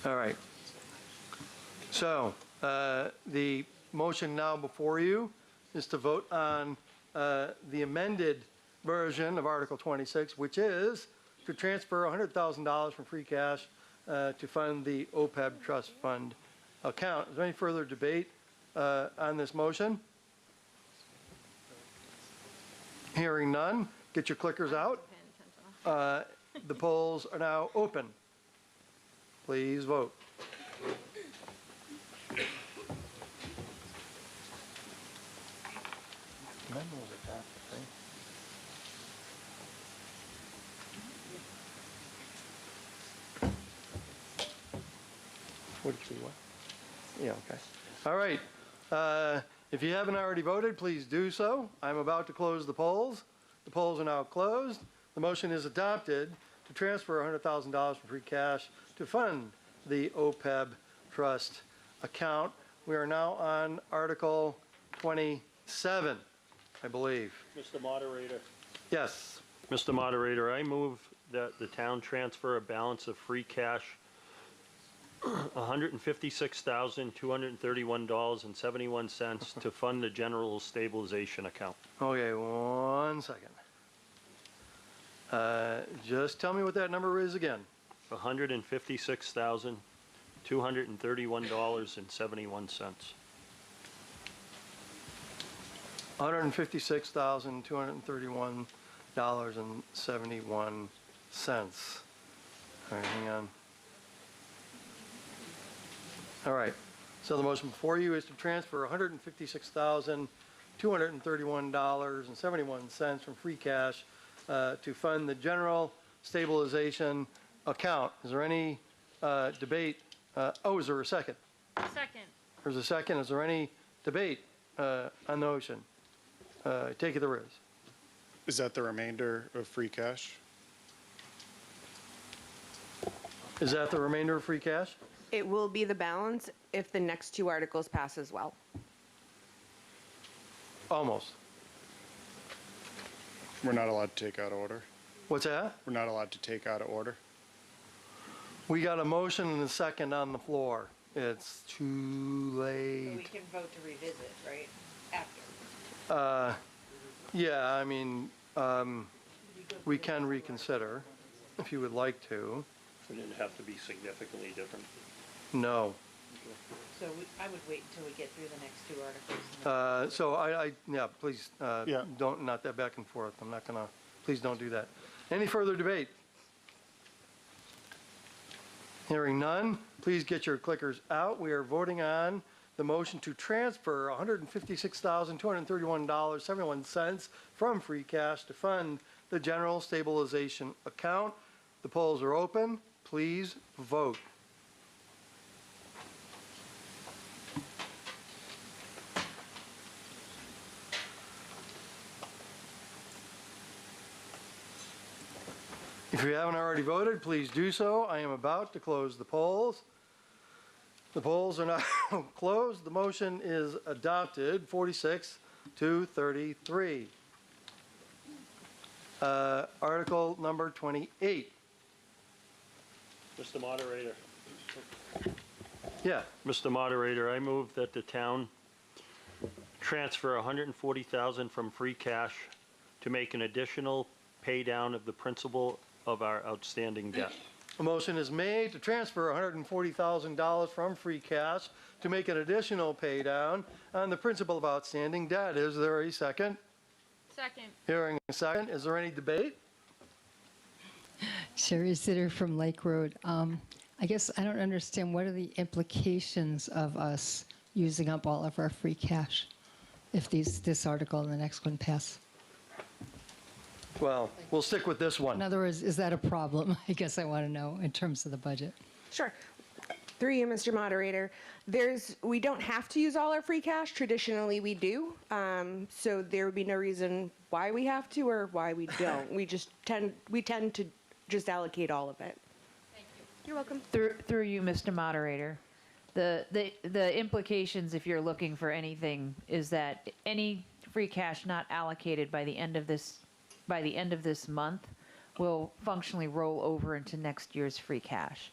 All right. So the motion now before you is to vote on the amended version of Article 26, which is to transfer $100,000 from free cash to fund the OPEB trust fund account. Is there any further debate on this motion? Hearing none, get your clickers out. The polls are now open. Please vote. Amendment was adopted, right? What did you what? Yeah, okay. All right. If you haven't already voted, please do so. I'm about to close the polls. The polls are now closed. The motion is adopted to transfer $100,000 from free cash to fund the OPEB trust account. We are now on Article 27, I believe. Mr. Moderator. Yes. Mr. Moderator, I move that the town transfer a balance of free cash $156,231.71 to fund the general stabilization account. Okay, one second. Just tell me what that number is again. $156,231.71. $156,231.71. All right, hang on. All right. So the motion before you is to transfer $156,231.71 from free cash to fund the general stabilization account. Is there any debate? Is there a second? Second. There's a second. Is there any debate on the motion? Take it there is. Is that the remainder of free cash? Is that the remainder of free cash? It will be the balance if the next two articles pass as well. Almost. We're not allowed to take out of order. What's that? We're not allowed to take out of order. We got a motion and a second on the floor. It's too late. So we can vote to revisit, right? After. Yeah, I mean, we can reconsider if you would like to. It didn't have to be significantly different. No. So I would wait until we get through the next two articles. So yeah, please, don't, not that back and forth. I'm not gonna, please don't do that. Any further debate? Hearing none, please get your clickers out. We are voting on the motion to transfer $156,231.71 from free cash to fund the general stabilization account. The polls are open. Please vote. If you haven't already voted, please do so. I am about to close the polls. The polls are now closed. The motion is adopted, 46-33. Article number 28. Mr. Moderator. Yeah. Mr. Moderator, I move that the town transfer $140,000 from free cash to make an additional pay down of the principal of our outstanding debt. A motion is made to transfer $140,000 from free cash to make an additional pay down on the principal of outstanding debt. Is there a second? Second. Hearing a second. Is there any debate? Sherry Zitter from Lake Road. I guess I don't understand, what are the implications of us using up all of our free cash if this article and the next one pass? Well, we'll stick with this one. In other words, is that a problem? I guess I want to know in terms of the budget. Sure. Through you, Mr. Moderator. We don't have to use all our free cash. Traditionally, we do. So there would be no reason why we have to or why we don't. We tend to just allocate all of it. Thank you. You're welcome. Through you, Mr. Moderator. The implications, if you're looking for anything, is that any free cash not allocated by the end of this month will functionally roll over into next year's free cash.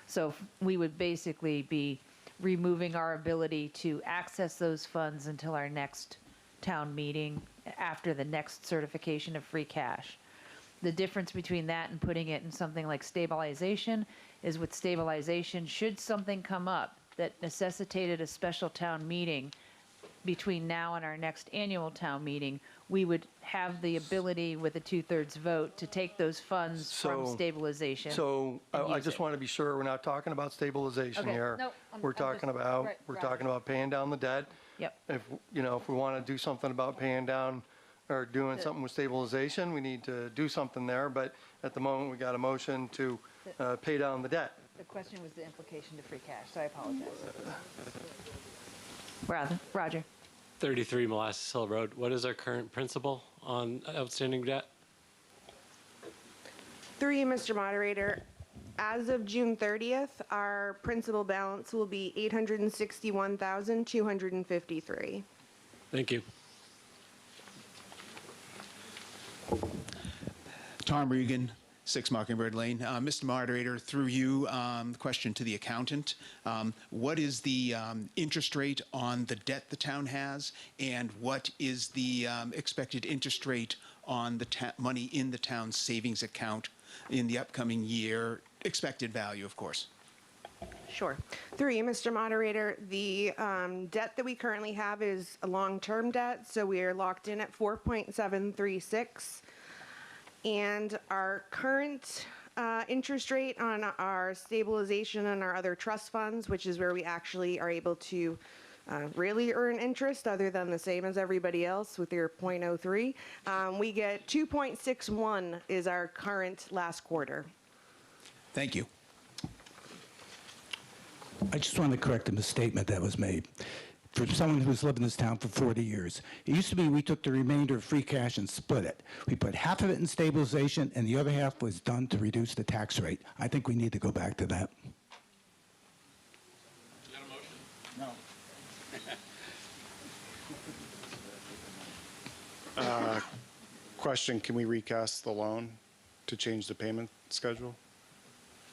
So we would basically be removing our ability to access those funds until our next town meeting after the next certification of free cash. The difference between that and putting it in something like stabilization is with stabilization, should something come up that necessitated a special town meeting between now and our next annual town meeting, we would have the ability with a 2/3 vote to take those funds from stabilization. So I just want to be sure we're not talking about stabilization Okay. here. Nope, We're talking about paying down the debt. Yep. If we want to do something about paying down or doing something with stabilization, we need to do something there. But at the moment, we got a motion to pay down the debt. The question was the implication to free cash, so I apologize. Roger. 33 Molasses Hill Road. What is our current principal on outstanding debt? Through you, Mr. Moderator. As of June 30th, our principal balance will be $861,253. Thank you. Tom Regan, 6 Mockingbird Lane. Mr. Moderator, through you, question to the accountant. What is the interest rate on the debt the town has, and what is the expected interest rate on the money in the town's savings account in the upcoming year? Expected value, of course. Sure. Through you, Mr. Moderator, the debt that we currently have is a long-term debt, so we are locked in at 4.736. And our current interest rate on our stabilization and our other trust funds, which is where we actually are able to really earn interest other than the same as everybody else with your 0.03, we get 2.61 is our current last quarter. Thank you. I just want to correct a misstatement that was made. For someone who's lived in this town for 40 years, it used to be we took the remainder of free cash and split it. We put half of it in stabilization and the other half was done to reduce the tax rate. I think we need to go back to that. Is that a motion? No. Question, can we recast the loan to change the payment schedule?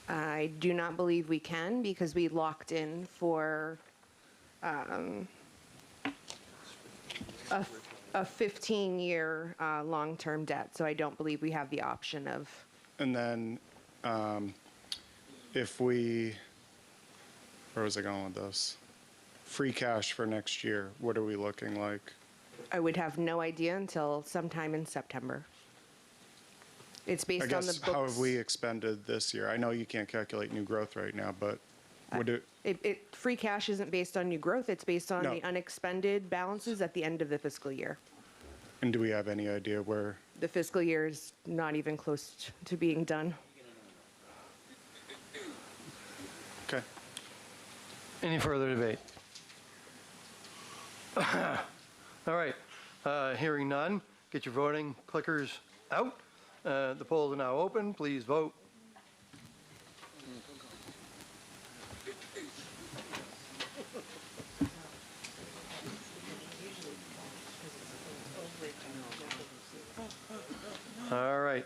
I do not believe we can because we locked in for a 15-year long-term debt, so I don't believe we have the option of. And then if we, where was I going with this? Free cash for next year, what are we looking like? I would have no idea until sometime in September. It's based I on the guess, books. how have we expended this year? I know you can't calculate new growth right now, but would it, Free cash isn't based on new growth, it's based on No. the unexpended balances at the end of the fiscal year. and do we have any idea where? The fiscal year is not even close to being done. Okay. Any further debate? All right, hearing none, get your voting clickers out. The polls are now open, please vote. All right.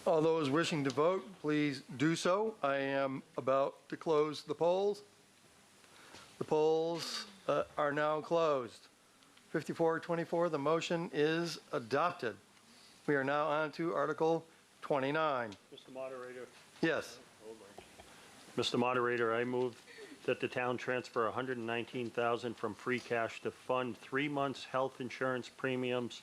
All those wishing to vote, please do so. I am about to close the polls. The polls are now closed. 54-24, the motion is adopted. We are now on to Article 29. Mr. Moderator. Yes. Mr. Moderator, I move that the town transfer $119,000 from free cash to fund 3 months health insurance premiums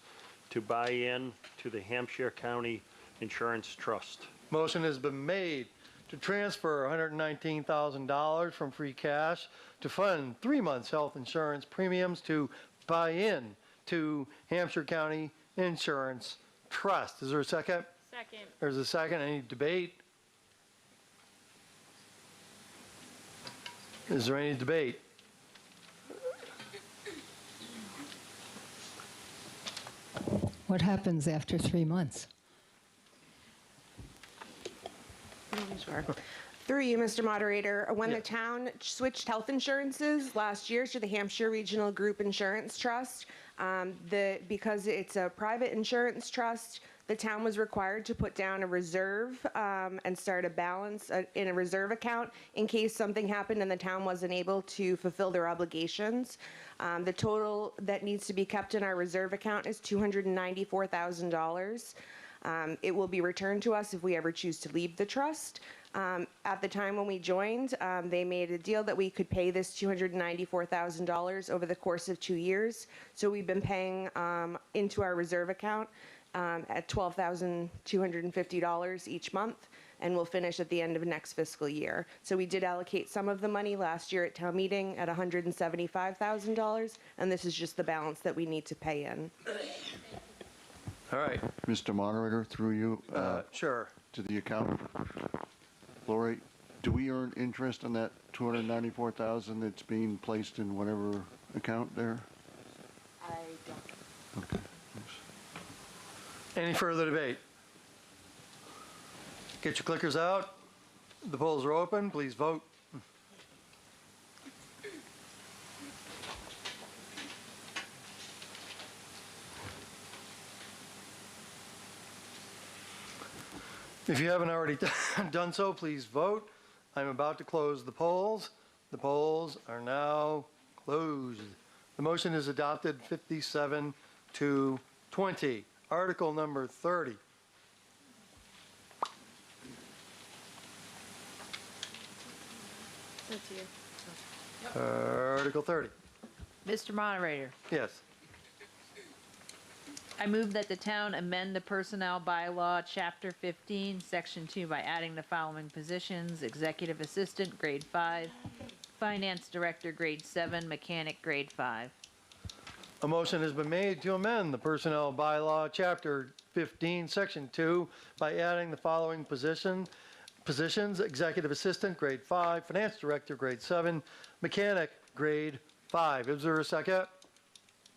to buy in to the Hampshire County Insurance Trust. Motion has been made to transfer $119,000 from free cash to fund 3 months health insurance premiums to buy in to Hampshire County Insurance Trust. Is there a second? Second. There's a second. Any debate? Is there any debate? What happens after 3 months? Through you, Mr. Moderator, when the town switched health insurances last year to the Hampshire Regional Group Insurance Trust, because it's a private insurance trust, the town was required to put down a reserve and start a balance in a reserve account in case something happened and the town wasn't able to fulfill their obligations. The total that needs to be kept in our reserve account is $294,000. It will be returned to us if we ever choose to leave the trust. At the time when we joined, they made a deal that we could pay this $294,000 over the course of 2 years. So we've been paying into our reserve account at $12,250 each month, and we'll finish at the end of next fiscal year. So we did allocate some of the money last year at town meeting at $175,000, and this is just the balance that we need to pay in. All right. Mr. Moderator, through you. Sure. To the accountant. Lori, do we earn interest on that $294,000 that's being placed in whatever account there? I don't. Okay. Any further debate? Get your clickers out. The polls are open. Please vote. If you haven't already done so, please vote. I'm about to close the polls. The polls are now closed. The motion is adopted 57-20. Article number 30. That's you. Article 30. Mr. Moderator, Yes. I move that the town amend the personnel bylaw, Chapter 15, Section 2, by adding the following positions: Executive Assistant, Grade 5, Finance Director, Grade 7, Mechanic, Grade 5. A motion has been made to amend the personnel bylaw, Chapter 15, Section 2, by adding the following positions: Executive Assistant, Grade 5, Finance Director, Grade 7, Mechanic, Grade 5. Is there a second?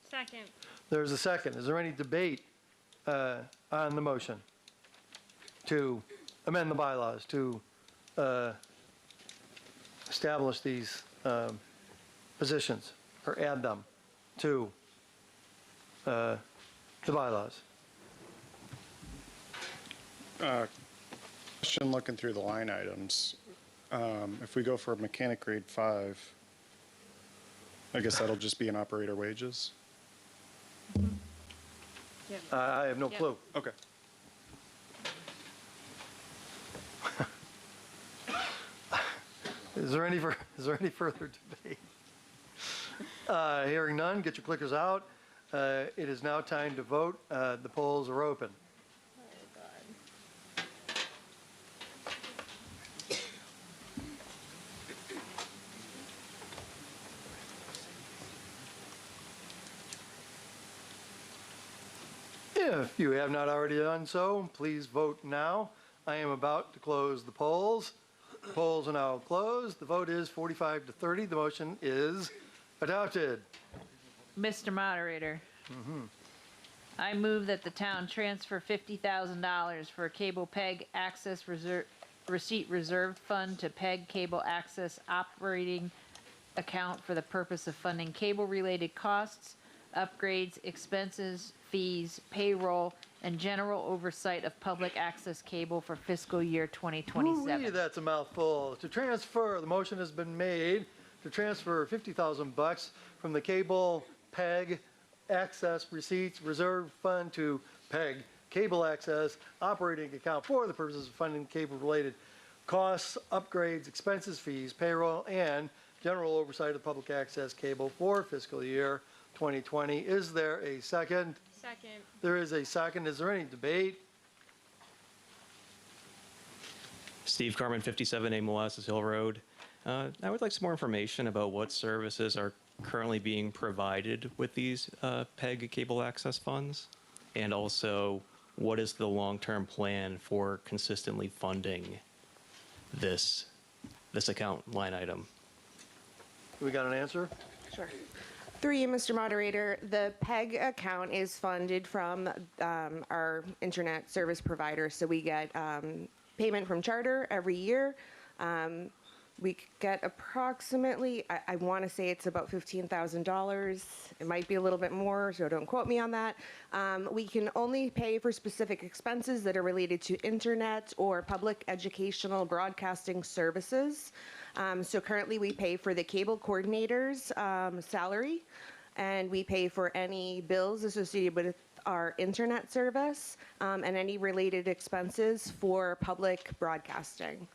Second. There's a second. Is there any debate on the motion to amend the bylaws to establish these positions or add them to the bylaws? Question looking through the line items. If we go for mechanic grade 5, I guess that'll just be in operator wages? I have no clue. Okay. Is there any further debate? Hearing none, get your clickers out. It is now time to vote. The polls are open. Oh, God. If you have not already done so, please vote now. I am about to close the polls. The polls are now closed. The vote is 45 to 30. The motion is adopted. Mr. Moderator, I move that the town transfer $50,000 for a cable PEG access receipt reserved fund to PEG cable access operating account for the purpose of funding cable-related costs, upgrades, expenses, fees, payroll, and general oversight of public access cable for fiscal year 2027. Ooh-wee, that's a mouthful. To transfer, the motion has been made to transfer $50,000 from the cable PEG access receipts reserve fund to PEG cable access operating account for the purposes of funding cable-related costs, upgrades, expenses, fees, payroll, and general oversight of public access cable for fiscal year 2020. Is there a second? Second. There is a second. Is there any debate? Steve Carmen, 57A Molasses Hill Road. I would like some more information about what services are currently being provided with these PEG cable access funds, and also what is the long-term plan for consistently funding this account line item? We got an answer? Sure. Through you, Mr. Moderator, the PEG account is funded from our internet service provider. So we get payment from Charter every year. We get approximately, I want to say it's about $15,000. It might be a little bit more, so don't quote me on that. We can only pay for specific expenses that are related to internet or public educational broadcasting services. So currently we pay for the cable coordinator's salary, and we pay for any bills associated with our internet service and any related expenses for public broadcasting.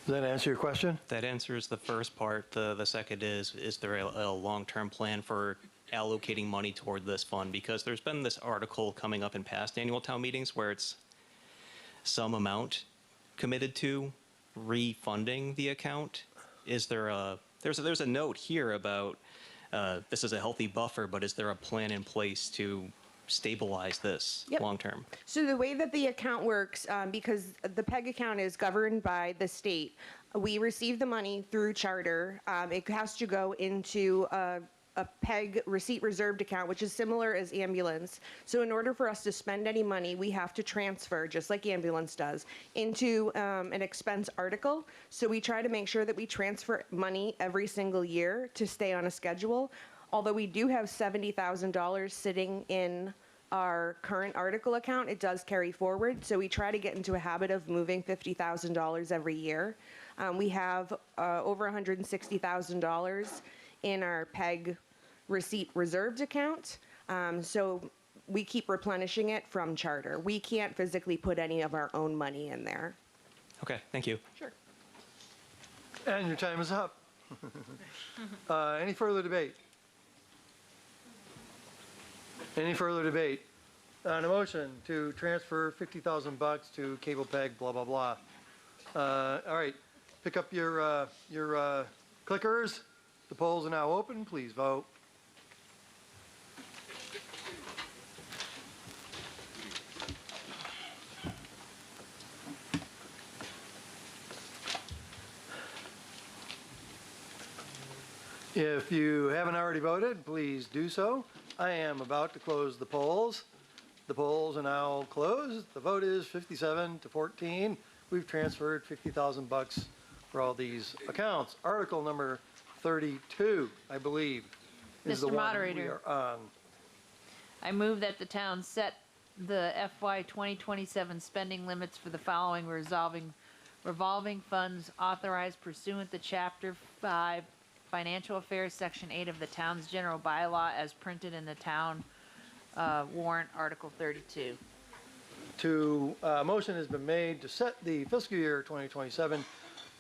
Does that answer your question? That answers the first part. The second is there a long-term plan for allocating money toward this fund? Because there's been this article coming up in past annual town meetings where it's some amount committed to refunding the account. Is there there's a note here about this is a healthy buffer, but is there a plan in place to stabilize this long term? So the way that the account works, because the PEG account is governed by the state, we receive the money through Charter. It has to go into a PEG receipt reserved account, which is similar as ambulance. So in order for us to spend any money, we have to transfer, just like ambulance does, into an expense article. So we try to make sure that we transfer money every single year to stay on a schedule. Although we do have $70,000 sitting in our current article account, it does carry forward. So we try to get into a habit of moving $50,000 every year. We have over $160,000 in our PEG receipt reserved account. So we keep replenishing it from Charter. We can't physically put any of our own money in there. Okay, thank you. Sure. And your time is up. Any further debate? Any further debate on a motion to transfer $50,000 to cable PEG, blah, blah, blah? All right, pick up your clickers. The polls are now open. Please vote. If you haven't already voted, please do so. I am about to close the polls. The polls are now closed. The vote is 57 to 14. We've transferred $50,000 for all these accounts. Article number 32, I believe, is the Mr. one Moderator. we are on. I move that the town set the FY 2027 spending limits for the following revolving funds authorized pursuant to Chapter 5, Financial Affairs, Section 8 of the town's general bylaw as printed in the town warrant, Article 32. Motion has been made to set the fiscal year 2027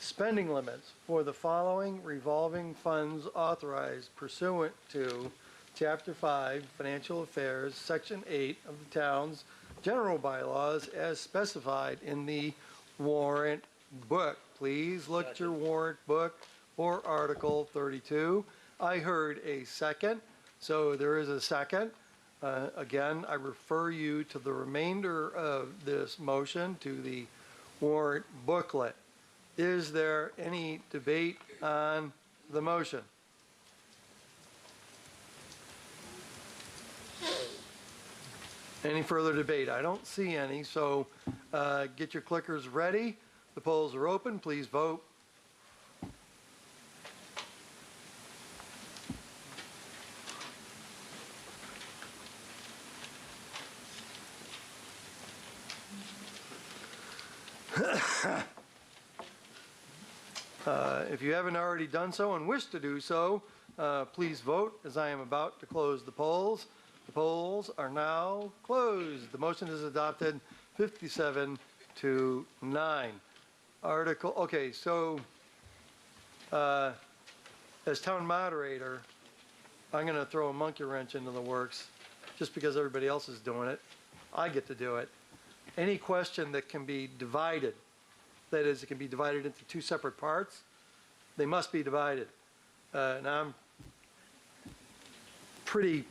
spending limits for the following revolving funds authorized pursuant to Chapter 5, Financial Affairs, Section 8 of the town's general bylaws as specified in the warrant book. Please look at your warrant book for Article 32. I heard a second, so there is a second. Again, I refer you to the remainder of this motion, to the warrant booklet. Is there any debate on the motion? Any further debate? I don't see any, so get your clickers ready. The polls are open. Please vote. If you haven't already done so and wish to do so, please vote as I am about to close the polls. The polls are now closed. The motion is adopted 57 to 9. Okay, so as town moderator, I'm going to throw a monkey wrench into the works just because everybody else is doing it. I get to do it. Any question that can be divided, that is, it can be divided into two separate parts, they must be divided. Now I'm pretty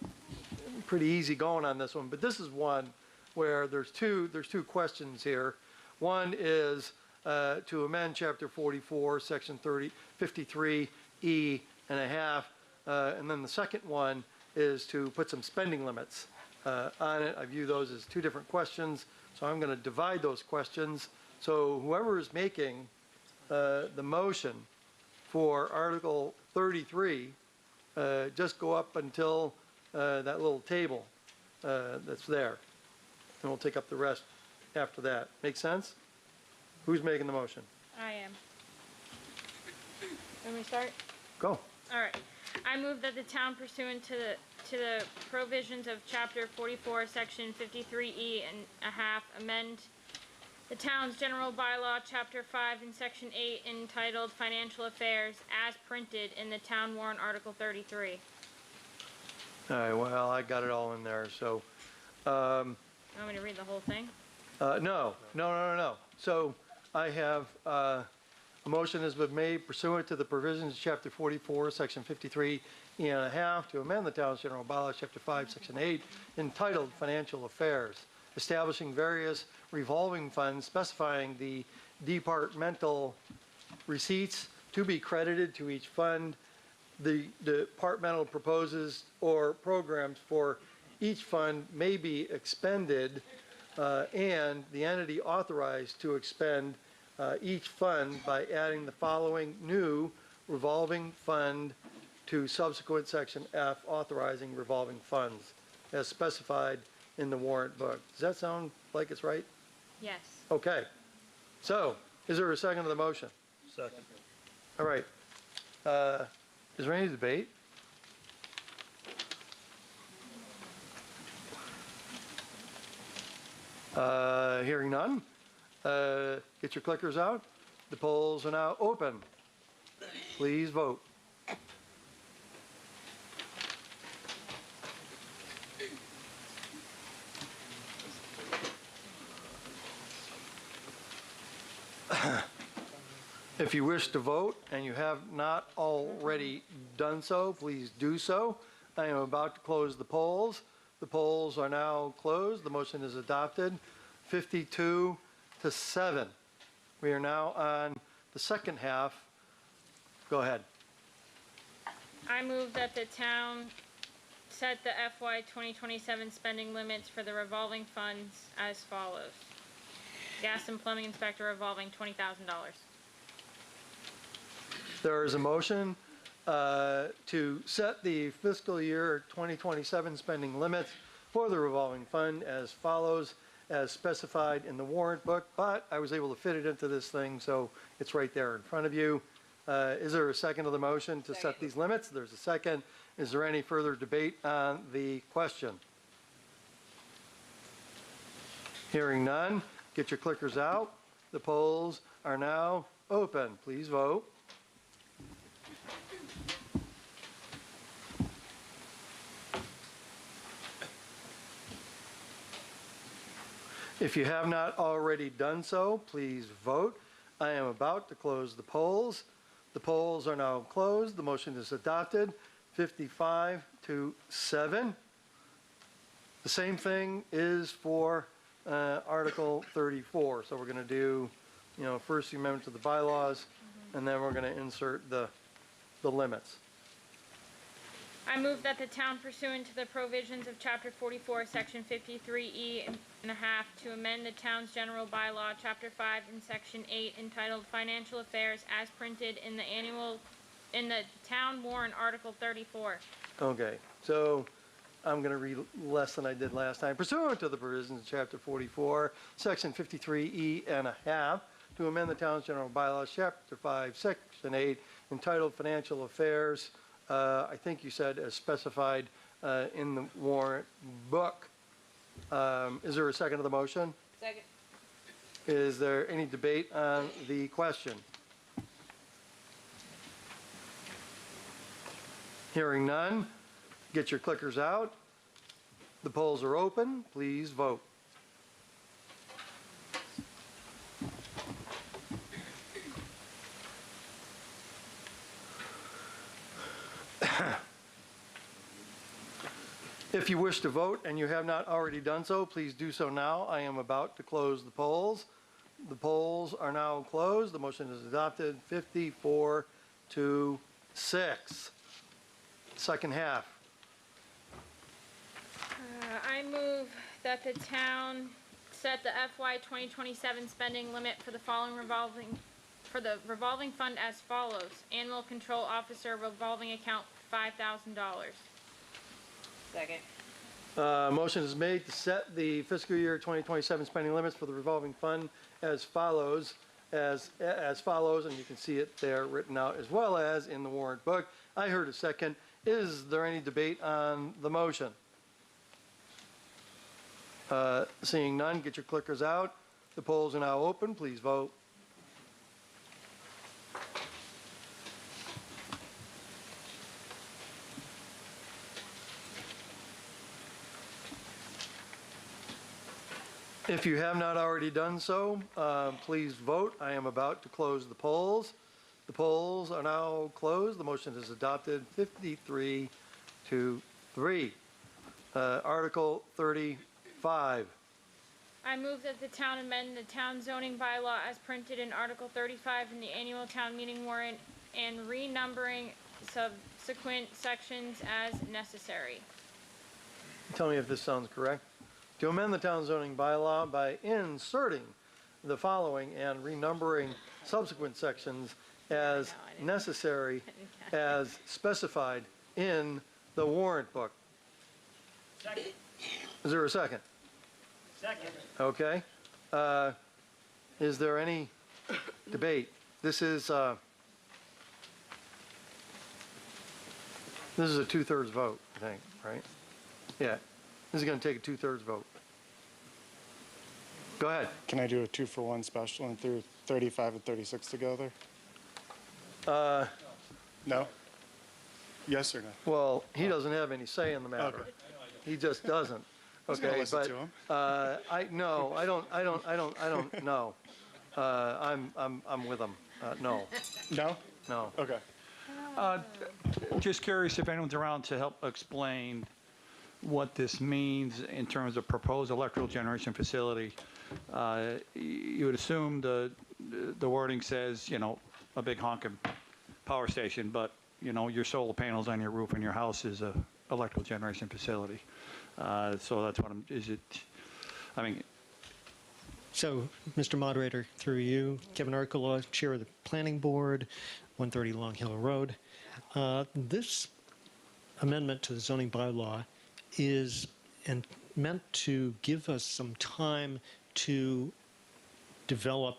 easy going on this one, but this is one where there's two questions here. One is to amend Chapter 44, Section 53E and a half, and then the second one is to put some spending limits on it. I view those as two different questions, so I'm going to divide those questions. So whoever is making the motion for Article 33, just go up until that little table that's there, and we'll take up the rest after that. Make sense? Who's making the motion? I am. Let me start? Go. All right. I move that the town pursuant to the provisions of Chapter 44, Section 53E and a half, amend the town's general bylaw, Chapter 5 and Section 8, entitled Financial Affairs, as printed in the town warrant Article 33. All right, well, I got it all in there, so. You want me to read the whole thing? No. So I have a motion has been made pursuant to the provisions of Chapter 44, Section 53 and a half to amend the town's general bylaws, Chapter 5, Section 8, entitled Financial Affairs, establishing various revolving funds, specifying the departmental receipts to be credited to each fund, the departmental proposes or programs for each fund may be expended, and the entity authorized to expend each fund by adding the following new revolving fund to subsequent Section F, authorizing revolving funds as specified in the warrant book. Does that sound like it's right? Yes. Okay. So, is there a second to the motion? Second. All right. Is there any debate? Hearing none. Get your clickers out. The polls are now open. Please vote. If you wish to vote and you have not already done so, please do so. I am about to close the polls. The polls are now closed. The motion is adopted, 52 to 7. We are now on the second half. Go ahead. I move that the town set the FY 2027 spending limits for the revolving funds as follows. Gas and plumbing inspector revolving $20,000. There is a motion to set the fiscal year 2027 spending limits for the revolving fund as follows, as specified in the warrant book, but I was able to fit it into this thing, so it's right there in front of you. Is there a second to the motion to set these limits? There's a second. Is there any further debate on the question? Hearing none, get your clickers out. The polls are now open. Please vote. If you have not already done so, please vote. I am about to close the polls. The polls are now closed. The motion is adopted, 55 to 7. The same thing is for Article 34. So we're going to do, first the amendment to the bylaws, and then we're going to insert the limits. I move that the town pursuant to the provisions of Chapter 44, Section 53E and a half to amend the town's general bylaw, Chapter 5 and Section 8 entitled Financial Affairs as printed in the town warrant Article 34. Okay, so I'm going to read less than I did last time. Pursuant to the provisions of Chapter 44, Section 53E and a half, to amend the town's general bylaws, Chapter 5, Section 8, entitled Financial Affairs, I think you said as specified in the warrant book. Is there a second to the motion? Second. Is there any debate on the question? Hearing none, get your clickers out. The polls are open. Please vote. If you wish to vote and you have not already done so, please do so now. I am about to close the polls. The polls are now closed. The motion is adopted 54 to 6. Second half. I move that the town set the FY 2027 spending limit for the following revolving fund as follows. Animal Control Officer revolving account, $5,000. Second. Motion is made to set the fiscal year 2027 spending limits for the revolving fund as follows, and you can see it there written out as well as in the warrant book. I heard a second. Is there any debate on the motion? Seeing none, get your clickers out. The polls are now open. Please vote. If you have not already done so, please vote. I am about to close the polls. The polls are now closed. The motion is adopted 53 to 3. Article 35. I move that the town amend the town zoning bylaw as printed in Article 35 in the annual town meeting warrant and renumbering subsequent sections as necessary. Tell me if this sounds correct. To amend the town zoning bylaw by inserting the following and renumbering subsequent sections as necessary as specified in the warrant book. Second. Is there a second? Second. Okay. Is there any debate? This is a 2/3 vote, I think, right? Yeah. This is going to take a 2/3 vote. Go ahead. Can I do a 2-for-1 special and through 35 and 36 together? No? Yes or no? Well, he doesn't have any say in the matter. Okay. He just doesn't. was gonna Okay, listen but to him. I don't know. I'm with him. No. No? No. Okay. Just curious if anyone's around to help explain what this means in terms of proposed electrical generation facility. You would assume the wording says, a big honking power station, but, your solar panels on your roof and your house is a electrical generation facility. So that's what So, Mr. Moderator, through you, Kevin Arcula, Chair of the Planning Board, 130 Long Hill Road. This amendment to the zoning bylaw is meant to give us some time to develop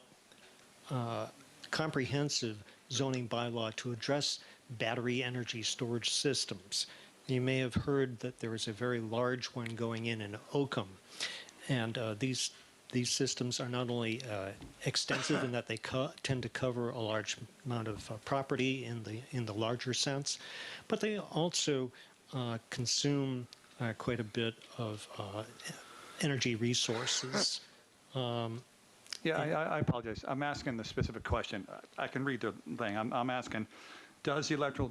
comprehensive zoning bylaw to address battery energy storage systems. You may have heard that there is a very large one going in Oakham, and these systems are not only extensive in that they tend to cover a large amount of property in the larger sense, but they also consume quite a bit of energy resources. I apologize. I'm asking the specific question. I can read the thing. I'm asking, does the electrical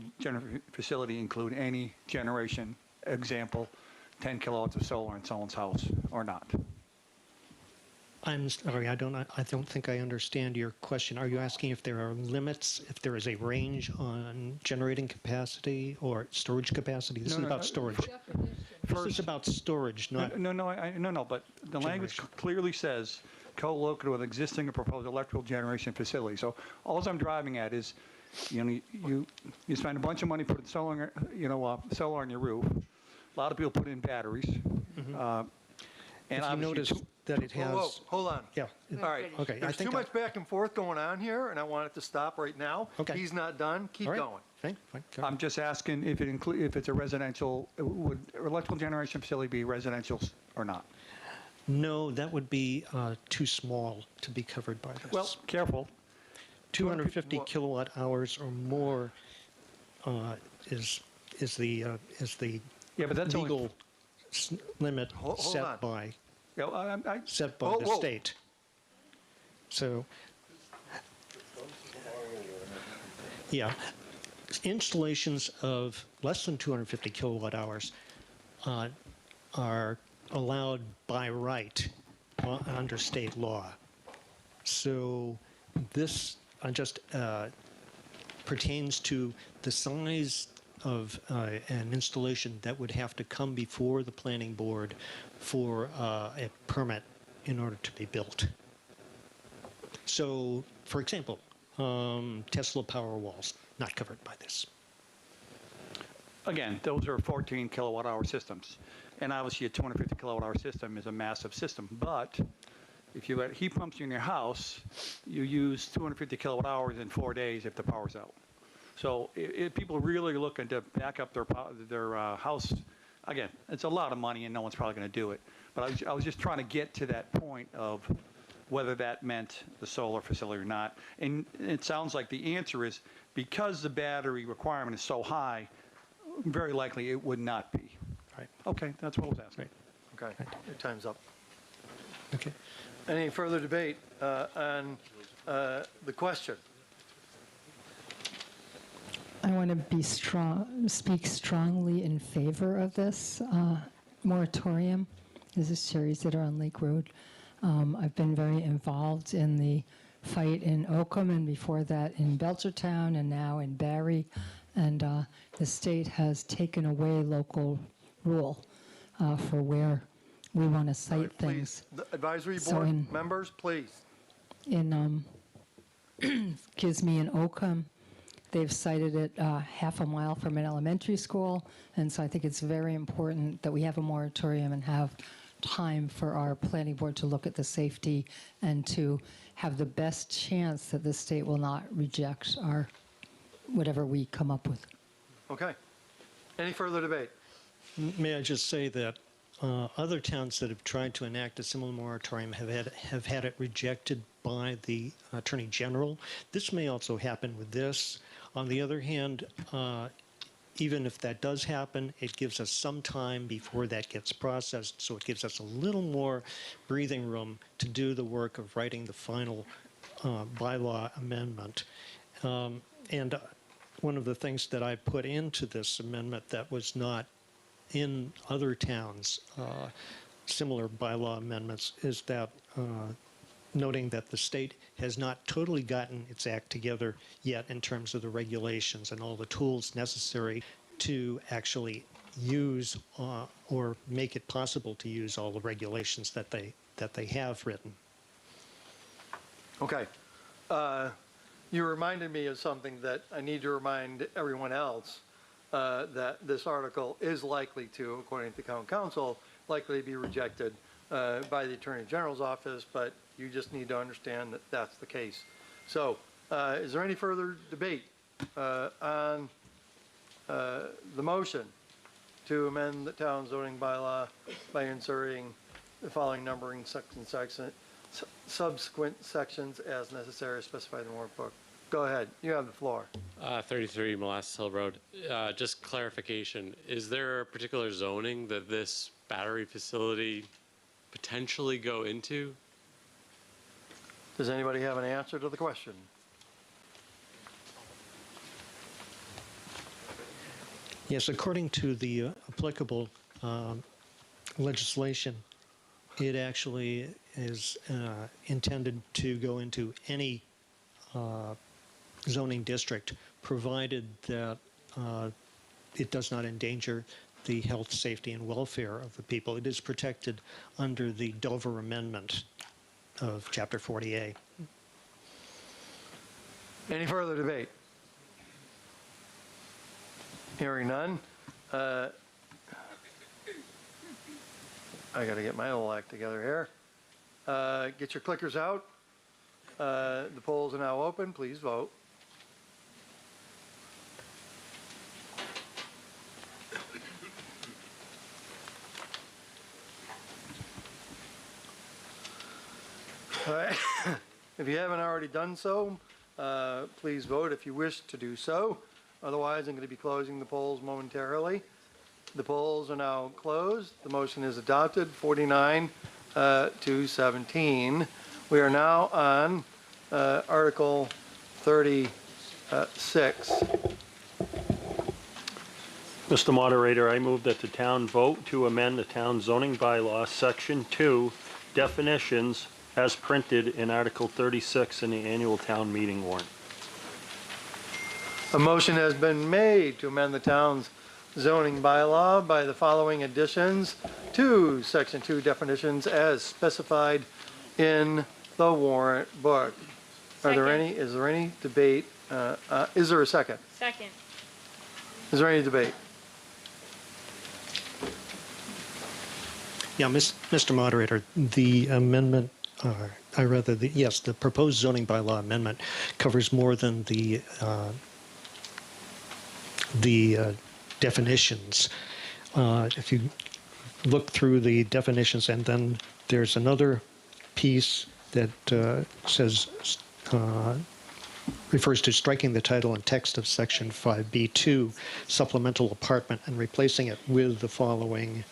facility include any generation, example, 10 kilowatts of solar in someone's house or not? I'm sorry, I don't think I understand your question. Are you asking if there are limits, if there is a range on generating capacity or storage capacity? This is about storage. This is about storage, not. No, but the language clearly says co-located with existing or proposed electrical generation facility. So all I'm driving at is, you spend a bunch of money putting solar, solar on your roof. A lot of people put in batteries. And If you notice that it has. Whoa, hold on. Yeah. All right. Okay. There's too much back and forth going on here, and I want it to stop right now. Okay. He's not done. Keep going. Fine. I'm just asking if it's a residential, would electrical generation facility be residential or not? No, that would be too small to be covered by this. Well, careful. 250 kilowatt hours or more is the yeah, but that's legal limit Hold set on. by the state. So, yeah, installations of less than 250 kilowatt hours are allowed by right under state law. So this just pertains to the size of an installation that would have to come before the planning board for a permit in order to be built. So, for example, Tesla Powerwalls, not covered by this. Again, those are 14 kilowatt hour systems. And obviously a 250 kilowatt hour system is a massive system. But if you had heat pumps in your house, you use 250 kilowatt hours in 4 days if the power's out. So if people really looking to back up their house, again, it's a lot of money and no one's probably going to do it. But I was just trying to get to that point of whether that meant the solar facility or not. And it sounds like the answer is because the battery requirement is so high, very likely it would not be. Right. Okay, that's what I was asking. Okay, your time's up. Okay. Any further debate on the question? I want to speak strongly in favor of this moratorium. This is Sherry Zitter on Lake Road. I've been very involved in the fight in Oakham and before that in Belchertown and now in Barry. And the state has taken away local rule for where we want to site things. Please, the advisory So board members, please. Excuse me, in Oakham, they've cited it half a mile from an elementary school. And so I think it's very important that we have a moratorium and have time for our planning board to look at the safety and to have the best chance that the state will not reject our whatever we come up with. Okay. Any further debate? May I just say that other towns that have tried to enact a similar moratorium have had it rejected by the Attorney General. This may also happen with this. On the other hand, even if that does happen, it gives us some time before that gets processed, so it gives us a little more breathing room to do the work of writing the final bylaw amendment. And one of the things that I put into this amendment that was not in other towns, similar bylaw amendments, is that noting that the state has not totally gotten its act together yet in terms of the regulations and all the tools necessary to actually use or make it possible to use all the regulations that they have written. Okay. You reminded me of something that I need to remind everyone else, that this article is likely to, according to the town council, likely to be rejected by the Attorney General's office, but you just need to understand that that's the case. So is there any further debate on the motion to amend the town zoning bylaw by inserting the following numbering subsequent sections as necessary specified in the warrant book? Go ahead. You have the floor. 33 Molasses Hill Road. Just clarification, is there a particular zoning that this battery facility potentially go into? Does anybody have an answer to the question? Yes, according to the applicable legislation, it actually is intended to go into any zoning district, provided that it does not endanger the health, safety, and welfare of the people. It is protected under the Dover Amendment of Chapter 40A. Any further debate? Hearing none. I got to get my little act together here. Get your clickers out. The polls are now open. Please vote. All right. If you haven't already done so, please vote if you wish to do so. Otherwise, I'm going to be closing the polls momentarily. The polls are now closed. The motion is adopted, 49 to 17. We are now on Article 36. Mr. Moderator, I move that the town vote to amend the town zoning bylaw, Section 2, definitions as printed in Article 36 in the annual town meeting warrant. A motion has been made to amend the town's zoning bylaw by the following additions to Section 2 definitions as specified in the warrant book. Is there any debate? Is there a second? Second. Is there any debate? Yeah, Mr. Moderator, the amendment, the proposed zoning bylaw amendment covers more than the definitions. If you look through the definitions, and then there's another piece that refers to striking the title and text of Section 5B2, supplemental apartment, and replacing it with the following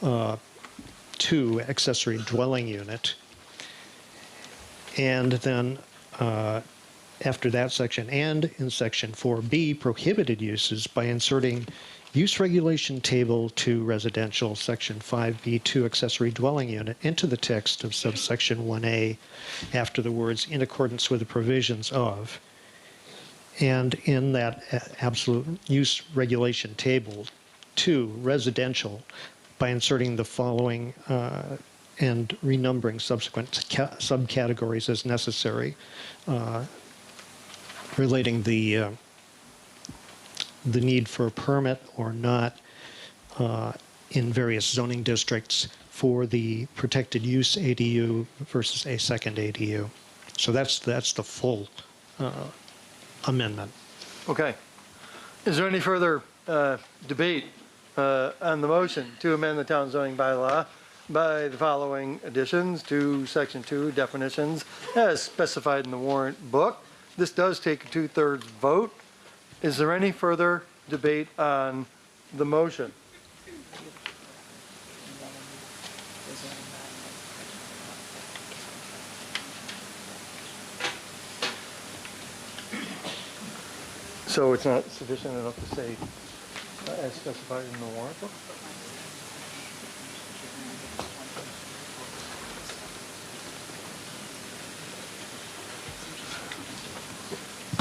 2, accessory dwelling unit. And then after that section, and in Section 4B, prohibited uses, by inserting use regulation table to residential, Section 5B2, accessory dwelling unit, into the text of subsection 1A after the words in accordance with the provisions of. And in that absolute use regulation table, 2, residential, by inserting the following and renumbering subsequent subcategories as necessary, relating the need for a permit or not in various zoning districts for the protected use ADU versus a second ADU. So that's the full amendment. Okay. Is there any further debate on the motion to amend the town zoning bylaw by the following additions to Section 2 definitions as specified in the warrant book? This does take a 2/3 vote. Is there any further debate on the motion? So it's not sufficient enough to say as specified in the warrant book?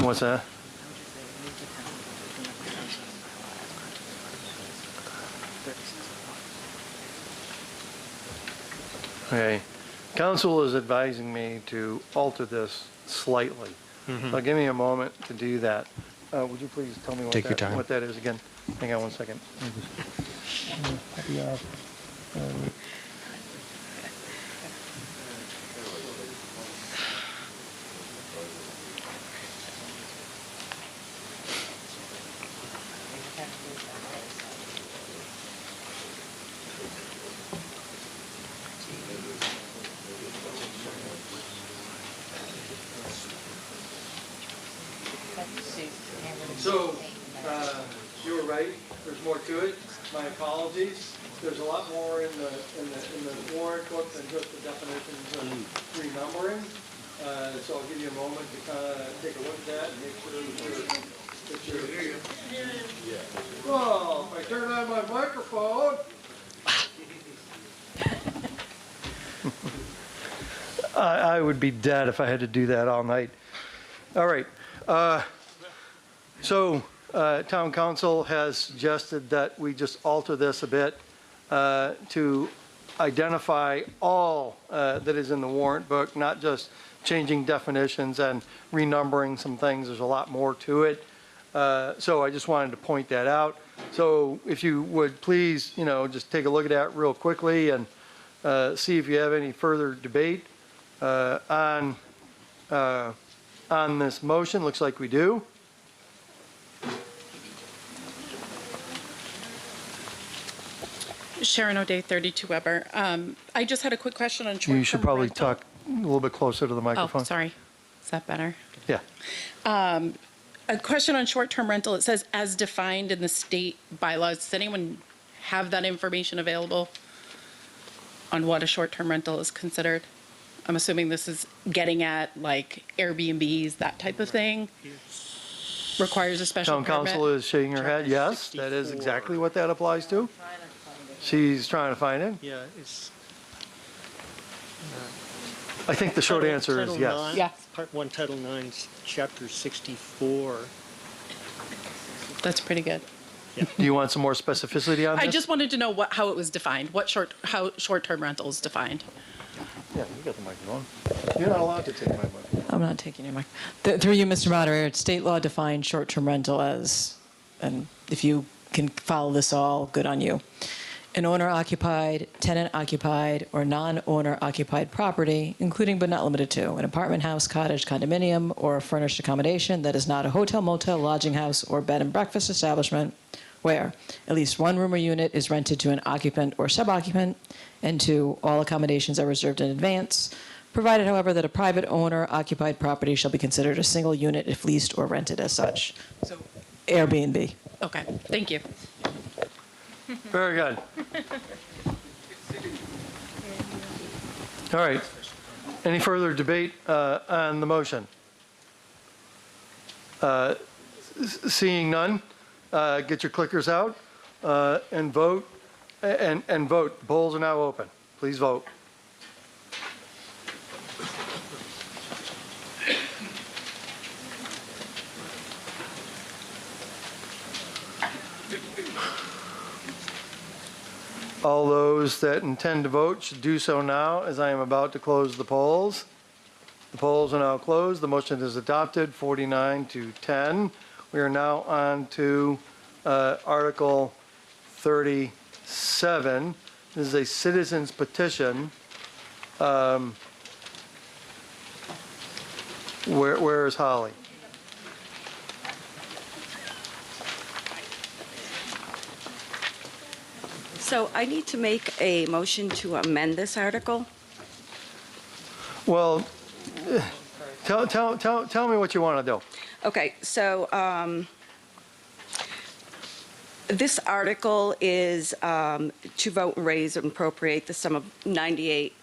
What's that? Okay. Council is advising me to alter this slightly. So give me a moment to do that. Would you please tell me what that is again? Hang on one second. So, you were right. There's more to it. My apologies. There's a lot more in the warrant book than just the definitions of renumbering. So I'll give you a moment to kind of take a look at that and make sure that you're. Well, if I turn on my microphone. I would be dead if I had to do that all night. All right. So town council has suggested that we just alter this a bit to identify all that is in the warrant book, not just changing definitions and renumbering some things. There's a lot more to it. So I just wanted to point that out. So if you would please, just take a look at that real quickly and see if you have any further debate on this motion. Looks like we do. Sharon O'Day, 32 Weber. I just had a quick question on short-term You should probably rental. talk a little bit closer to the microphone. Oh, sorry. Is that better? Yeah. A question on short-term rental. It says as defined in the state bylaws. Does anyone have that information available on what a short-term rental is considered? I'm assuming this is getting at like Airbnbs, that type of thing. Requires a special Town permit. council is shaking her head. Yes, that is exactly what that applies to. She's trying to find it. Yeah, it's. I think the short answer is yes. Yes. Part 1, Title 9, Chapter 64. That's pretty good. Do you want some more specificity on this? I just wanted to know how it was defined, how short-term rental is defined. Yeah, you got the microphone. You're not allowed to take my microphone. I'm not taking your mic. Through you, Mr. Moderator, state law defines short-term rental as, and if you can follow this all, good on you. An owner-occupied, tenant-occupied, or non-owner-occupied property, including but not limited to an apartment house, cottage, condominium, or a furnished accommodation that is not a hotel, motel, lodging house, or bed and breakfast establishment, where at least one room or unit is rented to an occupant or suboccupant, and 2, all accommodations are reserved in advance, provided, however, that a private owner-occupied property shall be considered a single unit if leased or rented as such. So, Airbnb. Okay, thank you. Very good. All right. Any further debate on the motion? Seeing none, get your clickers out and vote. And vote. The polls are now open. Please vote. All those that intend to vote should do so now, as I am about to close the polls. The polls are now closed. The motion is adopted, 49 to 10. We are now on to Article 37. This is a citizen's petition. Where is Holly? So I need to make a motion to amend this article. Well, tell me what you want to do. Okay, so this article is to vote and raise and appropriate the sum of 98.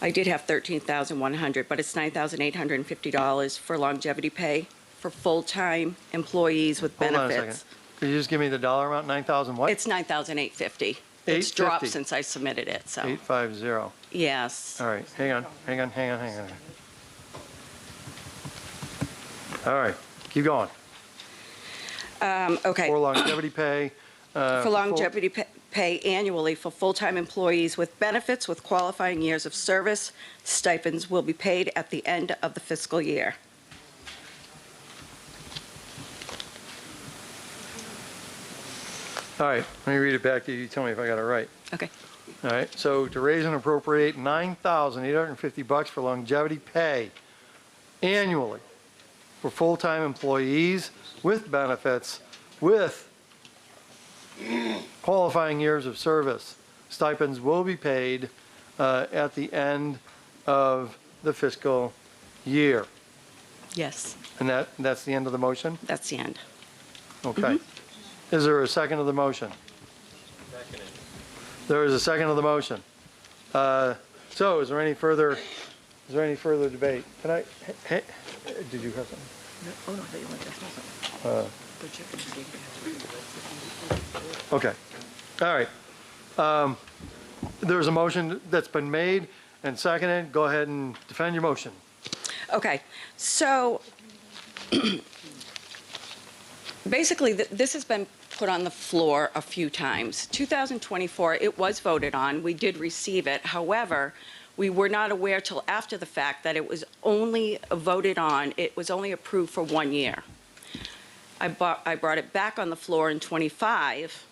I did have 13,100, but it's $9,850 for longevity pay for full-time employees with Hold benefits. on a second. Could you just give me the dollar amount? 9,000 what? It's $9,850. It's dropped since I submitted it, so. 850. Yes. All right, hang on. All right, keep going. Okay. For longevity pay. For longevity pay annually for full-time employees with benefits with qualifying years of service, stipends will be paid at the end of the fiscal year. All right, let me read it back to you. You tell me if I got it right. Okay. All right, so to raise and appropriate $9,850 for longevity pay annually for full-time employees with benefits with qualifying years of service. Stipends will be paid at the end of the fiscal year. Yes, And that's the end of the motion? that's the end. Okay. Is there a second of the motion? There is a second of the motion. So is there any further debate? Can I, did you have something? Oh, no, I thought you wanted to Okay. All right. There's a motion that's been made and seconded. Go ahead and defend your motion. Okay, so basically, this has been put on the floor a few times. 2024, it was voted on. We did receive it. However, we were not aware till after the fact that it was only voted on, it was only approved for 1 year. I brought it back on the floor in '25,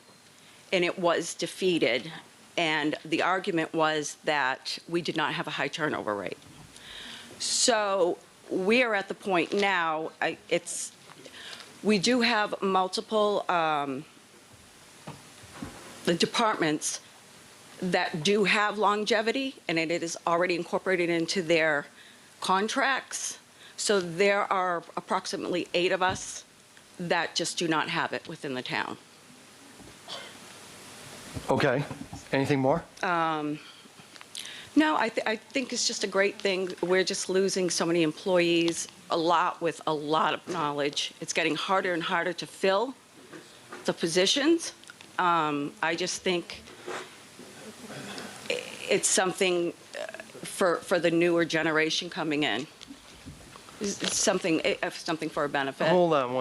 and it was defeated. And the argument was that we did not have a high turnover rate. So we are at the point now, we do have multiple the departments that do have longevity, and it is already incorporated into their contracts. So there are approximately 8 of us that just do not have it within the town. Okay. Anything more? No, I think it's just a great thing. We're just losing so many employees, a lot with a lot of knowledge. It's getting harder and harder to fill the positions. I just think it's something for the newer generation coming in. It's something for a benefit. Hold on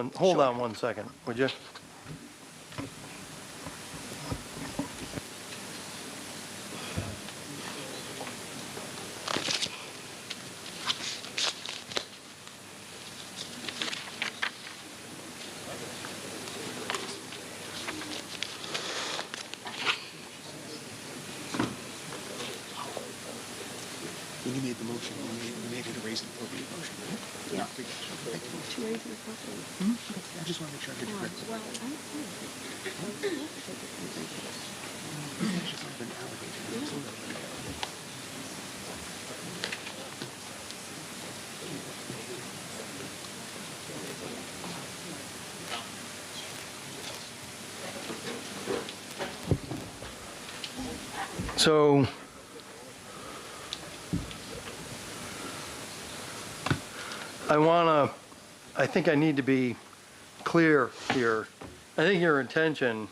one second, would you? When you made the motion, you made it a raise and appropriate motion, right? Yeah. To raise and appropriate. I just want to make sure I get it correct. Well, It's already been allocated. So I think I need to be clear here. I think your intention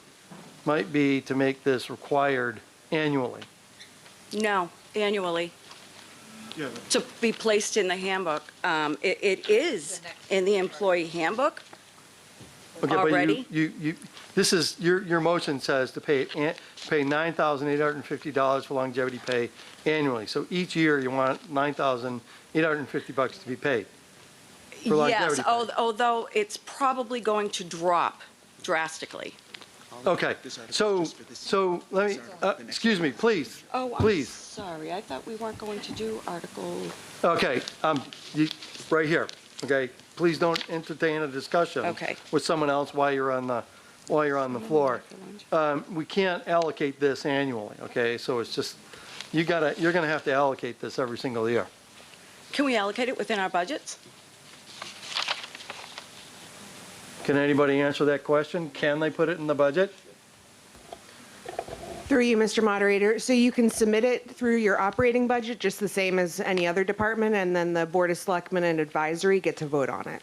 might be to make this required annually. no, annually. Yeah. To be placed in the handbook. It is in the employee handbook Okay, already. but this is, your motion says to pay $9,850 for longevity pay annually. So each year you want $9,850 to be paid for longevity Yes, pay. although it's probably going to drop drastically. Okay, so let me, excuse me, please, Oh, I'm please. sorry. I thought we weren't going to do Article. Okay, right here, okay? Please don't entertain a discussion Okay. with someone else while you're on the floor. We can't allocate this annually, okay? So it's just, you're gonna have to allocate this every single year. Can we allocate it within our budgets? Can anybody answer that question? Can they put it in the budget? Through you, Mr. Moderator. So you can submit it through your operating budget, just the same as any other department, and then the Board of Selectmen and Advisory get to vote on it.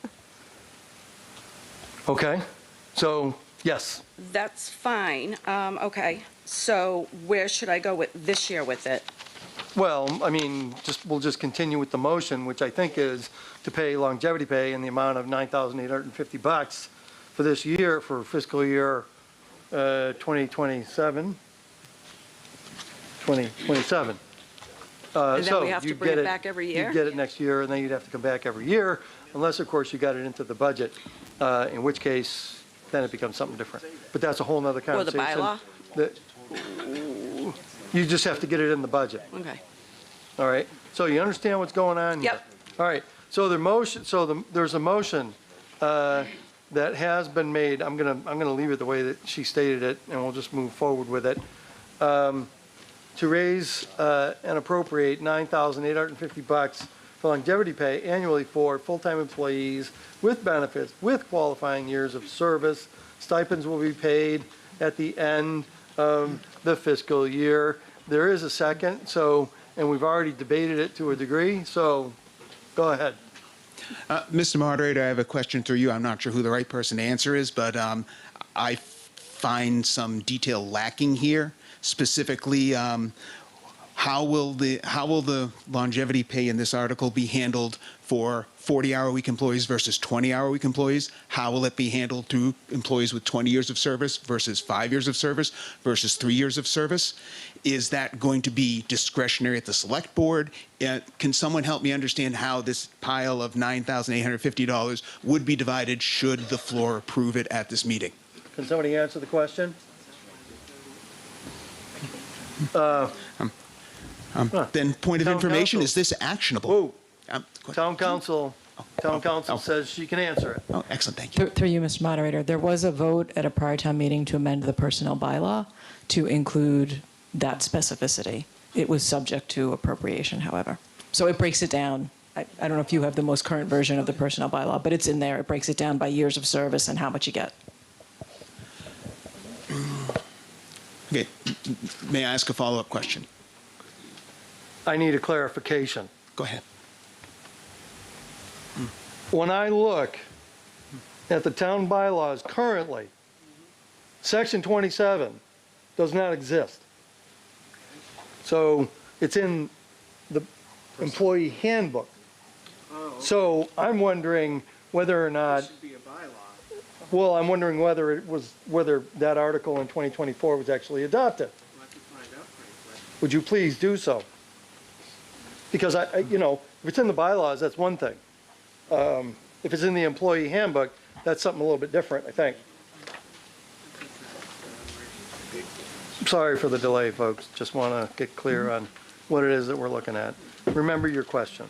Okay, so, yes. That's fine. Okay, so where should I go with this year with it? Well, I mean, we'll just continue with the motion, which I think is to pay longevity pay in the amount of $9,850 for this year, for fiscal year 2027. 2027. And then So we have to you'd bring get it back every year? You'd get it next year, and then you'd have to come back every year, unless, of course, you got it into the budget, in which case, then it becomes something different. But that's a whole nother Or the conversation. bylaw? You just have to get it in the budget. Okay. All right, so you understand what's going on here? Yep. All right, so there's a motion that has been made. I'm gonna leave it the way that she stated it, and we'll just move forward with it. To raise and appropriate $9,850 for longevity pay annually for full-time employees with benefits, with qualifying years of service. Stipends will be paid at the end of the fiscal year. There is a second, and we've already debated it to a degree, so go ahead. Mr. Moderator, I have a question through you. I'm not sure who the right person to answer is, but I find some detail lacking here. Specifically, how will the longevity pay in this article be handled for 40-hour-week employees versus 20-hour-week employees? How will it be handled to employees with 20 years of service versus 5 years of service versus 3 years of service? Is that going to be discretionary at the select board? Can someone help me understand how this pile of $9,850 would be divided should the floor approve it at this meeting? Can somebody answer the question? Then point of Town information, council. is this actionable? Town council says she can answer it. Oh, excellent, thank you. Through you, Mr. Moderator, there was a vote at a prior town meeting to amend the personnel bylaw to include that specificity. It was subject to appropriation, however. So it breaks it down. I don't know if you have the most current version of the personnel bylaw, but it's in there. It breaks it down by years of service and how much you get. Okay, may I ask a follow-up question? I need a clarification. Go ahead. When I look at the town bylaws currently, section 27 does not exist. So it's in the employee handbook. So I'm wondering whether or not, well, I'm wondering whether that article in 2024 was actually adopted. Would you please do so? Because if it's in the bylaws, that's one thing. If it's in the employee handbook, that's something a little bit different, I think. Sorry for the delay, folks. Just want to get clear on what it is that we're looking at. Remember your question.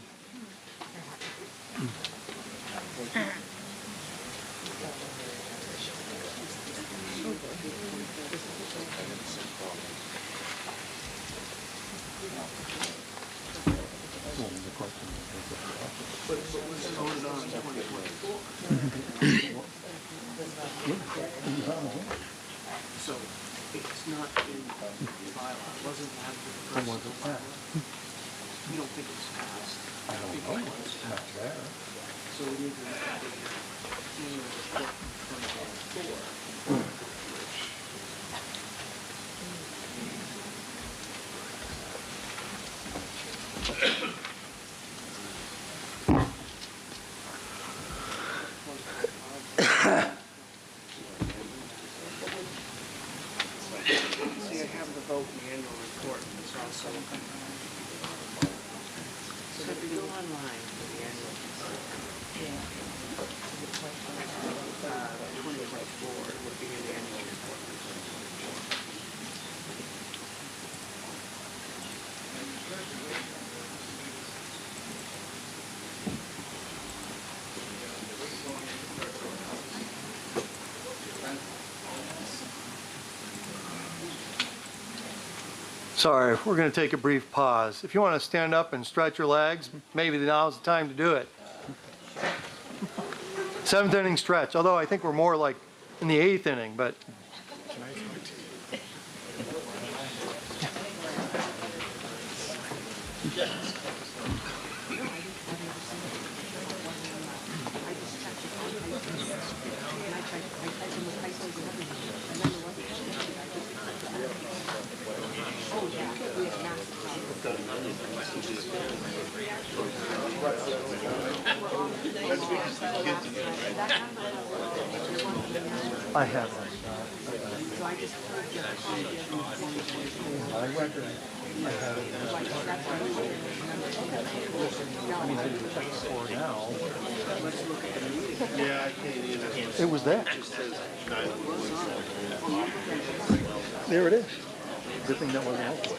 So it's not in the bylaw, it wasn't passed. You don't think it's passed? I don't know, it's not there. So we need to look at the annual report from 2024. See, I have the vote in the annual report, it's also. So if you go online for the annual report. 2024 would be in the annual report. Sorry, we're going to take a brief pause. If you want to stand up and stretch your legs, maybe now's the time to do it. 7th inning stretch, although I think we're more like in the 8th inning, but. I have one. It was there. There it is. Good thing that wasn't open.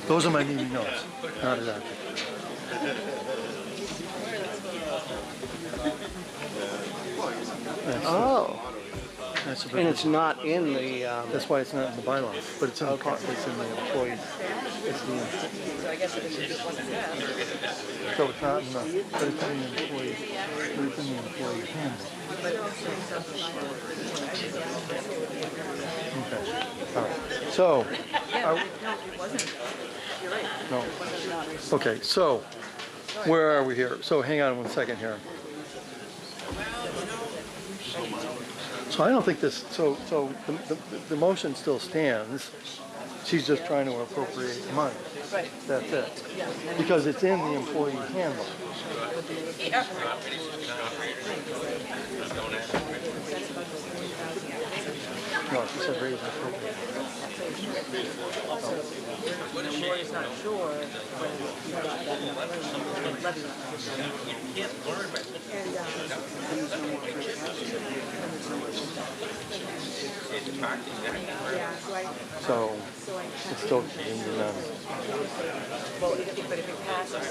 Those are my meeting notes, not adopted. Oh. That's And it's not in the. That's why it's not in the bylaws, but it's in the, it's in the employee. It's the, so it's not in the, but it's in the employee, but it's in the employee handbook. Okay, all right. So, no. Okay, so where are we here? So hang on one second here. So I don't think this, so the motion still stands. She's just trying to appropriate the money. Right. That's it. Because it's in the employee handbook. No, she said raise and appropriate. Lori's not sure when levy. So it's still contingent on. Well, but if it passes,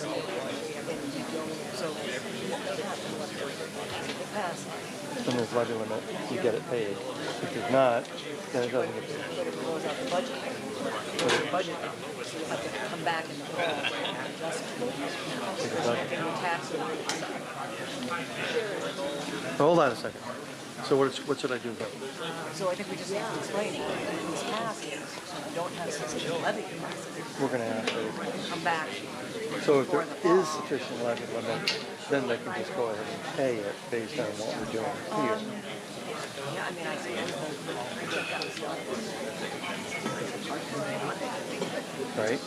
so if it passes. When there's levy limit, you get it paid. If there's not, then it doesn't get paid. But if it goes out the budget, you have to come back in the fall and adjust the tax. Hold on a second. So what should I do then? So I think we just need to explain that if this passes, you don't have sufficient levy capacity. We're going to have to. Come back. So if there is sufficient levy limit, then they can just go ahead and pay it based on what we're doing here. Yeah, I mean, I see. Right?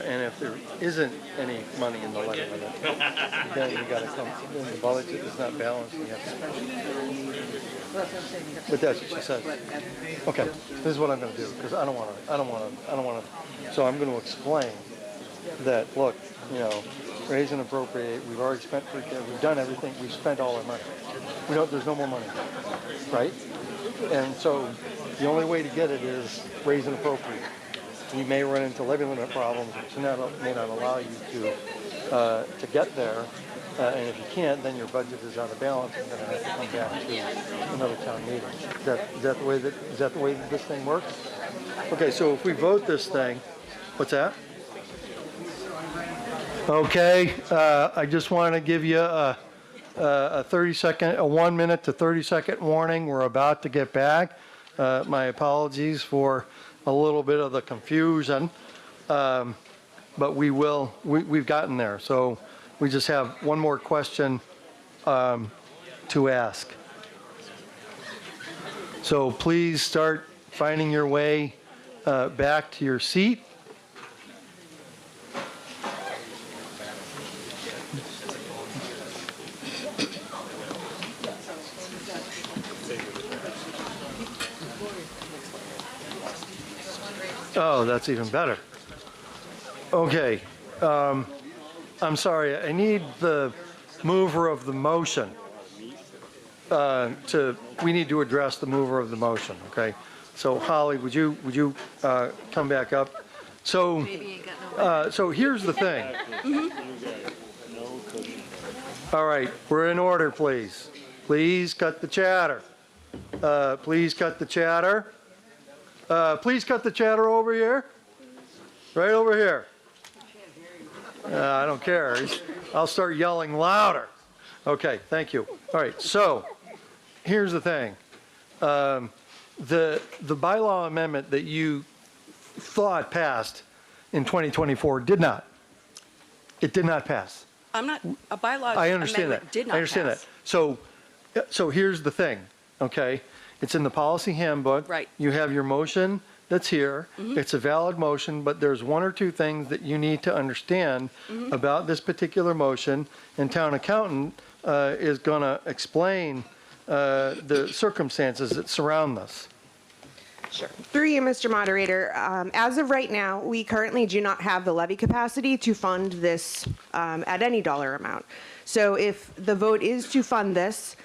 And if there isn't any money in the levy limit, then you got to come. Then the budget is not balanced. You have to spend it. But that's what she said. Okay, this is what I'm going to do because I don't want to. So I'm going to explain that. Look, raise and appropriate. We've already spent. We've done everything. We've spent all our money. There's no more money, right? And so the only way to get it is raise and appropriate. We may run into levy limit problems, which may not allow you to get there. And if you can't, then your budget is out of balance and you're going to have to come back to another town meeting. Is that the way that this thing works? Okay, so if we vote this thing, what's that? Okay, I just want to give you a 1 minute to 30-second warning. We're about to get back. My apologies for a little bit of the confusion, but we've gotten there. So we just have one more question to ask. So please start finding your way back to your seat. Oh, that's even better. Okay. I'm sorry. I need the mover of the motion we need to address the mover of the motion. Okay. So Holly, would you come back up? So here's the thing. All right, we're in order, please. Please cut the chatter. Please cut the chatter. Please cut the chatter over here. Right over here. I don't care. I'll start yelling louder. Okay, thank you. All right, so here's the thing. The bylaw amendment that you thought passed in 2024 did not. It did not pass. A bylaw I understand amendment that. did not I understand pass. that. So here's the thing, okay? It's in the policy handbook. Right. You have your motion that's here. Mhm. It's a valid motion, but there's one or two things that you need to understand about this particular motion, and town accountant is going to explain the circumstances that surround this. Sure. Through you, Mr. Moderator, as of right now, we currently do not have the levy capacity to fund this at any dollar amount. So if the vote is to fund this,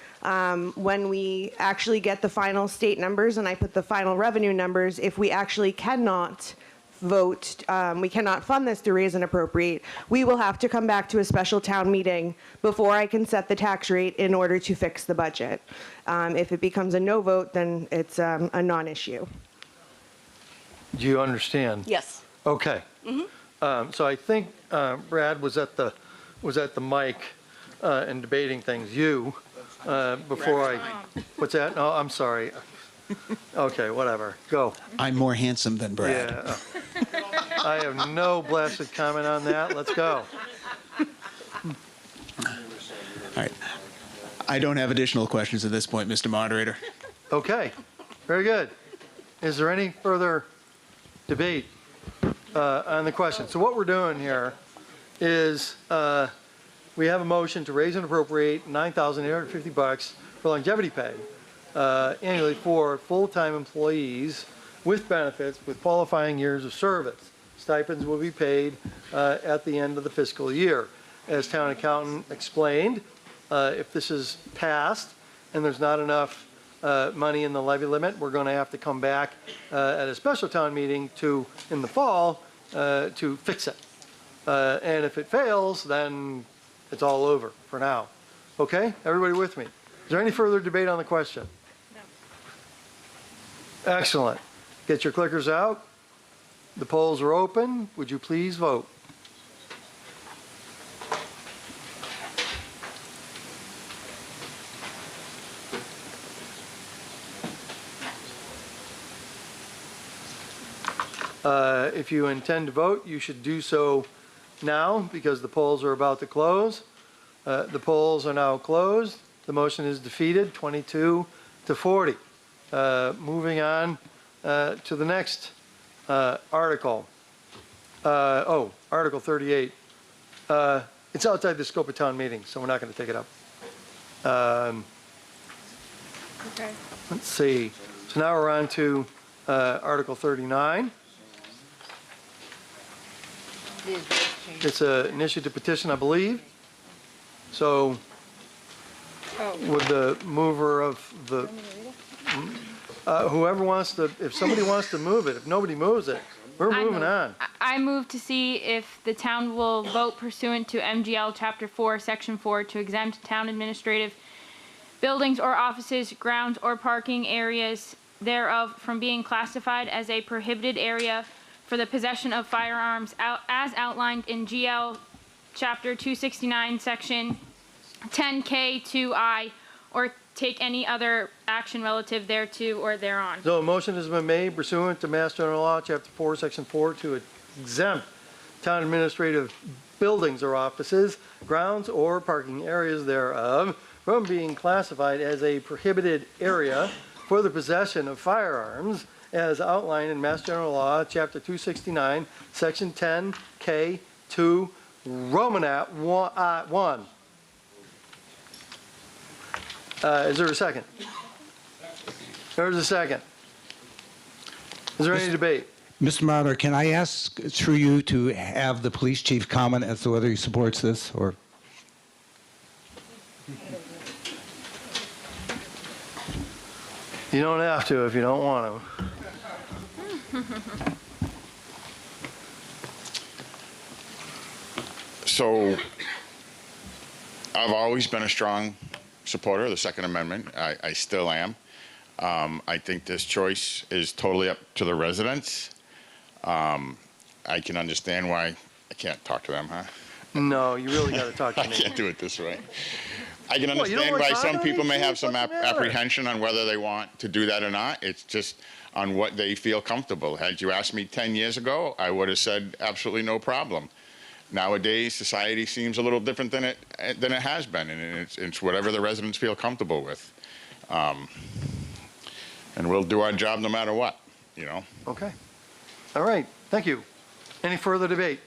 when we actually get the final state numbers and I put the final revenue numbers, if we actually cannot vote, we cannot fund this to raise and appropriate, we will have to come back to a special town meeting before I can set the tax rate in order to fix the budget. If it becomes a no vote, then it's a non-issue. Do you understand? Yes. Okay. So I think Brad was at the mic and debating things. Before what's that? No, I'm sorry. Okay, whatever. Go. I'm more handsome than Brad. Yeah. I have no blessed comment on that. Let's go. All right. I don't have additional questions at this point, Mr. Moderator. Okay, very good. Is there any further debate on the question? So what we're doing here is we have a motion to raise and appropriate $9,850 for longevity pay annually for full-time employees with benefits with qualifying years of service. Stipends will be paid at the end of the fiscal year. As town accountant explained, if this is passed and there's not enough money in the levy limit, we're going to have to come back at a special town meeting in the fall to fix it. And if it fails, then it's all over for now. Okay, everybody with me? Is there any further debate on the question? No. Excellent. Get your clickers out. The polls are open. Would you please vote? If you intend to vote, you should do so now because the polls are about to close. The polls are now closed. The motion is defeated, 22 to 40. Moving on to the next article. Article 38. It's outside the scope of town meeting, so we're not going to take it up. Okay. Let's see. So now we're on to Article 39. It's an initiative petition, I believe. So would the mover of the, whoever wants to, if somebody wants to move it, if nobody moves it, we're moving on. I move to see if the town will vote pursuant to MGL Chapter 4, Section 4 to exempt town administrative buildings or offices, grounds, or parking areas thereof from being classified as a prohibited area for the possession of firearms as outlined in GL Chapter 269, Section 10K2I, or take any other action relative thereto or thereon. So a motion has been made pursuant to Mass General Law, Chapter 4, Section 4, to exempt town administrative buildings or offices, grounds, or parking areas thereof from being classified as a prohibited area for the possession of firearms as outlined in Mass General Law, Chapter 269, Section 10K2, Romanat 1. Is there a second? There's a second. Is there any debate? Mr. Moderator, can I ask through you to have the police chief comment as to whether he supports this or? You don't have to if you don't want to. So I've always been a strong supporter of the Second Amendment. I still am. I think this choice is totally up to the residents. I can understand why I can't talk to them, huh? No, you really got to talk to me. I can't do it this way. I can What, you don't understand wanna why talk some to people me? may have some What's the matter? apprehension on whether they want to do that or not. It's just on what they feel comfortable. Had you asked me 10 years ago, I would have said absolutely no problem. Nowadays, society seems a little different than it has been, and it's whatever the residents feel comfortable with. And we'll do our job no matter what, you know. Okay. All right. Thank you. Any further debate?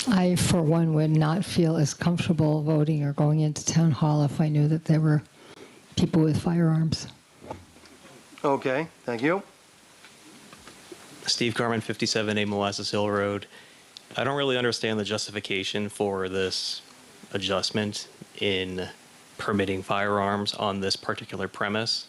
I, for one, would not feel as comfortable voting or going into town hall if I knew that there were people with firearms. Okay. Thank you. Steve Carmen, 57A Molasses Hill Road. I don't really understand the justification for this adjustment in permitting firearms on this particular premise.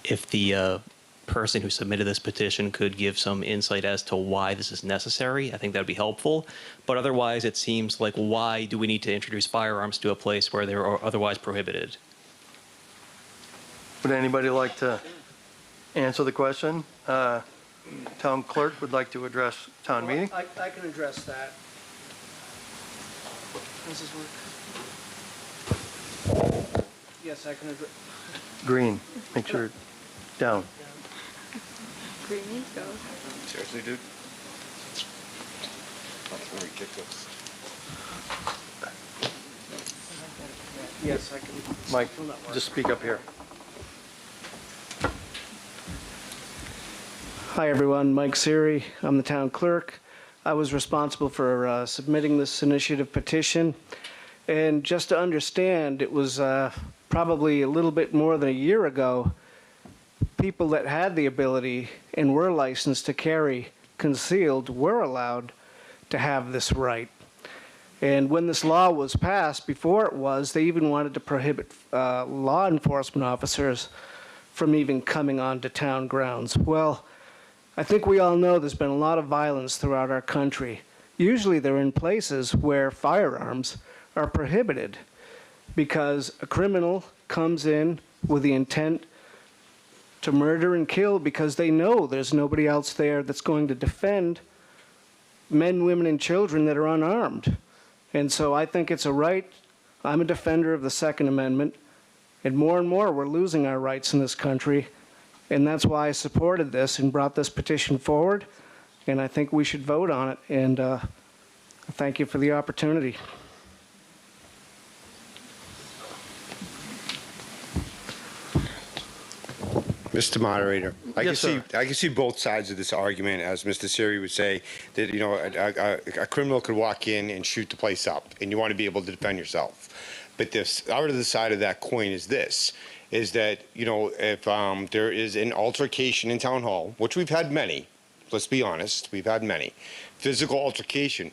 If the person who submitted this petition could give some insight as to why this is necessary, I think that would be helpful. But otherwise, it seems like, why do we need to introduce firearms to a place where they're otherwise prohibited? Would anybody like to answer the question? Town clerk would like to address town meeting. I can address that. Does this work? Yes, I can address. Green. Make sure down. Greenies go. Seriously, dude? That's ridiculous. Yes, I can. Mike, just speak up here. Hi, everyone. Mike Siri. I'm the town clerk. I was responsible for submitting this initiative petition. And just to understand, it was probably a little bit more than a year ago, people that had the ability and were licensed to carry concealed were allowed to have this right. And when this law was passed, before it was, they even wanted to prohibit law enforcement officers from even coming onto town grounds. Well, I think we all know there's been a lot of violence throughout our country. Usually they're in places where firearms are prohibited because a criminal comes in with the intent to murder and kill because they know there's nobody else there that's going to defend men, women, and children that are unarmed. And so I think it's a right. I'm a defender of the Second Amendment, and more we're losing our rights in this country. And that's why I supported this and brought this petition forward. And I think we should vote on it. And thank you for the opportunity. Mr. Moderator, I Yes, can see both sides of this argument, as Mr. Siri would say, that a criminal could walk in and shoot the place up, and you want to be able to defend yourself. But this other side of that coin is this: is that if there is an altercation in town hall, which we've had many, let's be honest, we've had many, physical altercation.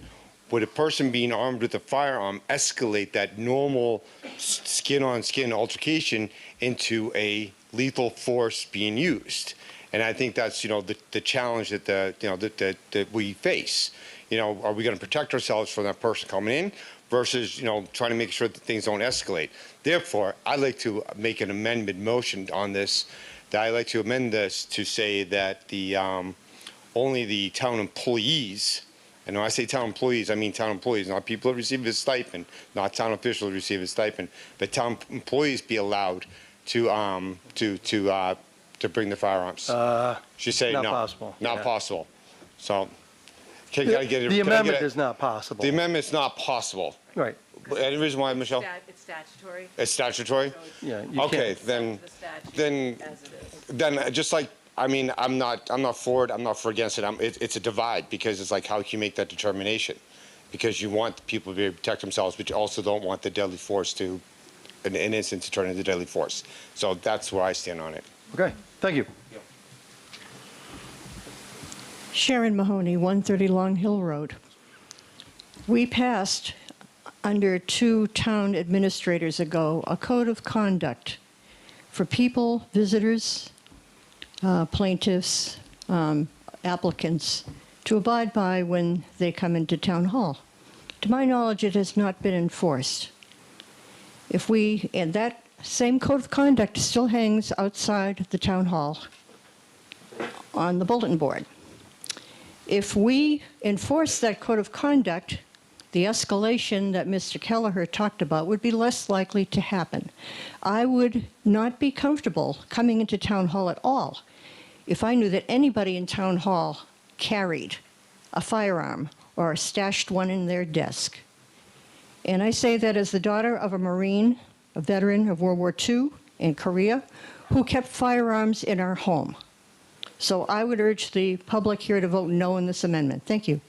Would a person being armed with a firearm escalate that normal skin-on-skin altercation into a lethal force being used? And I think that's the challenge that that we face. Are we going to protect ourselves from that person coming in versus trying to make sure that things don't escalate? Therefore, I'd like to make an amendment motion on this. That I'd like to amend this to say that only the town employees. And when I say town employees, I mean town employees, not people that receive a stipend, not town officials receive a stipend, but town employees be allowed to bring the firearms. She said not no, possible. not Yeah. possible. So, can I get it? The can I get amendment it? is not possible. The amendment's not possible. Right. Any reason why, Michelle? It's statutory. It's statutory. Yeah. You Okay, can't. then just like. I mean, I'm not for it. I'm not for against it. It's a divide because it's like, how can you make that determination? Because you want people to be able to protect themselves, but you also don't want the deadly force to, an incident to turn into deadly force. So that's where I stand on it. Okay. Thank you. Sharon Mahoney, 130 Long Hill Road. We passed, under 2 town administrators ago, a code of conduct for people, visitors, plaintiffs, applicants, to abide by when they come into town hall. To my knowledge, it has not been enforced. And that same code of conduct still hangs outside the town hall on the bulletin board. If we enforce that code of conduct, the escalation that Mr. Kelleher talked about would be less likely to happen. I would not be comfortable coming into town hall at all if I knew that anybody in town hall carried a firearm or stashed one in their desk. And I say that as the daughter of a Marine, a veteran of World War II in Korea, who kept firearms in our home. So I would urge the public here to vote no on this amendment. Thank you.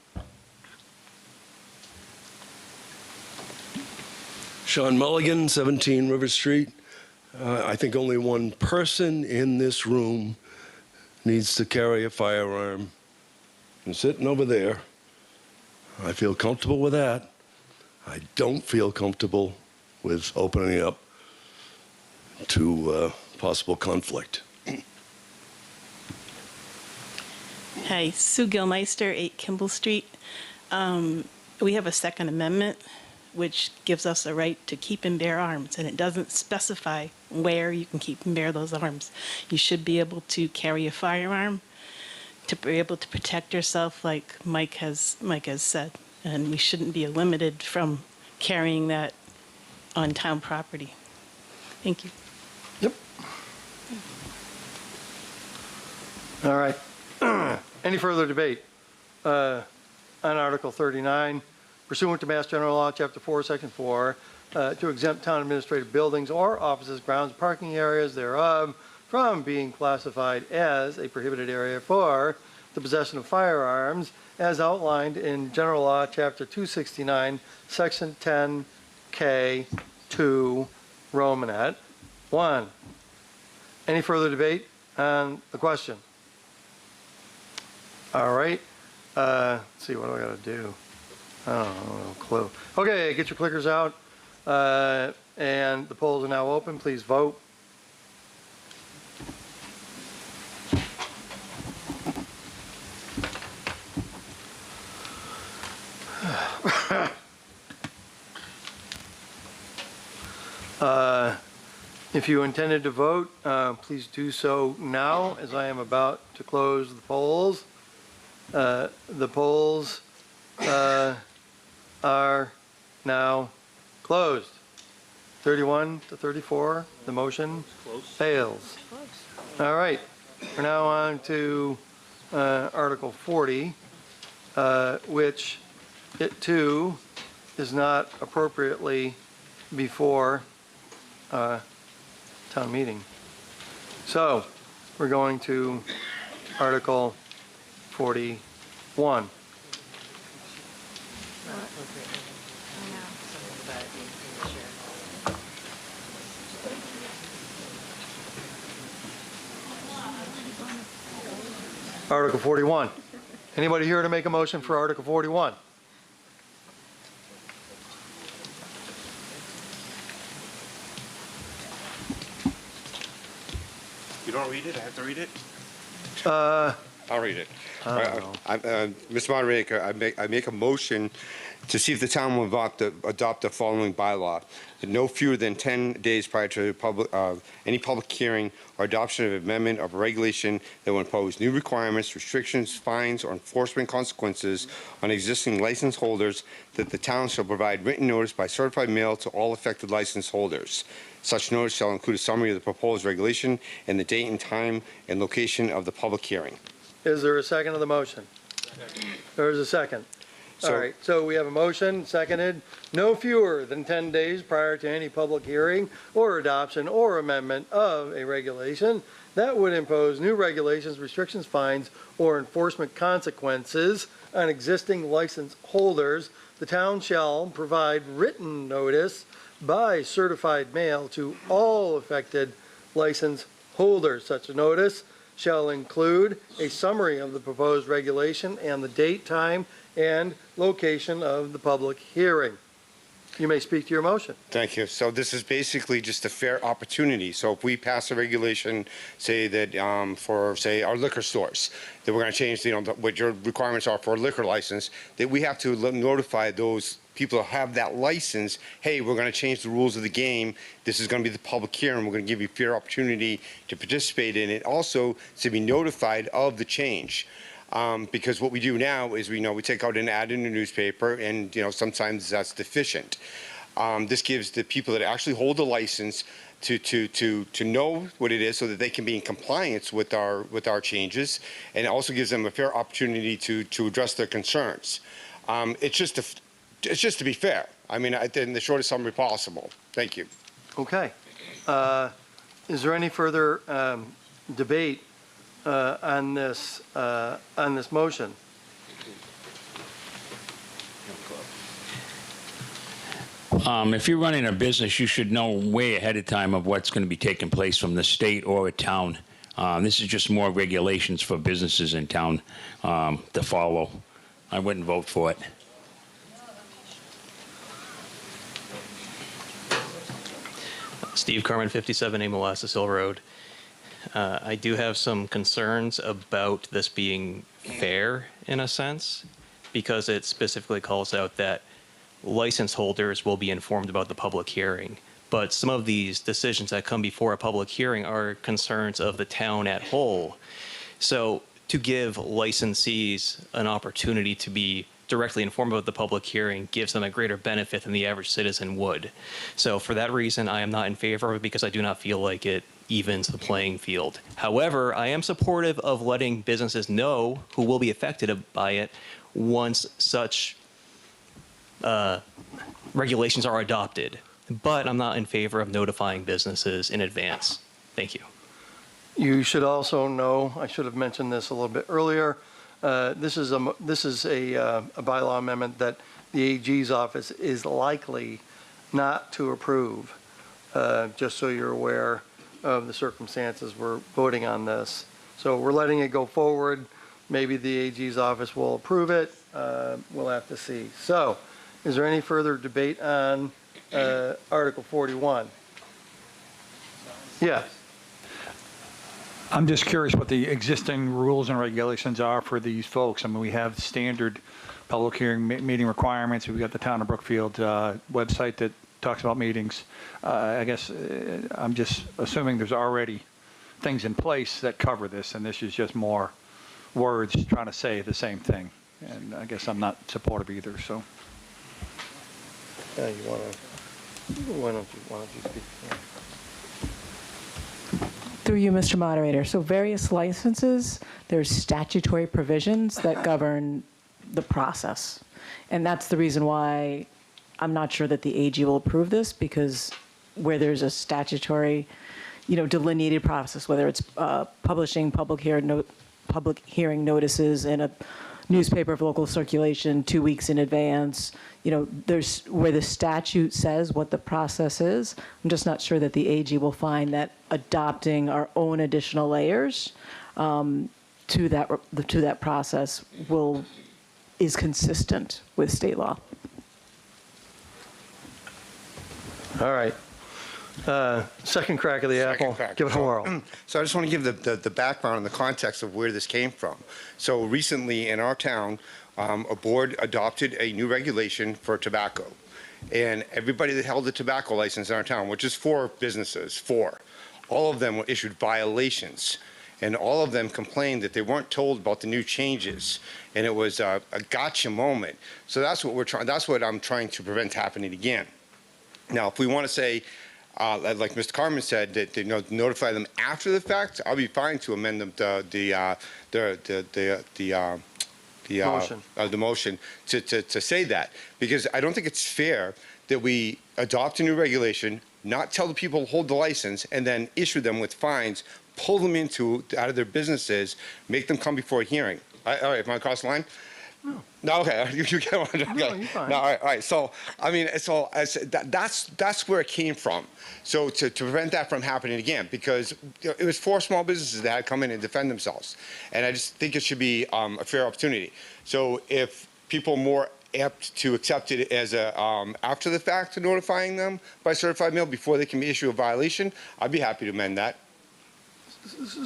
Sean Mulligan, 17 River Street. I think only one person in this room needs to carry a firearm. And sitting over there, I feel comfortable with that. I don't feel comfortable with opening up to possible conflict. Hi, Sue Gilmeister, 8 Kimball Street. We have a Second Amendment which gives us a right to keep and bear arms, and it doesn't specify where you can keep and bear those arms. You should be able to carry a firearm to be able to protect yourself, like Mike has said, and we shouldn't be limited from carrying that on town property. Thank you. Yep. All right. Any further debate on Article 39? pursuant to Mass General Law, Chapter 4, Section 4, to exempt town administrative buildings or offices, grounds, parking areas thereof from being classified as a prohibited area for the possession of firearms as outlined in General Law, Chapter 269, Section 10K 2, Romanet 1. Any further debate on the question? All right. Let's see, what do I got to do? I don't know, no clue. Okay, get your clickers out. And the polls are now open. Please vote. If you intended to vote, please do so now, as I am about to close the polls. The polls are now closed. 31 to 34, the motion fails. All right, we're now on to Article 40, which it too is not appropriately before town meeting. So we're going to Article 41. Article 41. Anybody here to make a motion for Article 41? You don't read it? I have to read it? I'll read it. I Mr. Moderator, I make a motion to see if the town will adopt the following bylaw. No fewer than 10 days prior to any public hearing or adoption of amendment of a regulation that will impose new requirements, restrictions, fines, or enforcement consequences on existing license holders, that the town shall provide written notice by certified mail to all affected license holders. Such notice shall include a summary of the proposed regulation and the date and time and location of the public hearing. Is there a second to the motion? There is a second. All right, so we have a motion, seconded, no fewer than 10 days prior to any public hearing or adoption or amendment of a regulation that would impose new regulations, restrictions, fines, or enforcement consequences on existing license holders. The town shall provide written notice by certified mail to all affected license holders. Such a notice shall include a summary of the proposed regulation and the date, time, and location of the public hearing. You may speak to your motion. Thank you. So this is basically just a fair opportunity. So if we pass a regulation, say that for, say, our liquor stores, that we're going to change, what your requirements are for a liquor license, that we have to notify those people who have that license, hey, we're going to change the rules of the game. This is going to be the public hearing. We're going to give you a fair opportunity to participate in it. Also, to be notified of the change. Because what we do now is we take out an ad in the newspaper, and sometimes that's deficient. This gives the people that actually hold the license to know what it is, so that they can be in compliance with our changes, and it also gives them a fair opportunity to address their concerns. It's just to be fair. I mean, in the shortest summary possible. Thank you. Okay. Is there any further debate on this motion? If you're running a business, you should know way ahead of time of what's going to be taking place from the state or a town. This is just more regulations for businesses in town to follow. I wouldn't vote for it. Steve Carmen, 57A Molasses Hill Road. I do have some concerns about this being fair in a sense, because it specifically calls out that license holders will be informed about the public hearing. But some of these decisions that come before a public hearing are concerns of the town at whole. So to give licensees an opportunity to be directly informed about the public hearing gives them a greater benefit than the average citizen would. So for that reason, I am not in favor of it, because I do not feel like it evens the playing field. However, I am supportive of letting businesses know who will be affected by it once such regulations are adopted, but I'm not in favor of notifying businesses in advance. Thank you. You should also know, I should have mentioned this a little bit earlier, this is a bylaw amendment that the AG's office is likely not to approve, just so you're aware of the circumstances we're voting on this. So we're letting it go forward. Maybe the AG's office will approve it. We'll have to see. So is there any further debate on Article 41? Yeah. I'm just curious what the existing rules and regulations are for these folks. I mean, we have standard public hearing meeting requirements. We've got the Town of Brookfield website that talks about meetings. I guess I'm just assuming there's already things in place that cover this, and this is just more words trying to say the same thing. And I guess I'm not supportive either, so. Yeah, why don't you speak? Yeah. Through you, Mr. Moderator. So various licenses, there's statutory provisions that govern the process. And that's the reason why I'm not sure that the AG will approve this, because where there's a statutory, delineated process, whether it's publishing public hearing notices in a newspaper of local circulation 2 weeks in advance, there's where the statute says what the process is. I'm just not sure that the AG will find that adopting our own additional layers to that process is consistent with state law. All right. Second crack of the apple. Give it a whirl. So I just want to give the background and the context of where this came from. So recently in our town, a board adopted a new regulation for tobacco. And everybody that held a tobacco license in our town, which is 4 businesses, all of them were issued violations. And all of them complained that they weren't told about the new changes. And it was a gotcha moment. So that's what I'm trying to prevent happening again. Now, if we want to say, like Mr. Carmen said, that notify them after the fact, I'll be fine to amend them the motion to say that, because I don't think it's fair that we adopt a new regulation, not tell the people to hold the license, and then issue them with fines, pull them out of their businesses, make them come before a hearing. All right, am I across the line? No, okay, you get one. Okay. No, you're fine. No, all right. So, I mean, that's where it came from. So to prevent that from happening again, because it was 4 small businesses that had come in and defend themselves, and I just think it should be a fair opportunity. So if people are more apt to accept it as a after the fact to notifying them by certified mail before they can issue a violation, I'd be happy to amend that.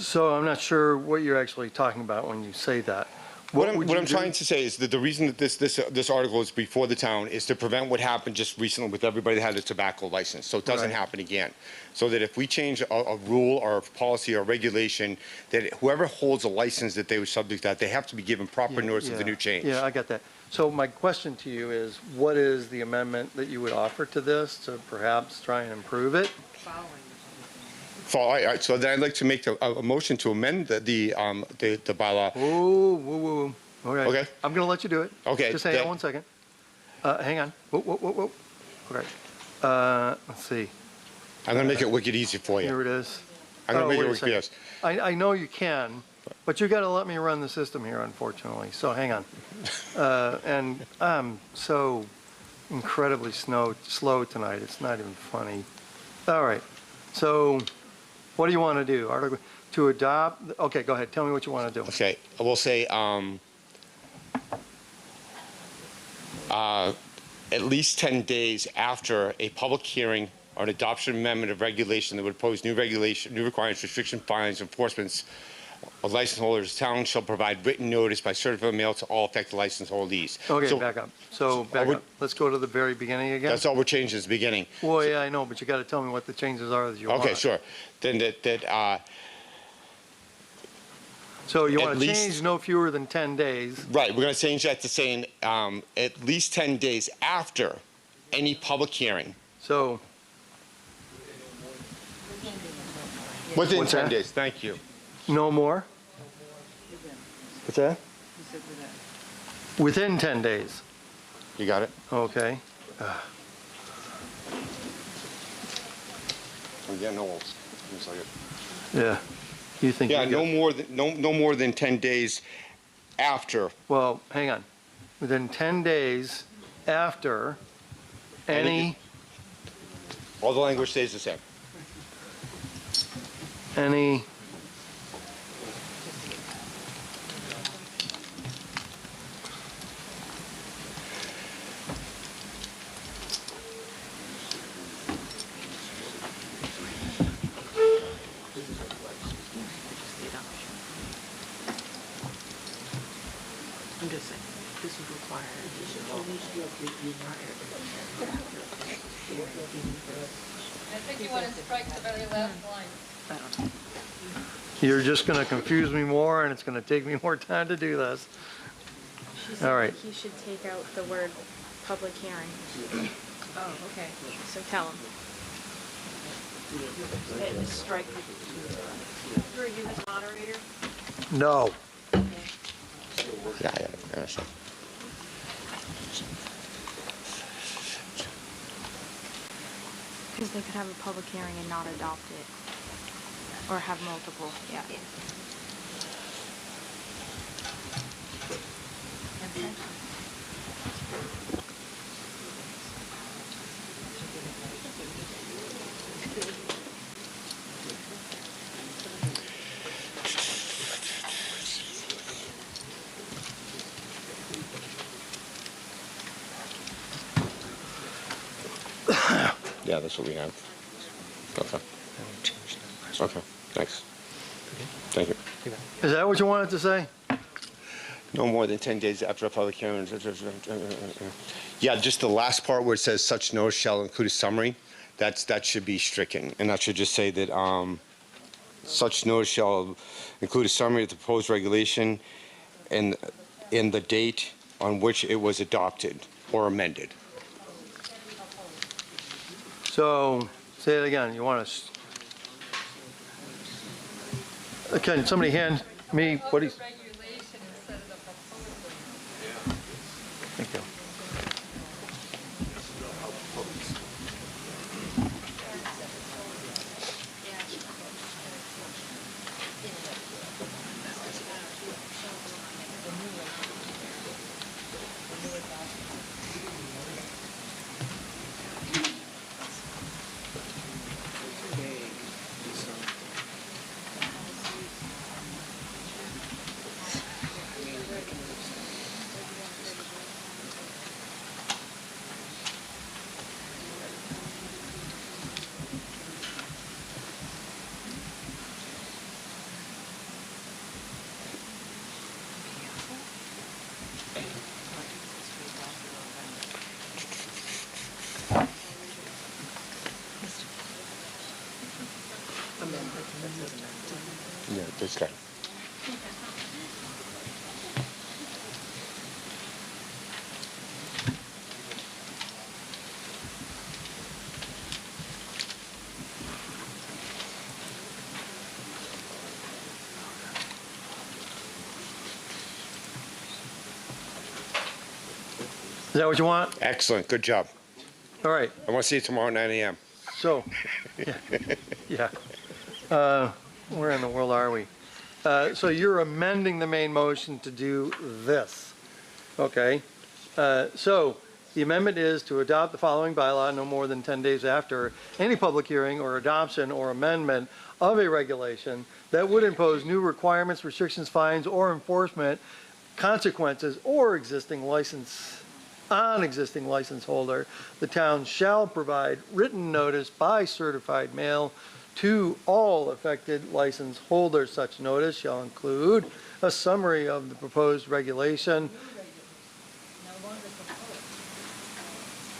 So I'm not sure what you're actually talking about when you say that. What I'm trying to say is that the reason that this article is before the town is to prevent what happened just recently with everybody that had a tobacco license, so it doesn't happen again. So that if we change a rule or a policy or regulation, that whoever holds a license that they were subject to that, they have to be given proper notice of the new change. Yeah, I got that. So my question to you is, what is the amendment that you would offer to this to perhaps try and improve it? All right, so then I'd like to make a motion to amend the bylaw. Whoa. All right. Okay. I'm going to let you do it. Okay. Just hang on 1 second. Hang on. Whoa. Okay. Let's see. I'm going to make it wicked easy for you. Here it is. I'm going to make it wicked, yes. I know you can, but you got to let me run the system here, unfortunately. So hang on. And I'm so incredibly slow tonight. It's not even funny. All right. So what do you want to do? Article to adopt? Okay, go ahead. Tell me what you want to do. Okay, we'll say at least 10 days after a public hearing or an adoption amendment of regulation that would impose new requirements, restriction, fines, enforcements of license holders, town shall provide written notice by certified mail to all affected license holdees. Okay, so, back up. So back up. Let's go to the very beginning again. That's all we're changing is the beginning. Well, yeah, I know, but you got to tell me what the changes are that you want. Okay, sure. Then so you want to change no fewer than 10 days. Right. We're going to change that to saying at least 10 days after any public hearing. So within 10 days. Thank you. No more? What's that? Within 10 days. You got it? Okay. I'm getting old. It's like Yeah. You think? yeah, you no got- more than no more than 10 days after. Well, hang on. Within 10 days after any All the language stays the same. any I'm just saying, this would require. I think you want to strike the very last line. I don't know. You're just going to confuse me more, and it's going to take me more time to do this. All right. He should take out the word public hearing. Oh, okay. So tell him. Strike. Through you as moderator? No. Yeah, I understand. Because they could have a public hearing and not adopt it. Or have multiple, yeah. Yeah, that's what we have. Okay. Okay, thanks. Thank you. Is that what you wanted to say? No more than 10 days after a public hearing. Yeah, just the last part where it says such notice shall include a summary, that should be stricken. And that should just say that such notice shall include a summary of the proposed regulation and in the date on which it was adopted or amended. So, say it again. You want to... Can somebody hand me what he's... Thank you. Yeah, this guy. Is that what you want? Excellent, good job. All right. I want to see you tomorrow at 9 a.m. So, yeah. Where in the world are we? So you're amending the main motion to do this. Okay. So the amendment is to adopt the following bylaw no more than 10 days after any public hearing or adoption or amendment of a regulation that would impose new requirements, restrictions, fines, or enforcement consequences or existing license holder. The town shall provide written notice by certified mail to all affected license holders. Such notice shall include a summary of the proposed regulation,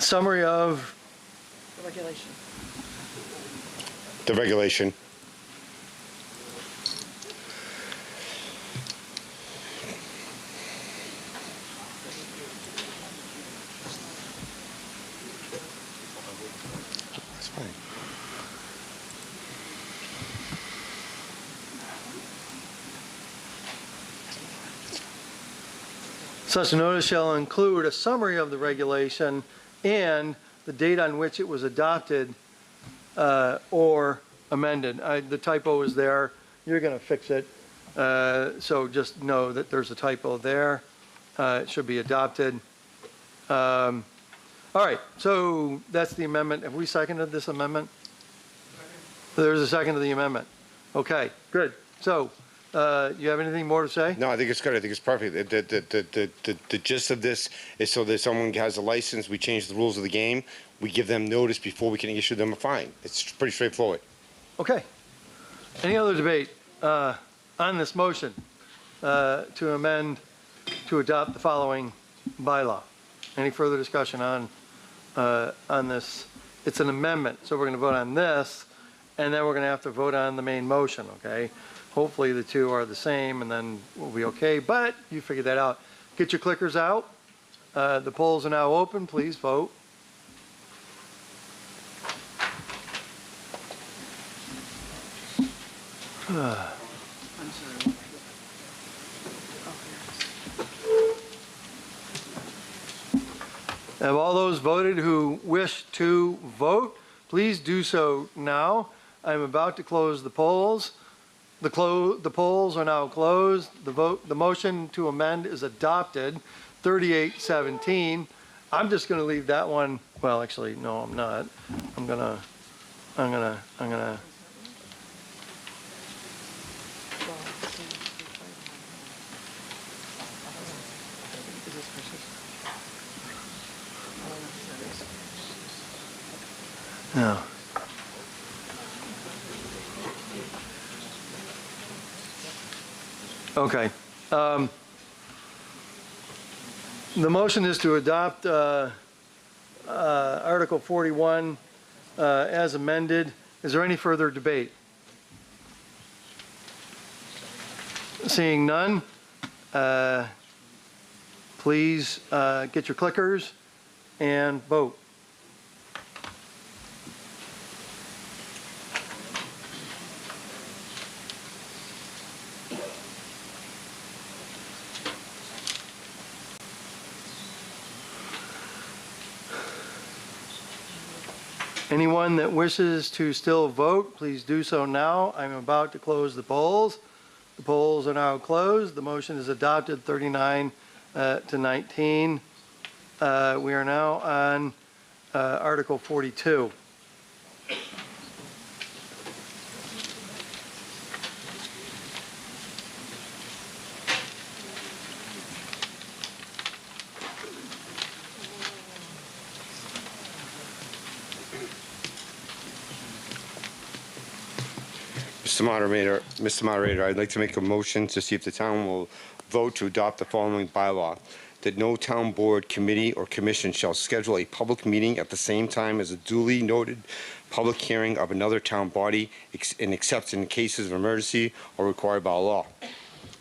summary of The regulation. The regulation. That's fine. Such notice shall include a summary of the regulation and the date on which it was adopted or amended. The typo is there. You're going to fix it. So just know that there's a typo there. It should be adopted. All right, so that's the amendment. Have we seconded this amendment? There's a second to the amendment. Okay, good. So, you have anything more to say? No, I think it's good. I think it's perfect. The gist of this is so that someone has a license, we change the rules of the game, we give them notice before we can issue them a fine. It's pretty straightforward. Okay. Any other debate on this motion to amend, to adopt the following bylaw? Any further discussion on this? It's an amendment, so we're going to vote on this, and then we're going to have to vote on the main motion, okay? Hopefully the two are the same, and then we'll be okay, but you figure that out. Get your clickers out. The polls are now open. Please vote. I'm sorry. Have all those voted who wish to vote, please do so now. I'm about to close the polls. The polls are now closed. The motion to amend is adopted, 38-17. I'm just going to leave that one. Well, actually, no, I'm not. I'm gonna. No. Okay. The motion is to adopt Article 41 as amended. Is there any further debate? Seeing none, please get your clickers and vote. Anyone that wishes to still vote, please do so now. I'm about to close the polls. The polls are now closed. The motion is adopted 39 to 19. We are now on Article 42. Mr. Moderator, I'd like to make a motion to see if the town will vote to adopt the following bylaw: that no town board, committee, or commission shall schedule a public meeting at the same time as a duly noted public hearing of another town body, except in cases of emergency or required by law.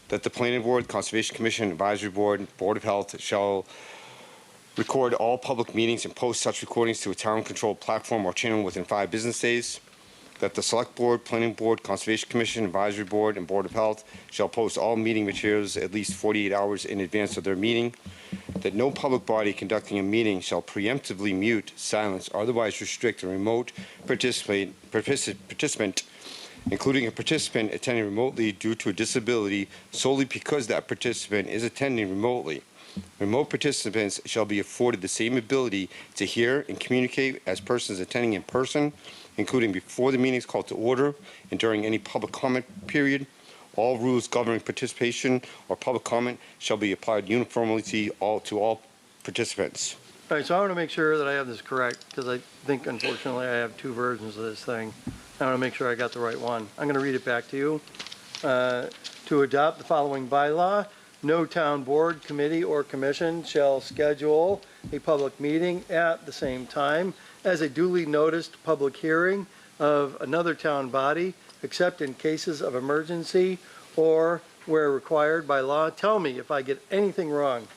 That the Planning Board, Conservation Commission, Advisory Board, Board of Health shall record all public meetings and post such recordings to a town-controlled platform or channel within 5 business days. That the Select Board, Planning Board, Conservation Commission, Advisory Board, and Board of Health shall post all meeting materials at least 48 hours in advance of their meeting. That no public body conducting a meeting shall preemptively mute, silence, or otherwise restrict a remote participant, including a participant attending remotely due to a disability, solely because that participant is attending remotely. Remote participants shall be afforded the same ability to hear and communicate as persons attending in person, including before the meeting is called to order and during any public comment period. All rules governing participation or public comment shall be applied uniformly to all participants. All right, so I want to make sure that I have this correct, because I think, unfortunately, I have 2 versions of this thing. I want to make sure I got the right one. I'm going to read it back to you. To adopt the following bylaw: no town board, committee, or commission shall schedule a public meeting at the same time as a duly noticed public hearing of another town body, except in cases of emergency or where required by law. Tell me if I get anything wrong.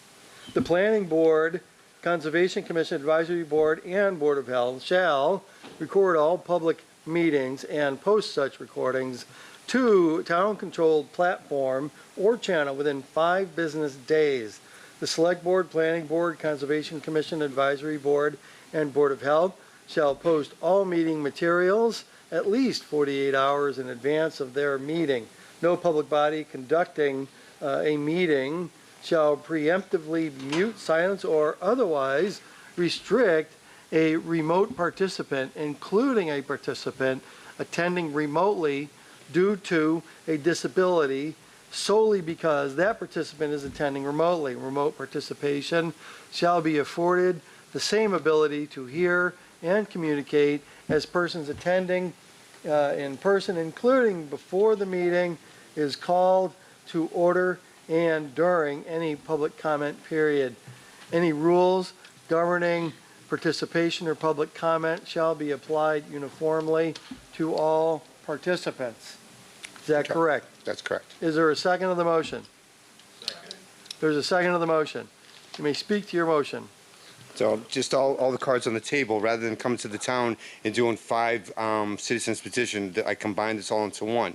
The Planning Board, Conservation Commission, Advisory Board, and Board of Health shall record all public meetings and post such recordings to town-controlled platform or channel within 5 business days. The Select Board, Planning Board, Conservation Commission, Advisory Board, and Board of Health shall post all meeting materials at least 48 hours in advance of their meeting. No public body conducting a meeting shall preemptively mute, silence, or otherwise restrict a remote participant, including a participant attending remotely due to a disability solely because that participant is attending remotely. Remote participation shall be afforded the same ability to hear and communicate as persons attending in person, including before the meeting is called to order and during any public comment period. Any rules governing participation or public comment shall be applied uniformly to all participants. Is that correct? That's correct. Is there a second of the motion? There's a second of the motion. You may speak to your motion. So just all the cards on the table, rather than coming to the town and doing 5 citizens petition, I combined this all into one.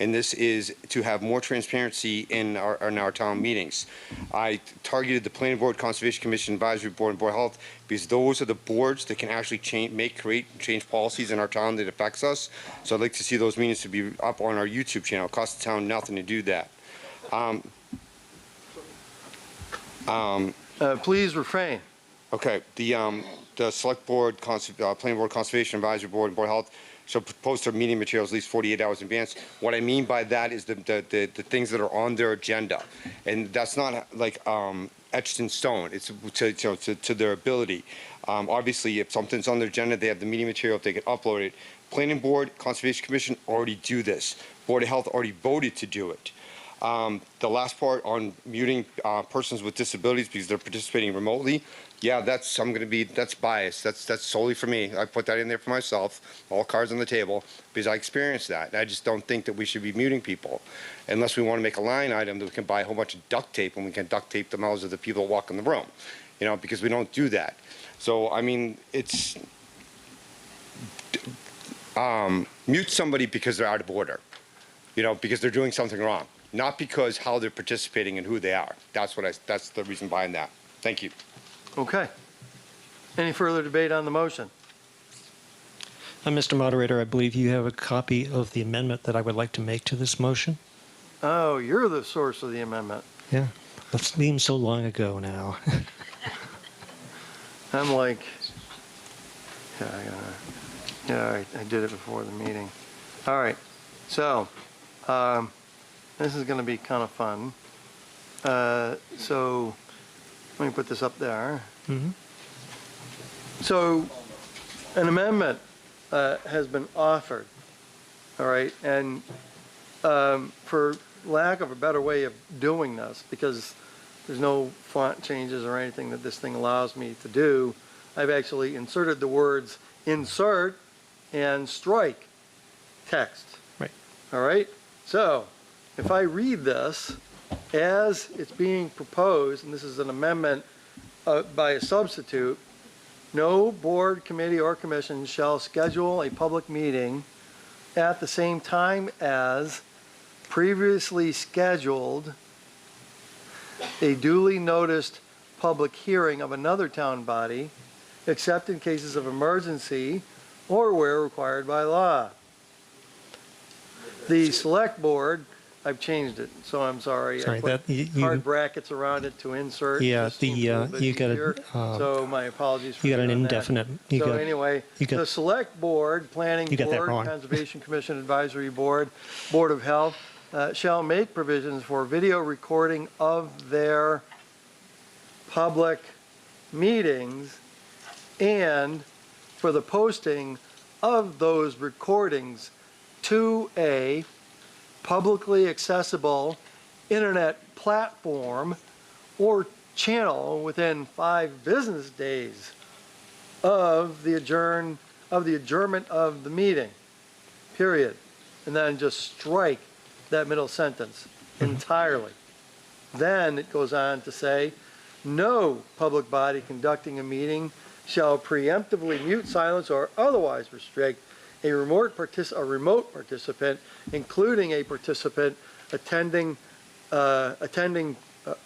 And this is to have more transparency in our town meetings. I targeted the Planning Board, Conservation Commission, Advisory Board, and Board of Health because those are the boards that can actually change policies in our town that affects us. So I'd like to see those meetings to be up on our YouTube channel. It costs the town nothing to do that. Please refrain. Okay, the Select Board, Planning Board, Conservation Advisory Board, and Board of Health shall post their meeting materials at least 48 hours in advance. What I mean by that is the things that are on their agenda, and that's not like etched in stone. It's to their ability. Obviously, if something's on their agenda, they have the meeting material. If they can upload it. Planning Board, Conservation Commission already do this. Board of Health already voted to do it. The last part on muting persons with disabilities because they're participating remotely. Yeah, that's biased. That's solely for me. I put that in there for myself, all cards on the table, because I experienced that. And I just don't think that we should be muting people unless we want to make a line item that we can buy a whole bunch of duct tape and we can duct tape the mouths of the people that walk in the room, because we don't do that. So, I mean, it's mute somebody because they're out of order, because they're doing something wrong, not because how they're participating and who they are. That's the reason behind that. Thank you. Okay. Any further debate on the motion? Mr. Moderator, I believe you have a copy of the amendment that I would like to make to this motion. Oh, you're the source of the amendment. Yeah, that seems so long ago now. I'm like, I did it before the meeting. All right. So, this is going to be kind of fun. So, let me put this up there. Mm-hmm. So, an amendment has been offered, all right? And for lack of a better way of doing this, because there's no font changes or anything that this thing allows me to do, I've actually inserted the words insert and strike text. Right. All right? So, if I read this as it's being proposed, and this is an amendment by a substitute, no board, committee, or commission shall schedule a public meeting at the same time as previously scheduled a duly noticed public hearing of another town body, except in cases of emergency or where required by law. The select board, I've changed it, so I'm sorry. Sorry, I put hard brackets around it to insert. Yeah, just to make it a little bit you got easier. So my apologies for doing that. indefinite. So anyway, the select board, planning you got that board, wrong. Conservation Commission, Advisory Board, Board of Health, shall make provisions for video recording of their public meetings and for the posting of those recordings to a publicly accessible internet platform or channel within 5 business days of the adjournment of the meeting, period. And then just strike that middle sentence entirely. Then it goes on to say, no public body conducting a meeting shall preemptively mute, silence, or otherwise restrict a remote participant, including a participant attending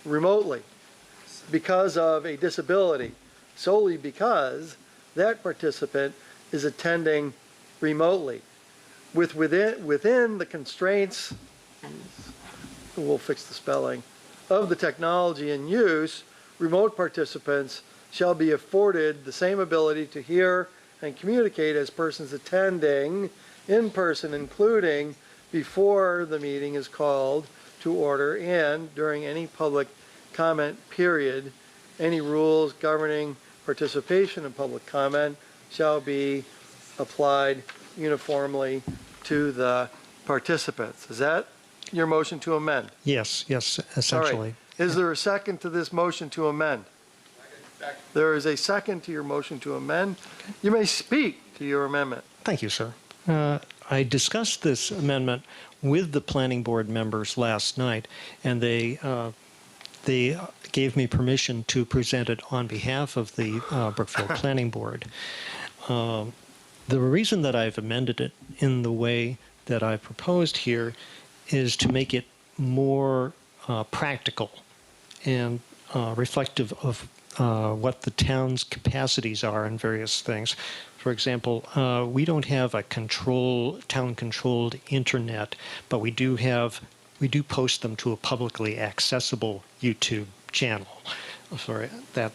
remotely because of a disability, solely because that participant is attending remotely. Within the constraints, we'll fix the spelling, of the technology in use, remote participants shall be afforded the same ability to hear and communicate as persons attending in person, including before the meeting is called to order and during any public comment period. Any rules governing participation in public comment shall be applied uniformly to the participants. Is that your motion to amend? Yes, All essentially. right. Is there a second to this motion to amend? There is a second to your motion to amend. You may speak to your amendment. Thank you, sir. I discussed this amendment with the planning board members last night, and they gave me permission to present it on behalf of the Brookfield Planning Board. The reason that I've amended it in the way that I proposed here is to make it more practical and reflective of what the town's capacities are in various things. For example, we don't have a town-controlled internet, but we do post them to a publicly accessible YouTube channel. Sorry, that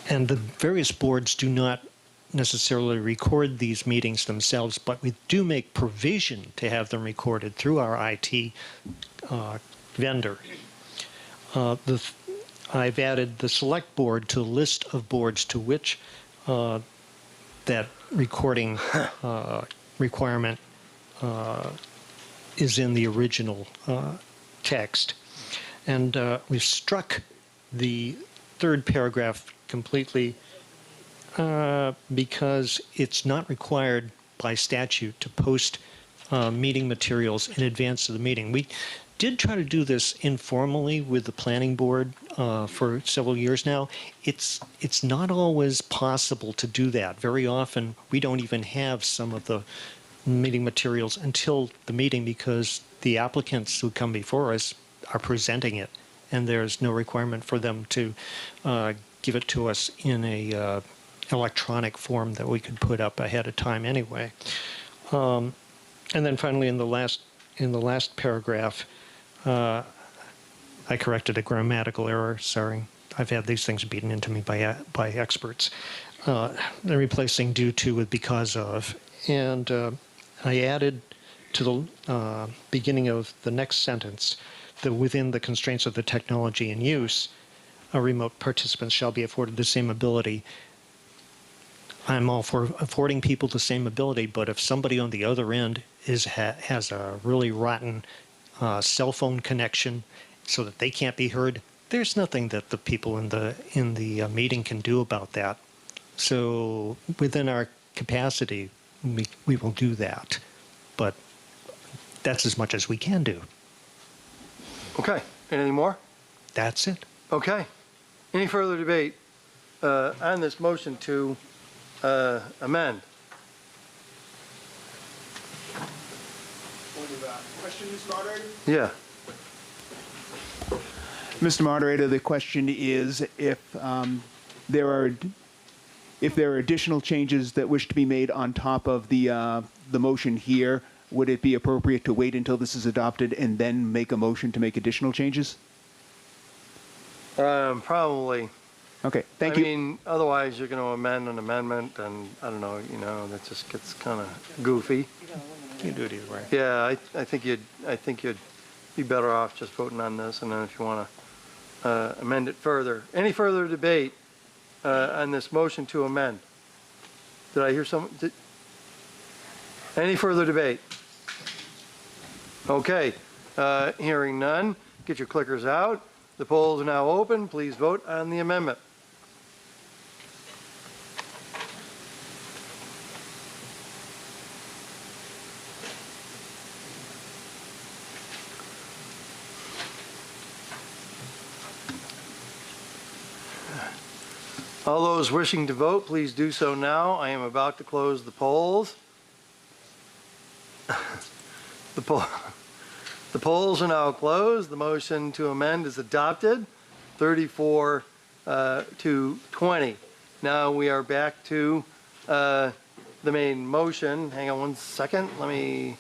and the various boards do not necessarily record these meetings themselves, but we do make provision to have them recorded through our IT vendor. I've added the select board to a list of boards to which that recording requirement is in the original text. And we've struck the third paragraph completely because it's not required by statute to post meeting materials in advance of the meeting. We did try to do this informally with the planning board for several years now. It's not always possible to do that. Very often we don't even have some of the meeting materials until the meeting because the applicants who come before us are presenting it, and there's no requirement for them to give it to us in a electronic form that we could put up ahead of time anyway. And then finally, in the last paragraph, I corrected a grammatical error. Sorry, I've had these things beaten into me by experts. They're replacing due to with because of, and I added to the beginning of the next sentence that within the constraints of the technology in use, remote participants shall be afforded the same ability. I'm all for affording people the same ability, but if somebody on the other end has a really rotten cell phone connection so that they can't be heard, there's nothing that the people in the meeting can do about that. So within our capacity, we will do that, but that's as much as we can do. Okay. Anything more? That's it. Okay. Any further debate on this motion to amend? Question, Mr. Moderator? Yeah. Mr. Moderator, the question is if there are additional changes that wish to be made on top of the motion here, would it be appropriate to wait until this is adopted and then make a motion to make additional changes? Probably. Okay, thank you. I mean, otherwise you're going to amend an amendment, and I don't know, that just gets kind of goofy. You can do it either way. Yeah, I think you'd be better off just voting on this, and then if you want to amend it further. Any further debate on this motion to amend? Did I hear someone? Any further debate? Okay, hearing none. Get your clickers out. The polls are now open. Please vote on the amendment. All those wishing to vote, please do so now. I am about to close the polls. The The polls are now closed. The motion to amend is adopted, 34 to 20. Now we are back to the main motion. Hang on one second. Let me...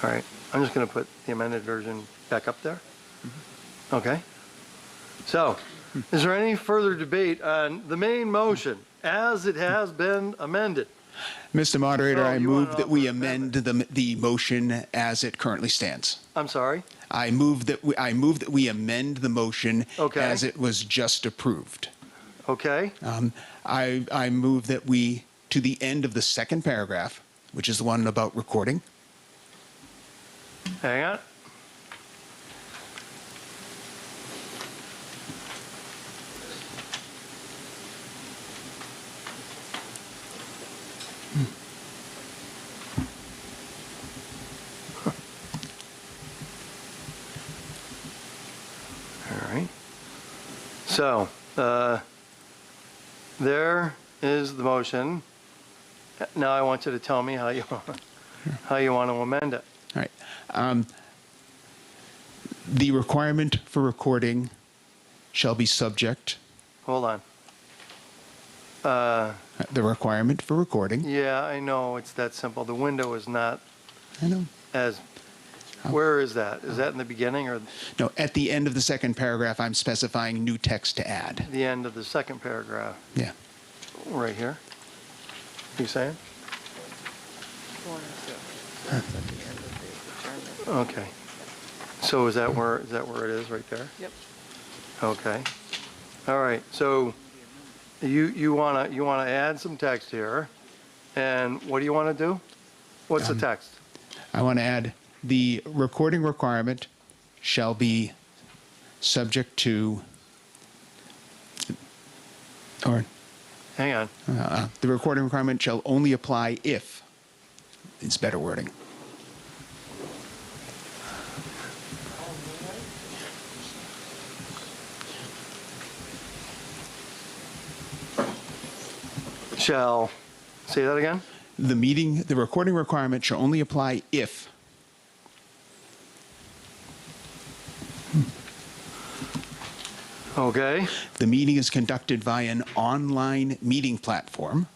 All right, I'm just going to put the amended version back up there. Okay. So, is there any further debate on the main motion as it has been amended? Mr. Moderator, So I you move wanna that we amend the motion as it currently stands. I'm sorry? I move that we amend the motion Okay. as it was just approved. Okay. I move that we, to the end of the second paragraph, which is the one about recording. Hang on. All right. So, there is the motion. Now I want you to tell me how you want to amend it. All right. The requirement for recording shall be subject. Hold on. The requirement for recording. Yeah, I know, it's that simple. The window is not I know. as, where is that? Is that in the beginning or No, at the end of the second paragraph, I'm specifying new text to add. the end of the second paragraph? Yeah. Right here? You saying? Okay. So is that where it is, right there? Yep. Okay. All right, so you wanna add some text here, and what do you wanna do? What's the text? I want to add the recording requirement shall be subject to, or Hang on. the recording requirement shall only apply if, it's better wording. Shall, say that again? The recording requirement shall only apply if. Okay. The meeting is conducted via an online meeting platform.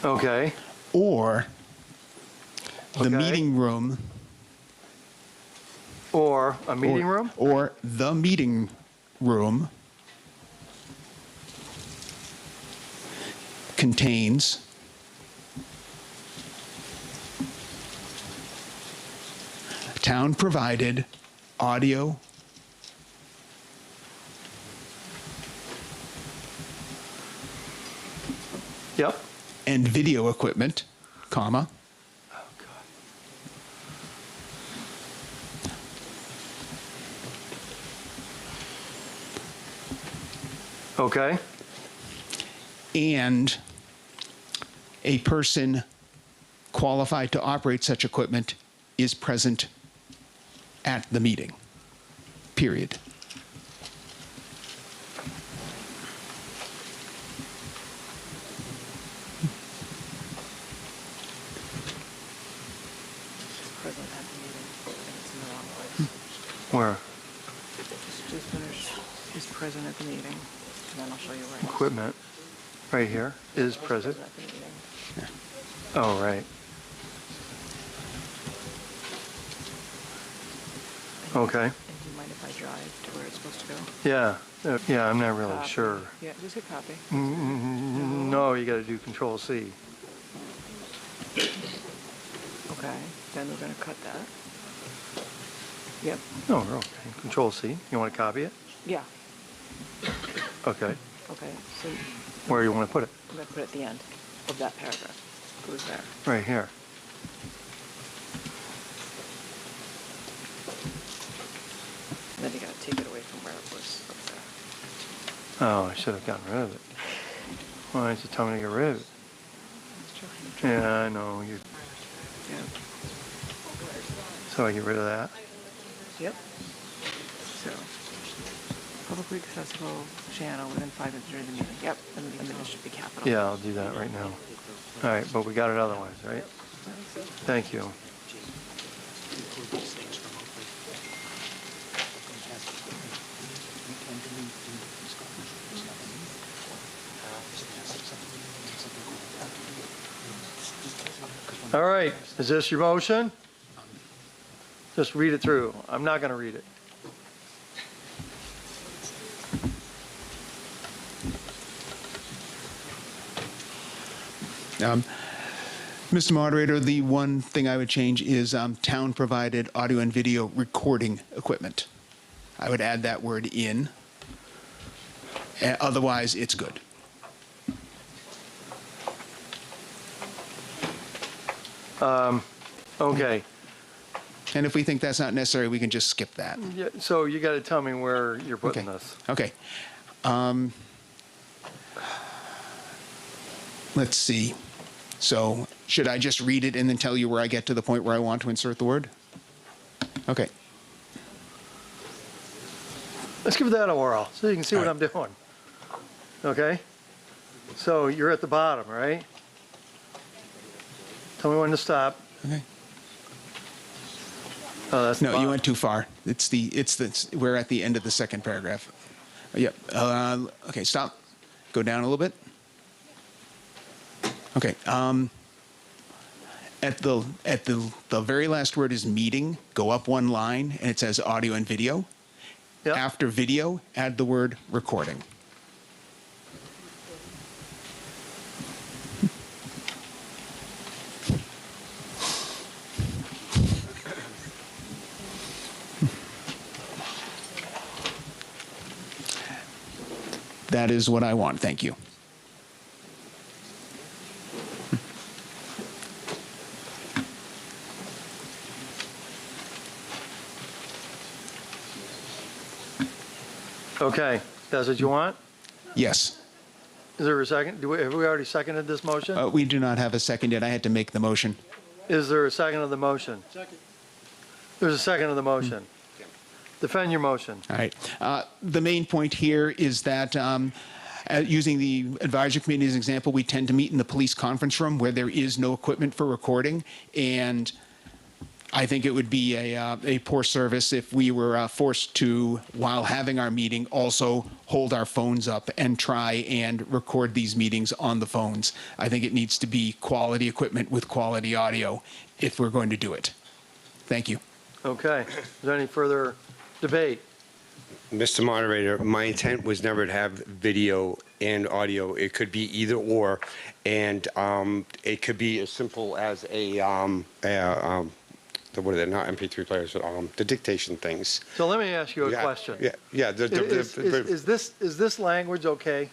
Okay. Or the Okay. meeting room. Or a meeting room? Or the meeting room contains town-provided audio, Yep. and video equipment, comma, Okay. and a person qualified to operate such equipment is present at the meeting, period. Present at the meeting. It's in the wrong place. Where? Just finish, is present at the meeting, and then I'll show you where. Equipment, right here, is present. At the meeting. Oh, right. Okay. And do you mind if I drive to where it's supposed to go? Yeah, yeah, I'm not really Copy. sure. Yeah, just hit copy. No, you gotta do Control C. Okay, then we're gonna cut that. Yep, No, okay, Control C. You wanna copy it? yeah. Okay. Okay, so Where do you want to put it? I'm going to put it at the end of that paragraph. Goes there. Right here. And then you got to take it away from where it was up there. Oh, I should have gotten rid of it. Why did you tell me to get rid of it? Yeah, I know. So I get rid of that? Yep. So, publicly accessible channel within 5 minutes during the meeting. Yep, and then it should be capital. Yeah, I'll do that right now. All right, but we got it otherwise, right? Thank you. All right, is this your motion? Just read it through. I'm not going to read it. Mr. Moderator, the one thing I would change is town-provided audio and video recording equipment. I would add that word in. Otherwise, it's good. Okay. And if we think that's not necessary, we can just skip that. Yeah, so you got to tell me where you're putting this. Okay. Let's see. So should I just read it and then tell you where I get to the point where I want to insert the word? Okay. Let's give that a whirl so you can see what I'm doing. Okay? So you're at the bottom, right? Tell me when to stop. Okay. Oh, that's no, you went too far. We're at the end of the second paragraph. Yep. Okay, stop. Go down a little bit. Okay. At the very last word is meeting. Go up one line, and it says audio and video. Yep. After video, add the word recording. That is what I want. Thank you. Okay, that's what you want? Yes. Is there a second? Have we already seconded this motion? We do not have a second yet. I had to make the motion. Is there a second of the motion? Second. There's a second of the motion. Defend your motion. All right. The main point here is that using the advisory committee as an example, we tend to meet in the police conference room where there is no equipment for recording. And I think it would be a poor service if we were forced to, while having our meeting, also hold our phones up and try and record these meetings on the phones. I think it needs to be quality equipment with quality audio if we're going to do it. Thank you. Okay. Is there any further debate? Mr. Moderator, my intent was never to have video and audio. It could be either or, and it could be as simple as what are they, not MP3 players, but the dictation things. So let me ask you a question. Yeah. Is this language okay?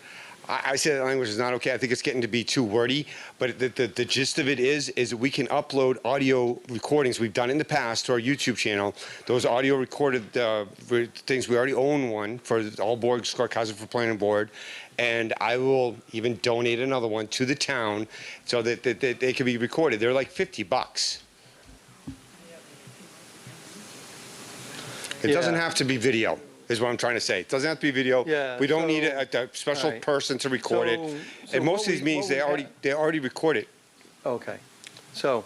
I say that language is not okay. I think it's getting to be too wordy. But the gist of it is we can upload audio recordings we've done in the past to our YouTube channel. Those audio recorded things, we already own one for all boards, Scorecasting for Planning Board. And I will even donate another one to the town so that they can be recorded. They're like $50. It doesn't have to be video, is what I'm trying to say. It doesn't have to be video. Yeah, we don't need a special person to record it. And most of these meetings, they already record it. Okay. So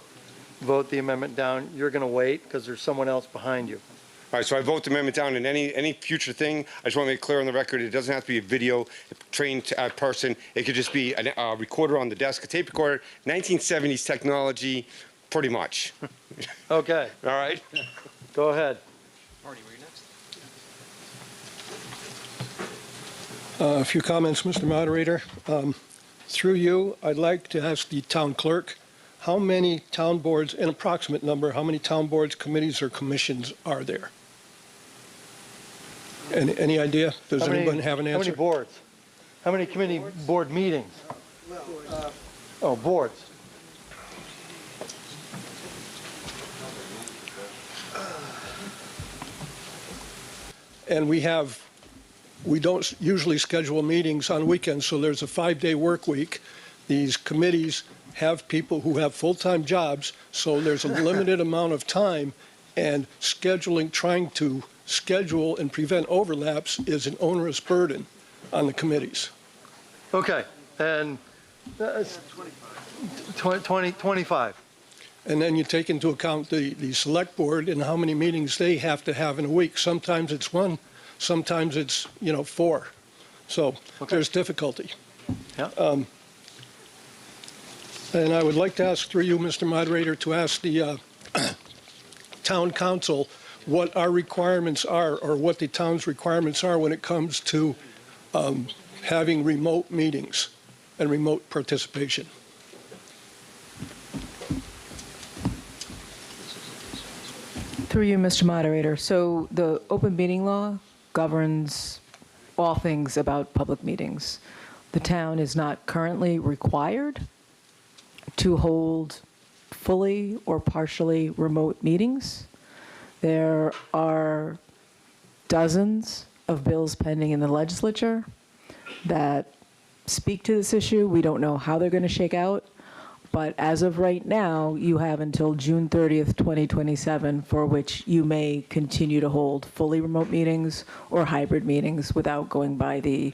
vote the amendment down. You're going to wait because there's someone else behind you. All right, so I vote the amendment down, and any future thing, I just want to make clear on the record, it doesn't have to be a video trained person. It could just be a recorder on the desk, a tape recorder, 1970s technology, pretty much. Okay. All right. Go ahead. Marty, were you next? A few comments, Mr. Moderator. Through you, I'd like to ask the town clerk, how many town boards, an approximate number, how many town boards, committees, or commissions are there? Any idea? Does anyone have an answer? How many boards? How many committee board meetings? Oh, boards. And we don't usually schedule meetings on weekends, so there's a 5-day work week. These committees have people who have full-time jobs, so there's a limited amount of time, and trying to schedule and prevent overlaps is an onerous burden on the committees. Okay, and 25. And then you take into account the select board and how many meetings they have to have in a week. Sometimes it's 1, sometimes it's, 4. So there's difficulty. Yeah. And I would like to ask through you, Mr. Moderator, to ask the town council what our requirements are, or what the town's requirements are when it comes to having remote meetings and remote participation. Through you, Mr. Moderator. So the open meeting law governs all things about public meetings. The town is not currently required to hold fully or partially remote meetings. There are dozens of bills pending in the legislature that speak to this issue. We don't know how they're going to shake out. But as of right now, you have until June 30th, 2027, for which you may continue to hold fully remote meetings or hybrid meetings without going by the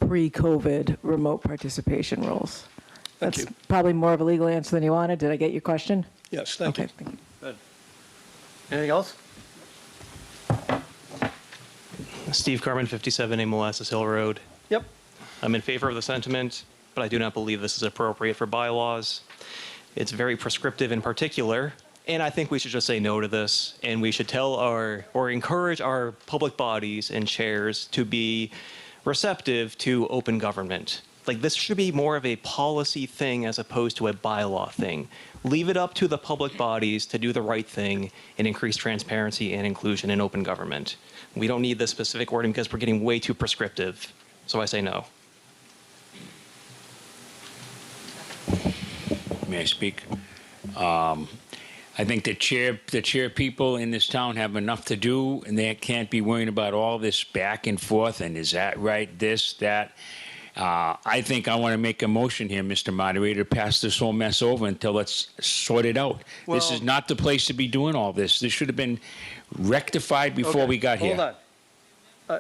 pre-COVID remote participation rules. That's probably more of a legal answer than you wanted. Did I get your question? Yes, thank you. Thank you. Good. Anything else? Steve Carmen, 57A Molasses Hill Road. Yep. I'm in favor of the sentiment, but I do not believe this is appropriate for bylaws. It's very prescriptive in particular, and I think we should just say no to this, and we should tell or encourage our public bodies and chairs to be receptive to open government. Like, this should be more of a policy thing as opposed to a bylaw thing. Leave it up to the public bodies to do the right thing and increase transparency and inclusion in open government. We don't need this specific wording because we're getting way too prescriptive. So I say no. May I speak? I think the chair people in this town have enough to do, and they can't be worrying about all this back and forth, and is that right, this, that. I think I want to make a motion here, Mr. Moderator, to pass this whole mess over until it's sorted out. This is not the place to be doing all this. This should have been rectified before we got here. Hold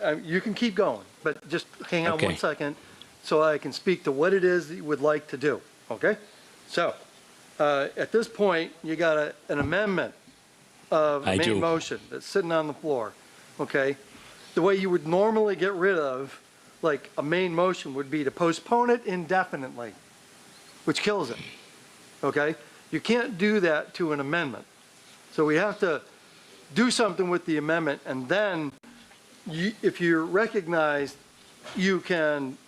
on. You can keep going, but just hang on 1 second so I can speak to what it is that you would like to do, okay? So, at this point, you got an amendment of the main motion that's sitting on the floor, okay? The way you would normally get rid of, like, a main motion would be to postpone it indefinitely, which kills it, okay? You can't do that to an amendment. So we have to do something with the amendment, and then if you're recognized, you can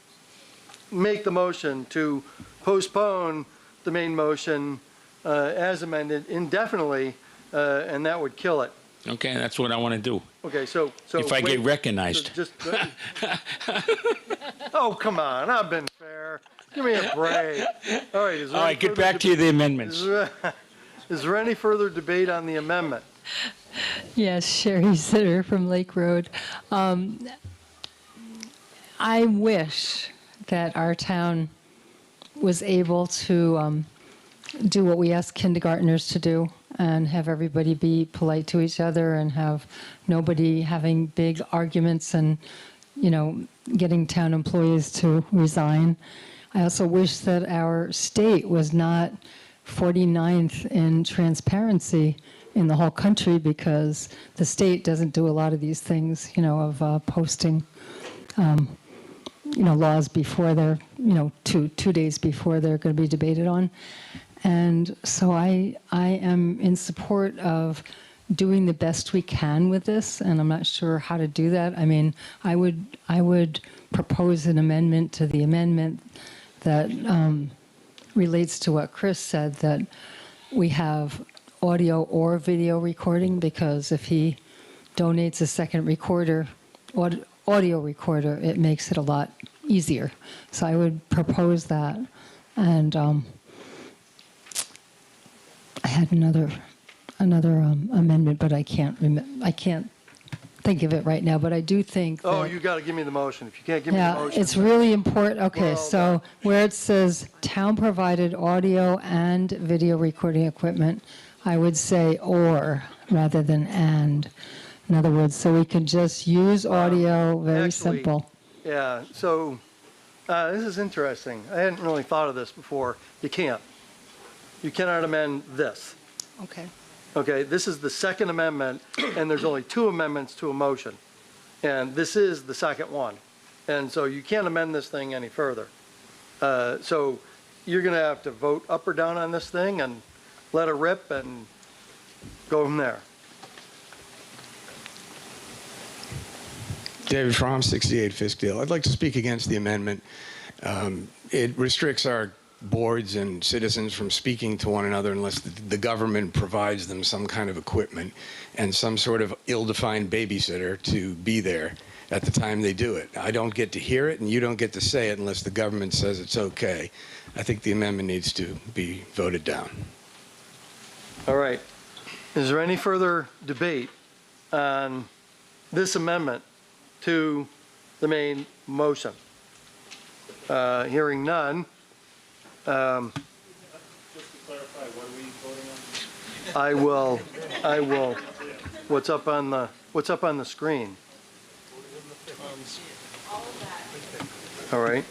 make the motion to postpone the main motion as amended indefinitely, and that would kill it. Okay, that's what I want to do. Okay, so if I get recognized. Oh, come on, I've been fair. Give me a break. All right. All right, get back to the amendments. Is there any further debate on the amendment? Yes, Sherry Sitter from Lake Road. I wish that our town was able to do what we ask kindergartners to do and have everybody be polite to each other and have nobody having big arguments and, getting town employees to resign. I also wish that our state was not 49th in transparency in the whole country, because the state doesn't do a lot of these things, of posting, laws before they're, 2 days before they're going to be debated on. And so I am in support of doing the best we can with this, and I'm not sure how to do that. I mean, I would propose an amendment to the amendment that relates to what Chris said, that we have audio or video recording, because if he donates a second audio recorder, it makes it a lot easier. So I would propose that. And I had another amendment, but I can't think of it right now. But I do think Oh, that, you got to give me the motion. If you can't give me the yeah, motion. it's really important. Okay, Well, so where it says town-provided audio and video recording equipment, I would say or rather than and. In other words, so we can just use audio, very actually, simple. Yeah, so this is interesting. I hadn't really thought of this before. You can't. You cannot amend this. Okay. Okay, this is the second amendment, and there's only 2 amendments to a motion. And this is the second one. And so you can't amend this thing any further. So you're going to have to vote up or down on this thing and let it rip and go from there. David Fromm, 68 Fiskdale. I'd like to speak against the amendment. It restricts our boards and citizens from speaking to one another unless the government provides them some kind of equipment and some sort of ill-defined babysitter to be there at the time they do it. I don't get to hear it, and you don't get to say it unless the government says it's okay. I think the amendment needs to be voted down. All right. Is there any further debate on this amendment to the main motion? Hearing none. Just to clarify, what are we voting on? I will. What's up on the screen? All right.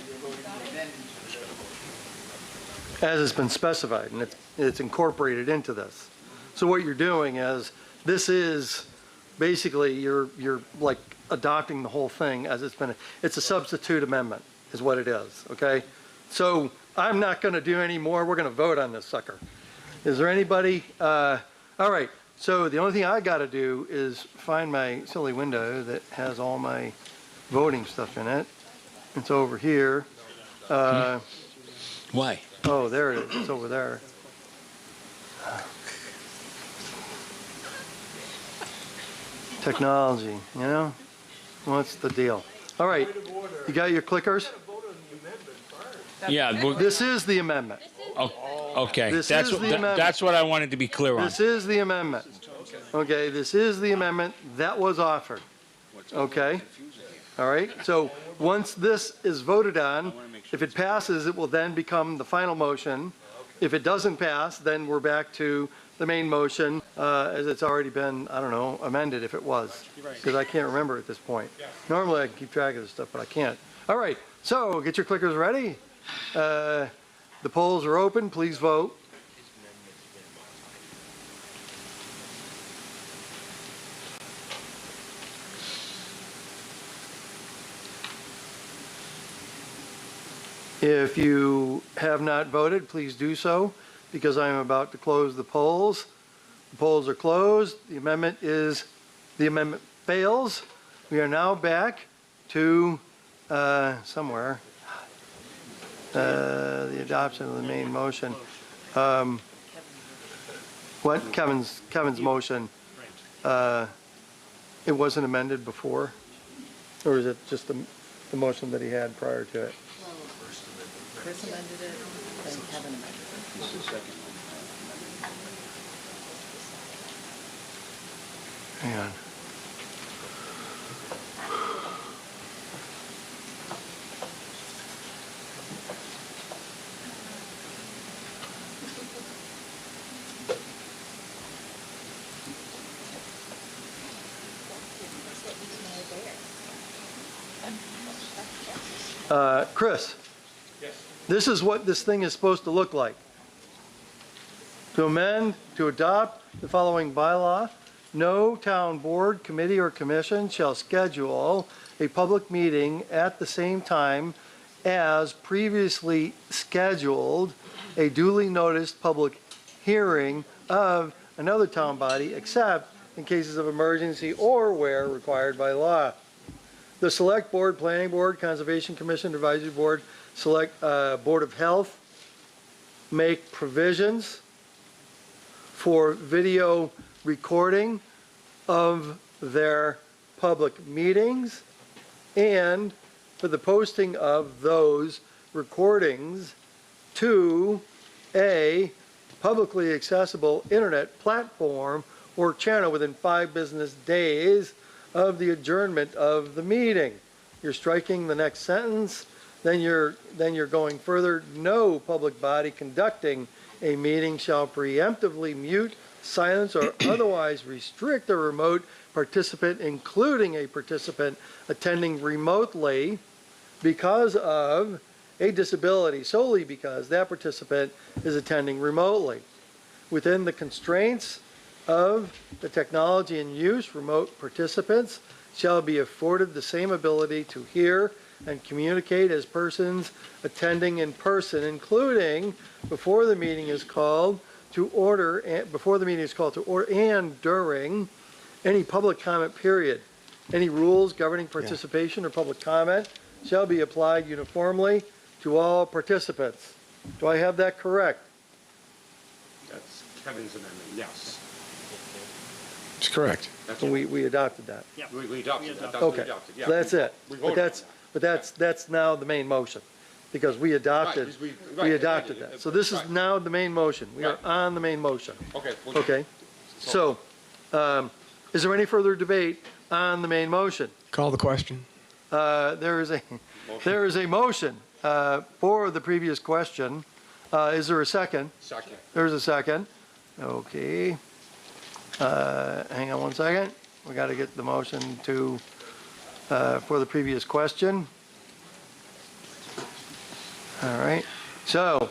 As it's been specified, and it's incorporated into this. So what you're doing is, this is basically you're like adopting the whole thing as it's a substitute amendment is what it is, okay? So I'm not going to do any more. We're going to vote on this sucker. Is there anybody? All right. So the only thing I got to do is find my silly window that has all my voting stuff in it. It's over here. Why? Oh, there it is. It's over there. Technology, you know? What's the deal? All right. You got your clickers? Yeah. This is the amendment. Okay. This That's is the amendment. that's what I wanted to be clear on. This is the amendment. Okay, this is the amendment that was offered. Okay? All right? So once this is voted on, if it passes, it will then become the final motion. If it doesn't pass, then we're back to the main motion as it's already been, I don't know, amended if it was. Because I can't remember at this point. Normally I can keep track of this stuff, but I can't. All right, so get your clickers ready. The polls are open. Please vote. If you have not voted, please do so, because I am about to close the polls. The polls are closed. The amendment fails. We are now back to somewhere. The adoption of the main motion. What? Kevin's motion. It wasn't amended before? Or is it just the motion that he had prior to it? Chris amended it, then Kevin amended it. This is second. Hang on. Chris, this is what this thing is supposed to look like. To amend, to adopt the following bylaw, no town board, committee, or commission shall schedule a public meeting at the same time as previously scheduled a duly noticed public hearing of another town body, except in cases of emergency or where required by law. The Select Board, Planning Board, Conservation Commission, Advisory Board, Select Board of Health make provisions for video recording of their public meetings and for the posting of those recordings to a publicly accessible internet platform or channel within 5 business days of the adjournment of the meeting. You're striking the next sentence, then you're going further. No public body conducting a meeting shall preemptively mute, silence, or otherwise restrict a remote participant, including a participant attending remotely because of a disability, solely because that participant is attending remotely. Within the constraints of the technology in use, remote participants shall be afforded the same ability to hear and communicate as persons attending in person, including before the meeting is called to order and during any public comment period. Any rules governing participation or public comment shall be applied uniformly to all participants. Do I have that correct? That's Kevin's amendment, yes. It's correct. We adopted that. Yeah. We adopted that. That's what we Okay, adopted, yeah. so that's it. We But voted on that's, that's now the main motion, because we adopted, because we we adopted amended it. that. So this is Right. now the main motion. We are Right. on the main motion. Okay. Okay? So, is there any further debate on the main motion? Call the question. There is a motion for the previous question. Is there a second? Second. There's a second. Okay. Hang on one second. We got to get the motion to, for the previous question. All right. So,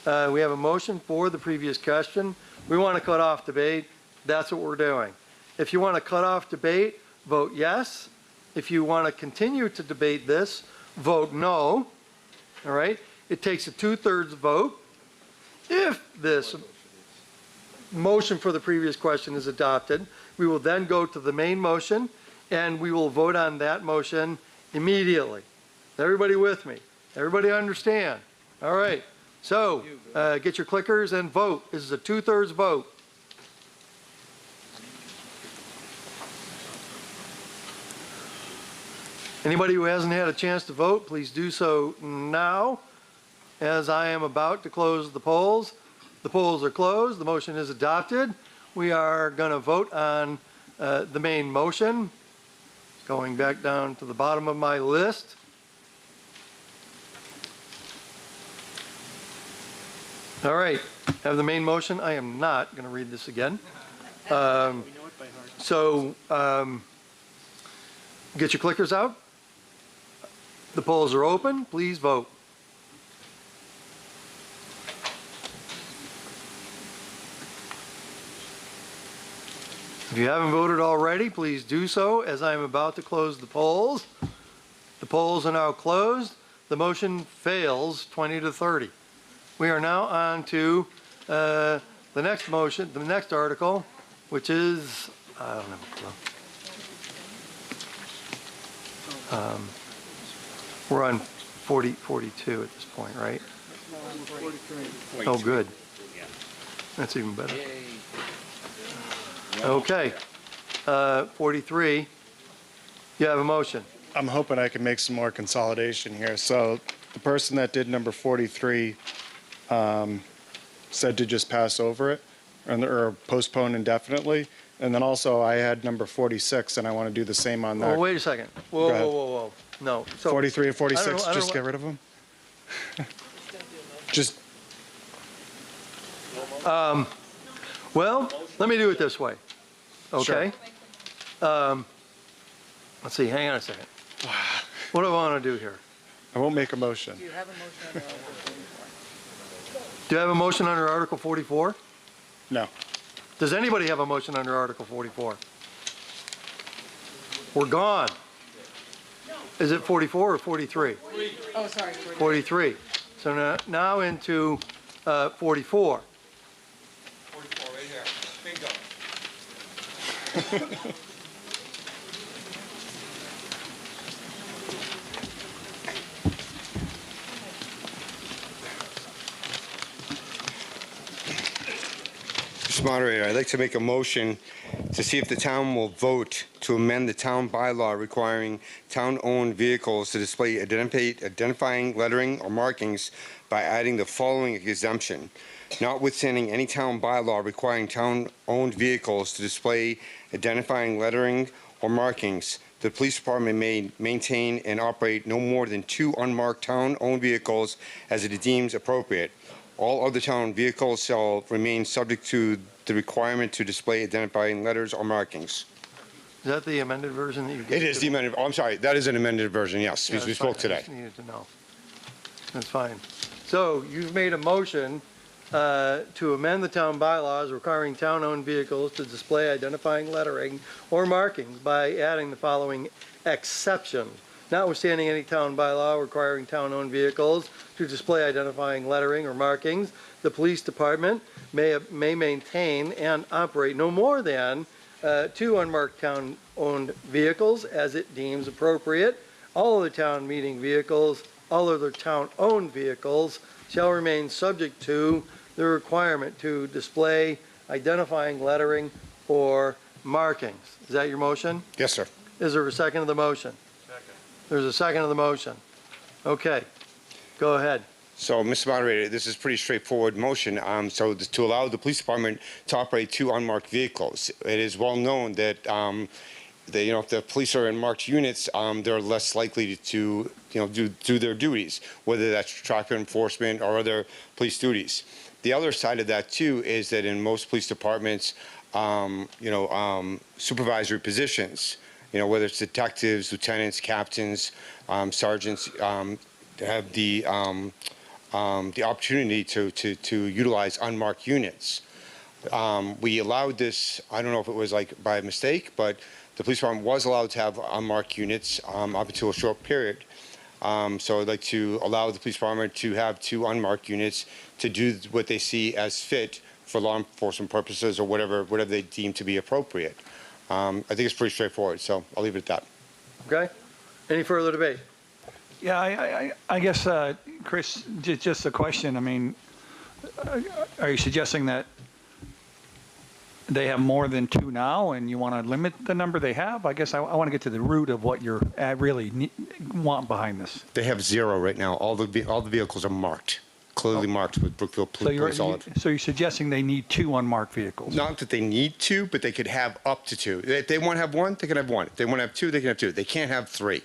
we have a motion for the previous question. We want to cut off debate. That's what we're doing. If you want to cut off debate, vote yes. If you want to continue to debate this, vote no. All right? It takes a 2/3 vote. If this motion for the previous question is adopted, we will then go to the main motion, and we will vote on that motion immediately. Is everybody with me? Everybody understand? All right. So, get your clickers and vote. This is a 2/3 vote. Anybody who hasn't had a chance to vote, please do so now, as I am about to close the polls. The polls are closed. The motion is adopted. We are going to vote on the main motion. Going back down to the bottom of my list. All right. Have the main motion. I am not going to read this again. So get your clickers out. The polls are open. Please vote. If you haven't voted already, please do so as I am about to close the polls. The polls are now closed. The motion fails 20-30. We are now on to the next motion, the next article, which is, I don't have a clue. We're on 42 at this point, right? Oh, good. That's even better. Okay. 43. You have a motion. I'm hoping I can make some more consolidation here. So the person that did number 43 said to just pass over it or postpone indefinitely. And then also I had number 46 and I want to do the same on that. Oh, wait a second. Whoa, Go ahead. whoa, whoa, whoa. No. So 43 or I 46, don't just know get rid of them? Just, well, let me do it this way. Okay? Let's see, hang on a second. What do I want to do here? I won't make a motion. Do you have a motion under Article 44? Do you have a motion under Article 44? No. Does anybody have a motion under Article 44? We're gone. Is it 44 or 43? Oh, sorry. 43. So now into 44. 44 right here. Bingo. Mr. Moderator, I'd like to make a motion to see if the town will vote to amend the town bylaw requiring town-owned vehicles to display identifying lettering or markings by adding the following exemption. Notwithstanding any town bylaw requiring town-owned vehicles to display identifying lettering or markings, the police department may maintain and operate no more than 2 unmarked town-owned vehicles as it deems appropriate. All other town vehicles shall remain subject to the requirement to display identifying letters or markings. Is that the amended version that you gave? It is the amended, oh, I'm sorry, that is an amended version, yes, Yeah, we that's spoke fine. I today. just needed to know. That's fine. So you've made a motion to amend the town bylaws requiring town-owned vehicles to display identifying lettering or markings by adding the following exception. Notwithstanding any town bylaw requiring town-owned vehicles to display identifying lettering or markings, the police department may maintain and operate no more than 2 unmarked town-owned vehicles as it deems appropriate. All other all other town-owned vehicles shall remain subject to the requirement to display identifying lettering or markings. Is that your motion? Yes, sir. Is there a second of the motion? There's a second of the motion. Okay, go ahead. So, Mr. Moderator, this is pretty straightforward motion. So to allow the police department to operate 2 unmarked vehicles, it is well known that if the police are in marked units, they're less likely to do their duties, whether that's traffic enforcement or other police duties. The other side of that too is that in most police departments, supervisory positions, whether it's detectives, lieutenants, captains, sergeants, have the opportunity to utilize unmarked units. We allowed this, I don't know if it was like by mistake, but the police department was allowed to have unmarked units up until a short period. So I'd like to allow the police department to have 2 unmarked units to do what they see as fit for law enforcement purposes or whatever they deem to be appropriate. I think it's pretty straightforward, so I'll leave it at that. Okay? Any further debate? Yeah, I guess, Chris, just a question. I mean, are you suggesting that they have more than 2 now and you want to limit the number they have? I guess I want to get to the root of what you're really want behind this. They have 0 right now. All the vehicles are marked, clearly marked with Brookfield Police. So you're suggesting they need 2 unmarked vehicles? Not that they need 2, but they could have up to 2. If they want to have 1, they can have 1. If they want to have 2, they can have 2. They can't have 3.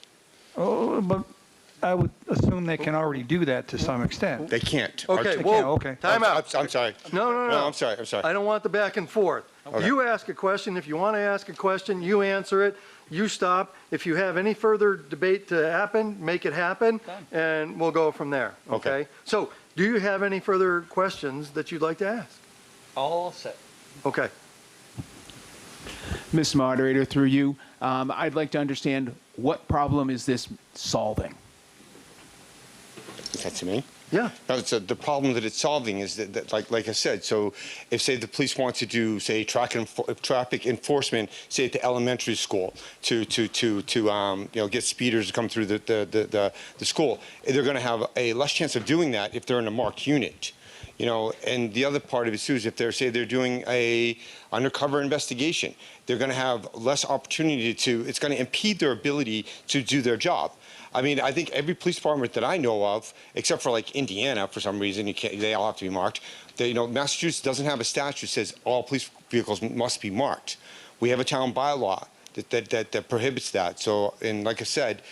Oh, but I would assume they can already do that to some extent. They can't. Okay, whoa, okay. time out. I'm sorry. No. I'm sorry. I don't want the back and forth. Okay. You ask a question. If you want to ask a question, you answer it. You stop. If you have any further debate to happen, make it happen, and we'll go from there. Okay? So, do you have any further questions that you'd like to ask? All set. Okay. Mr. Moderator, through you, I'd like to understand what problem is this solving? Is that to me? Yeah. No, the problem that it's solving is that like I said, so if, say, the police want to do, say, traffic enforcement, say, at the elementary school to get speeders to come through the school, they're going to have a less chance of doing that if they're in a marked unit. And the other part of it too is if they're doing a undercover investigation, they're going to have less opportunity it's going to impede their ability to do their job. I mean, I think every police department that I know of, except for like Indiana, for some reason, they all have to be marked. Massachusetts doesn't have a statute that says all police vehicles must be marked. We have a town bylaw that prohibits that. So, and like I said,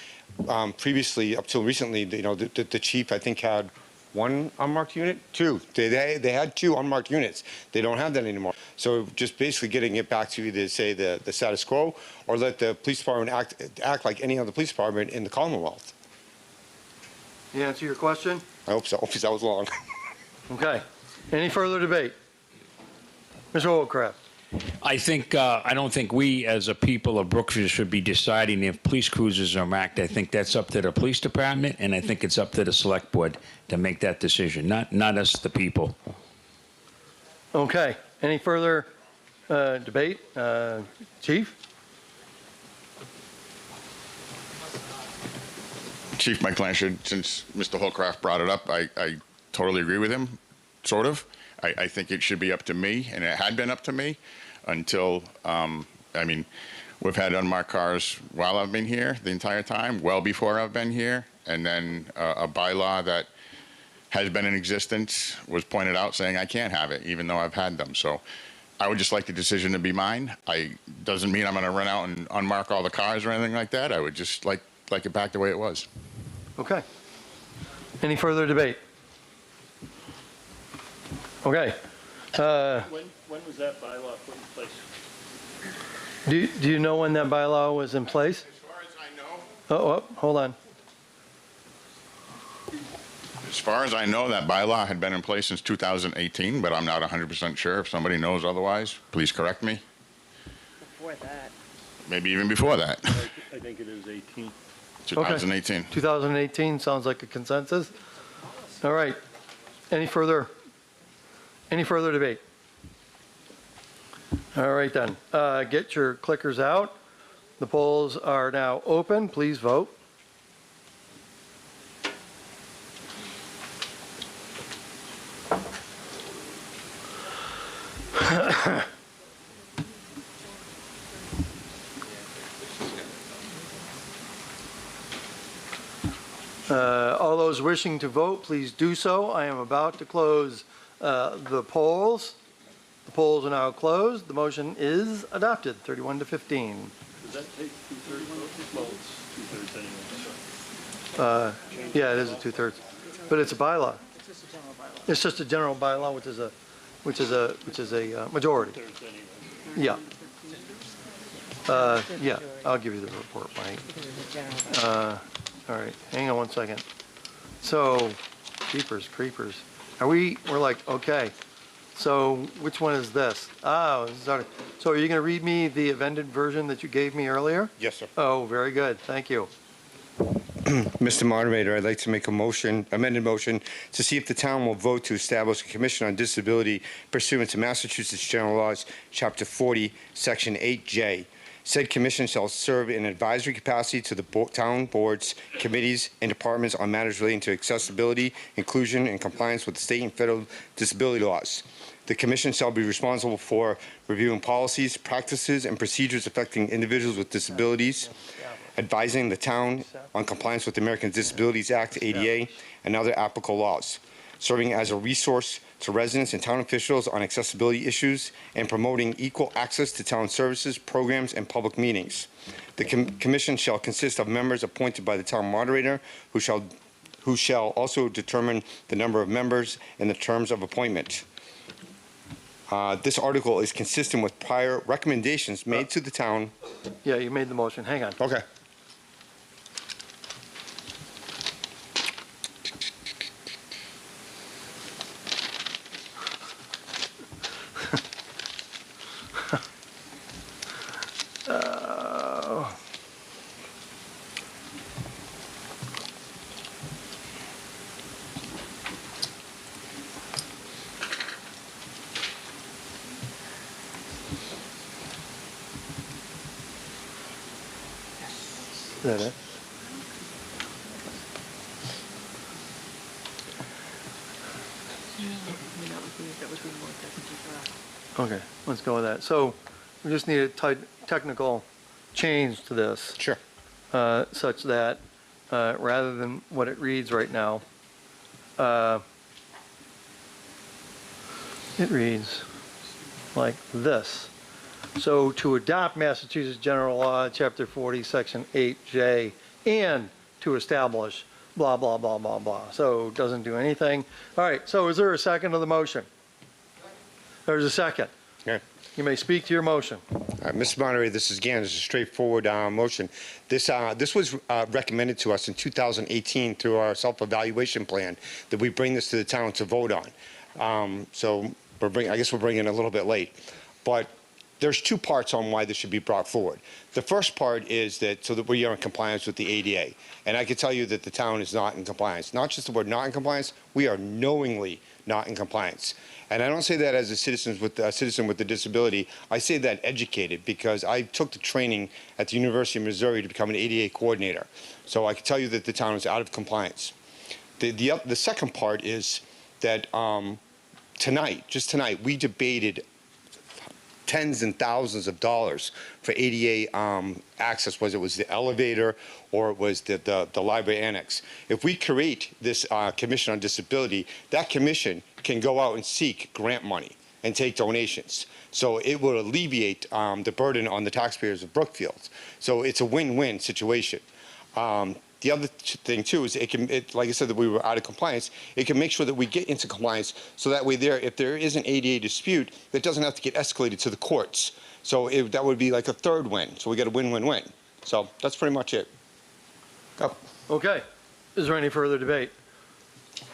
previously, up till recently, the chief, I think, had 1 unmarked unit, 2. They had 2 unmarked units. They don't have that anymore. So just basically getting it back to either, say, the status quo or let the police department act like any other police department in the Commonwealth. You answer your question? I hope so, because that was long. Okay. Any further debate? Mr. Holcraft. I don't think we as a people of Brookfield should be deciding if police cruisers are marked. I think that's up to the police department, and I think it's up to the select board to make that decision, not us, the people. Okay. Any further debate? Chief? Chief Mike Blanchard, since Mr. Holcraft brought it up, I totally agree with him, sort of. I think it should be up to me, and it had been up to me until, I mean, we've had unmarked cars while I've been here the entire time, well before I've been here, and then a bylaw that has been in existence was pointed out saying I can't have it, even though I've had them. So I would just like the decision to be mine. Doesn't mean I'm going to run out and unmark all the cars or anything like that. I would just like it back the way it was. Okay. Any further debate? Okay. When was that bylaw put in place? Do you know when that bylaw was in place? As far as I know. Oh, hold on. As far as I know, that bylaw had been in place since 2018, but I'm not 100% sure. If somebody knows otherwise, please correct me. Before that. Maybe even before that. I think it is 18. 2018. Okay. 2018 sounds like a consensus. All right. Any further debate? All right then. Get your clickers out. The polls are now open. Please vote. All those wishing to vote, please do so. I am about to close the polls. The polls are now closed. The motion is adopted, 31 to 15. Does that take 2/3 vote? Well, it's 2/3 anyway. Yeah, it is a 2/3, but it's a bylaw. It's just a general bylaw, which is a majority. Yeah. Yeah, I'll give you the report, Mike. All right, hang on one second. So, jeepers creepers. We're like, okay. So which one is this? Oh, this is our, so are you going to read me the amended version that you gave me earlier? Yes, sir. Oh, very good. Thank you. Mr. Moderator, I'd like to make a motion, amended motion, to see if the town will vote to establish a commission on disability pursuant to Massachusetts General Laws, Chapter 40, Section 8J. Said commission shall serve in advisory capacity to the town boards, committees, and departments on matters relating to accessibility, inclusion, and compliance with state and federal disability laws. The commission shall be responsible for reviewing policies, practices, and procedures affecting individuals with disabilities, advising the town on compliance with the Americans with Disabilities Act, ADA, and other applicable laws, serving as a resource to residents and town officials on accessibility issues, and promoting equal access to town services, programs, and public meetings. The commission shall consist of members appointed by the town moderator, who shall also determine the number of members and the terms of appointment. This article is consistent with prior recommendations made to the town. Yeah, you made the motion. Hang on. Okay. Is that it? Okay, let's go with that. So we just need a technical change to this. Sure. Such that rather than what it reads right now, it reads like this. So to adopt Massachusetts General Law, Chapter 40, Section 8J, and to establish blah, blah, blah, blah, blah. So it doesn't do anything. All right, so is there a second to the motion? There's a second. Yeah. You may speak to your motion. Mr. Moderator, this is a straightforward motion. This was recommended to us in 2018 through our self-evaluation plan that we bring this to the town to vote on. So I guess we're bringing it a little bit late. But there's two parts on why this should be brought forward. The first part is that so that we are in compliance with the ADA. And I can tell you that the town is not in compliance. Not just the word not in compliance, we are knowingly not in compliance. And I don't say that as a citizen with a disability. I say that educated because I took the training at the University of Missouri to become an ADA coordinator. So I can tell you that the town is out of compliance. The second part is that just tonight, we debated tens and thousands of dollars for ADA access, whether it was the elevator or it was the library annex. If we create this Commission on Disability, that commission can go out and seek grant money and take donations. So it will alleviate the burden on the taxpayers of Brookfield. So it's a win-win situation. The other thing too is like I said, that we were out of compliance. It can make sure that we get into compliance, so that way if there is an ADA dispute, that doesn't have to get escalated to the courts. So that would be like a third win. So we get a win-win-win. So that's pretty much it. Okay. Is there any further debate?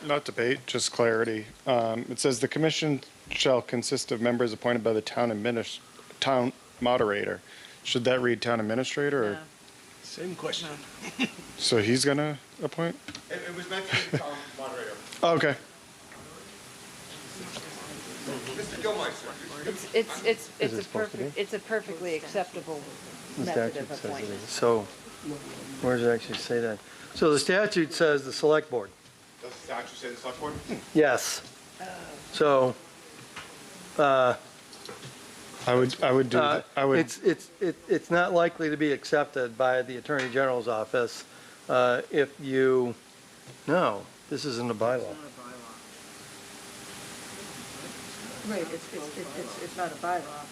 Not debate, just clarity. It says the commission shall consist of members appointed by the town moderator. Should that read town administrator or? Same question. So he's gonna appoint? It was meant to be the town moderator. Oh, okay. Mr. Gilmeister. It's a perfectly acceptable The method statute of says it appointment. is. So, where does it actually say that? So the statute says the select board. Does the statute say the select board? Yes. So, I would do. It's not likely to be accepted by the Attorney General's office if you. No, this isn't a bylaw. Right, it's not a bylaw.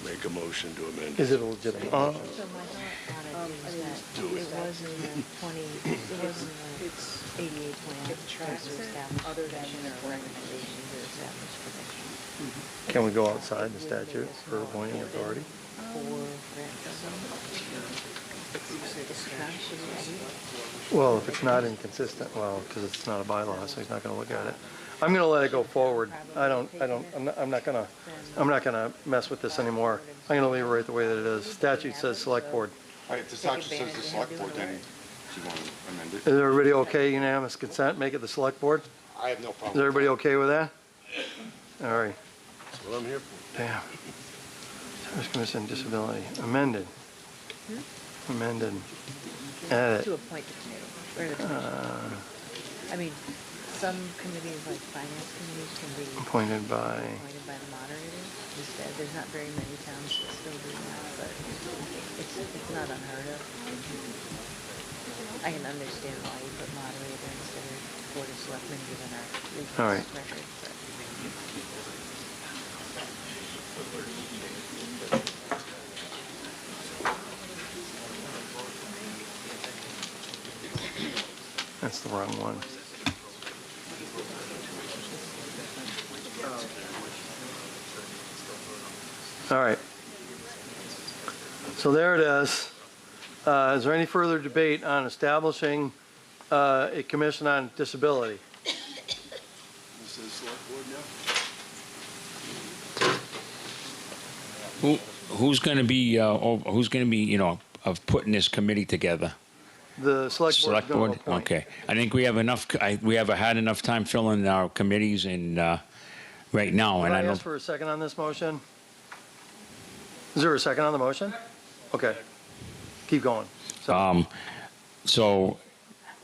Make a motion to amend. Is it a legitimate? So my thought on it is that it was in the 20, it was in the 88 plan that was established other than the recommendations that established for this. Can we go outside the statute for appointing authority? Well, if it's not inconsistent, well, because it's not a bylaw, so he's not going to look at it. I'm going to let it go forward. I'm not going to mess with this anymore. I'm going to leave it right the way that it is. Statute says select board. All right, the statute says the select board, then do you want to amend it? Is everybody okay, unanimous consent, make it the select board? I have no Is problem. everybody okay with that? All right. That's what I'm here for. Damn. Service Commission Disability, amended. Amended. Edit. To appoint the committee. Or the commission. I mean, some committees, like finance committees, can be Appointed by. appointed by the moderator instead. There's not very many towns that still do that, but it's not unheard of. I can understand why you put moderator instead of board of selectmen, given our All right. record. But. That's the wrong one. All right. So there it is. Is there any further debate on establishing a commission on disability? This is select board now? Who's going to be, of putting this committee together? The select board. Select board? Okay. I think we have enough, we have had enough time filling our committees and, right now, Can and I I ask don't, for a second on this motion? Is there a second on the motion? Okay. Keep going. so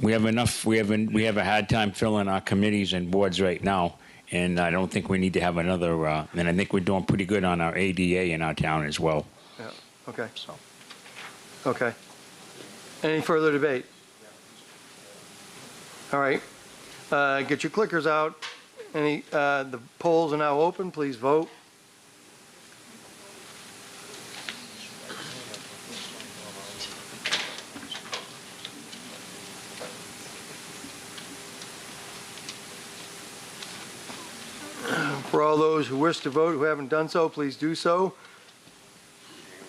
we have enough, we have had time filling our committees and boards right now, and I don't think we need to have another, and I think we're doing pretty good on our ADA in our town as well. Yeah, okay. Okay. Any further debate? All right. Get your clickers out. The polls are now open. Please vote. For all those who wish to vote who haven't done so, please do so.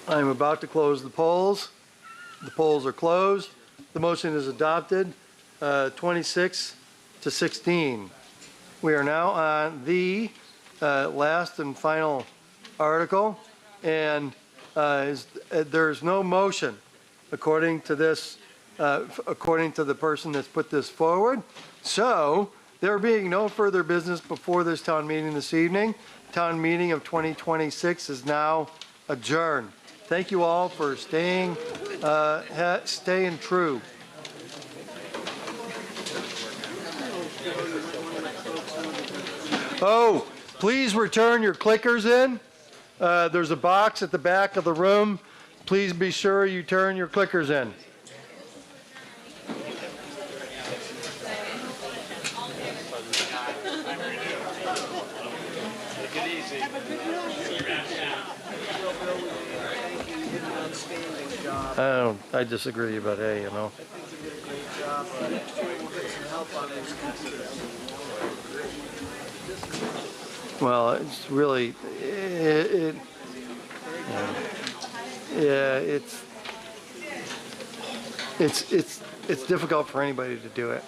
I'm about to close the polls. The polls are closed. The motion is adopted, 26 to 16. We are now on the last and final article, and there's no motion according to this, according to the person that's put this forward. So there being no further business before this town meeting this evening, town meeting of 2026 is now adjourned. Thank you all for staying true. Oh, please return your clickers in. There's a box at the back of the room. Please be sure you turn your clickers in. Take it easy. I disagree, but hey, you know. Well, it's really, yeah, it's difficult for anybody to do it.